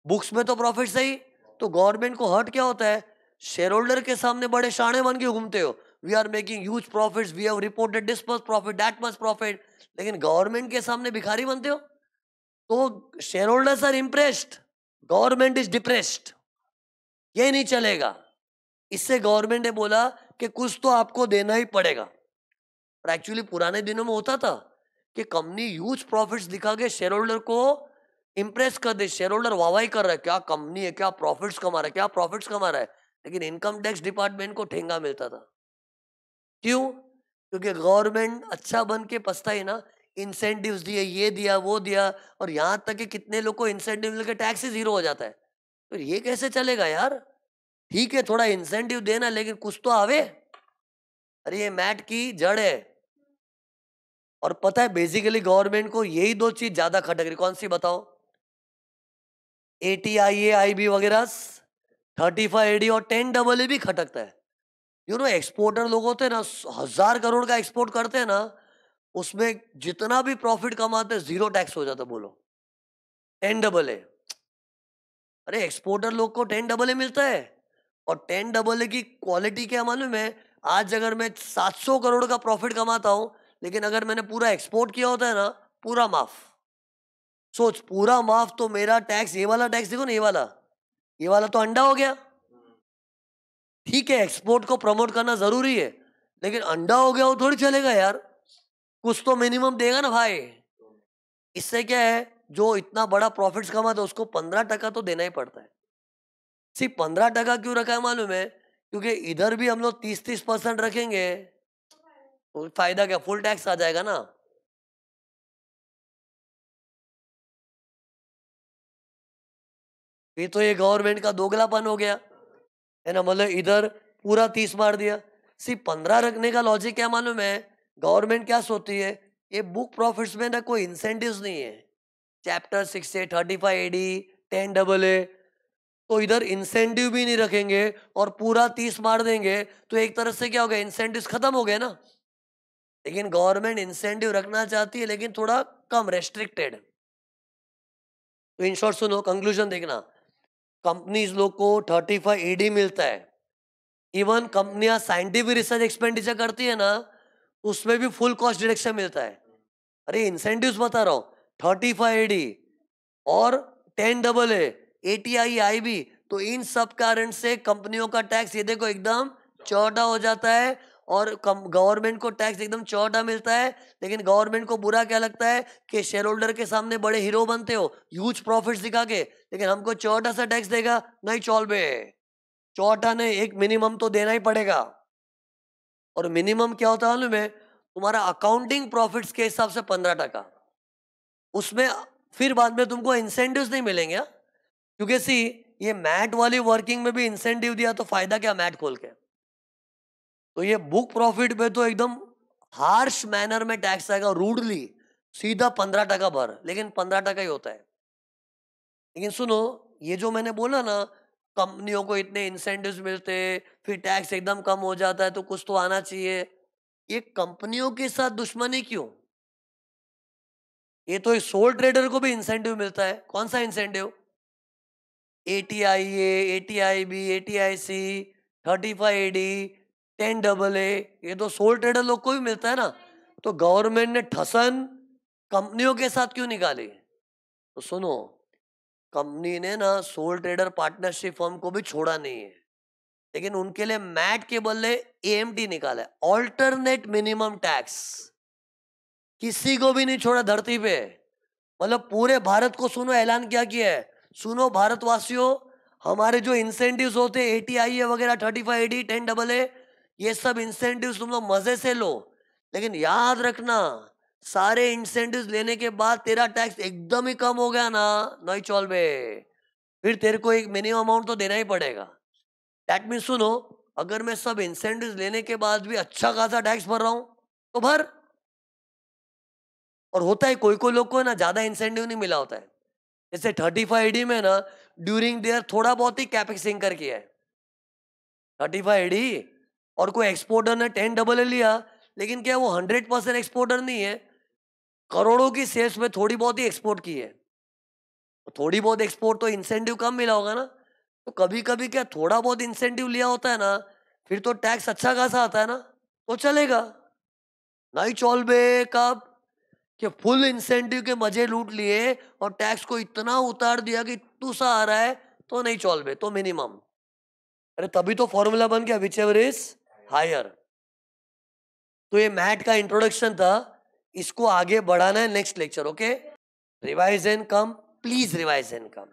बुक्स में तो प्रॉफिट है ही। तो गवर्नमेंट को हर्ट क्या होता है, शेयर होल्डर के सामने बड़े शाणे बन के घूमते हो, we are making huge profits, we have reported this much profit, that much profit, लेकिन गवर्नमेंट के सामने भिखारी बनते हो। तो shareholders are impressed, government is depressed, ये नहीं चलेगा। इससे गवर्नमेंट ने बोला कि कुछ तो आपको देना ही पड़ेगा। और एक्चुअली पुराने दिनों में होता था कि कंपनी ह्यूज प्रॉफिट्स दिखा के शेयर होल्डर को इंप्रेस कर दे, शेयर होल्डर वाहवाही कर रहा है, क्या कंपनी है, क्या प्रॉफिट्स कमा रहा है, क्या प्रॉफिट्स कमा रहा है, लेकिन इनकम टैक्स डिपार्टमेंट को ठेंगा मिलता था। क्यों? क्योंकि गवर्नमेंट अच्छा बन के पछताई ना, इंसेंटिव्स दिए, ये दिया वो दिया, और यहां तक कि कितने लोग को इंसेंटिव मिलकर टैक्स ही जीरो हो जाता है। तो ये कैसे चलेगा यार? ठीक है थोड़ा इंसेंटिव देना, लेकिन कुछ तो आवे। अरे ये मैट की जड़ है। और पता है बेसिकली गवर्नमेंट को यही दो चीज ज्यादा खटक रही, कौन सी बताओ? एटीआईए आईबी वगैरह, 35 एडी और 10 AA भी खटकता है। एक्सपोर्टर लोग होते हैं ना, 1000 करोड़ का एक्सपोर्ट करते हैं ना, उसमें जितना भी प्रॉफिट कमाते हैं जीरो टैक्स हो जाता है। बोलो 10 AA। अरे एक्सपोर्टर लोग को 10 AA मिलता है, और 10 AA की क्वालिटी क्या मालूम है? आज अगर मैं 700 करोड़ का प्रॉफिट कमाता हूं, लेकिन अगर मैंने पूरा एक्सपोर्ट किया होता है ना, पूरा माफ। सोच, पूरा माफ, तो मेरा टैक्स, ये वाला टैक्स देखो ना, ये वाला तो अंडा हो गया। ठीक है एक्सपोर्ट को प्रमोट करना जरूरी है, लेकिन अंडा हो गया वो थोड़ी चलेगा यार, कुछ तो मिनिमम देगा ना भाई। इससे क्या है, जो इतना बड़ा प्रॉफिट्स कमाता है उसको 15% तो देना ही पड़ता है। सिर्फ 15% क्यों रखा है मालूम है? क्योंकि इधर भी हम लोग 30-30% रखेंगे, तो फायदा क्या, फुल टैक्स आ जाएगा ना। फिर तो ये गवर्नमेंट का दोगलापन हो गया, है ना, मतलब इधर पूरा 30 मार दिया। सिर्फ 15 रखने का लॉजिक क्या मालूम है? गवर्नमेंट क्या सोचती है, ये बुक प्रॉफिट्स में ना कोई इंसेंटिव्स नहीं है, चैप्टर 6 से 35 एडी, 10 AA, तो इधर इंसेंटिव भी नहीं रखेंगे और पूरा 30 मार देंगे, तो एक तरह से क्या हो गया, इंसेंटिव खत्म हो गए ना। लेकिन गवर्नमेंट इंसेंटिव रखना चाहती है, लेकिन थोड़ा कम, रेस्ट्रिक्टेड। तो इन शॉर्ट सुनो, कंक्लूजन देखना, कंपनीज लोग को 35 एडी मिलता है। इवन कंपनियां साइंटिफिक रिसर्च एक्सपेंडिचर करती है ना, उसमें भी फुल कॉस्ट डिडक्शन मिलता है। अरे इंसेंटिव्स बता रहा हूँ, 35 एडी और 10 AA, ATI IB, तो इन सब कारण से कंपनियों का टैक्स ये देखो एकदम चौड़ा हो जाता है, और गवर्नमेंट को टैक्स एकदम चौड़ा मिलता है। लेकिन गवर्नमेंट को बुरा क्या लगता है कि शेयर होल्डर के सामने बड़े हीरो बनते हो ह्यूज प्रॉफिट्स दिखा के, लेकिन हमको चौड़ा सा टैक्स देगा, नहीं चौल बे, चौटा ने एक मिनिमम तो देना ही पड़ेगा। और मिनिमम क्या होता है मालूम है? तुम्हारा अकाउंटिंग प्रॉफिट्स के हिसाब से 15%, उसमें फिर बाद में तुमको इंसेंटिव्स नहीं मिलेंगे, हाँ? क्योंकि सी, ये मैट वाली वर्किंग में भी इंसेंटिव दिया तो फायदा क्या मैट खोल के? तो ये बुक प्रॉफिट पे तो एकदम हार्श मैनर में टैक्स आएगा, रूडली, सीधा 15% भर, लेकिन 15% ही होता है। लेकिन सुनो, ये जो मैंने बोला ना, कंपनियों को इतने इंसेंटिव्स मिलते, फिर टैक्स एकदम कम हो जाता है, तो कुछ तो आना चाहिए। ये कंपनियों के साथ दुश्मनी क्यों? ये तो इस सोल ट्रेडर को भी इंसेंटिव मिलता है। कौन सा incentive? ATIA, ATIB, ATIC, 35AD, 10AA, ये तो सोल ट्रेडर लोग को भी मिलता है ना। तो गवर्नमेंट ने ठसन कंपनियों के साथ क्यों निकाली? तो सुनो, कंपनी ने ना सोल ट्रेडर पार्टनरशिप फर्म को भी छोड़ा नहीं है, लेकिन उनके लिए मैट के बदले AMT निकाला है, ऑल्टरनेट मिनिमम टैक्स। किसी को भी नहीं छोड़ा धरती पे। मतलब पूरे भारत को सुनो, ऐलान क्या किया है। सुनो भारतवासियों, हमारे जो इंसेंटिव्स होते हैं ATIA वगैरह, 35AD, 10AA, ये सब इंसेंटिव्स तुम लोग मजे से लो, लेकिन याद रखना, सारे इंसेंटिव्स लेने के बाद तेरा टैक्स एकदम ही कम हो गया ना, नहीं चल बे, फिर तेरे को एक मिनिमम अमाउंट तो देना ही पड़ेगा। दैट मीन सुनो, अगर मैं सब इंसेंटिव्स लेने के बाद भी अच्छा खासा टैक्स भर रहा हूं तो भर। और होता है कोई कोई लोग को ना ज्यादा इंसेंटिव नहीं मिला होता है, जैसे 35AD में ना ड्यूरिंग देयर थोड़ा बहुत ही कैपेक्स इंकर किया है 35AD, और कोई एक्सपोर्टर ने 10AA लिया, लेकिन क्या वो 100% एक्सपोर्टर नहीं है, करोड़ों की सेल्स में थोड़ी बहुत ही एक्सपोर्ट की है, तो थोड़ी बहुत एक्सपोर्ट तो इंसेंटिव कम मिला होगा ना। तो कभी कभी क्या थोड़ा बहुत इंसेंटिव लिया होता है ना, फिर तो टैक्स अच्छा खासा आता है ना, तो चलेगा। नहीं चल बे कब कि फुल इंसेंटिव के मजे लूट लिए और टैक्स को इतना उतार दिया कि टू सा आ रहा है, तो नहीं चल बे, तो मिनिमम। अरे तभी तो फॉर्मूला बन गया विच एवर इज हायर। तो ये मैट का इंट्रोडक्शन था, इसको आगे बढ़ाना है next lecture. Okay, revise and come, please revise and come.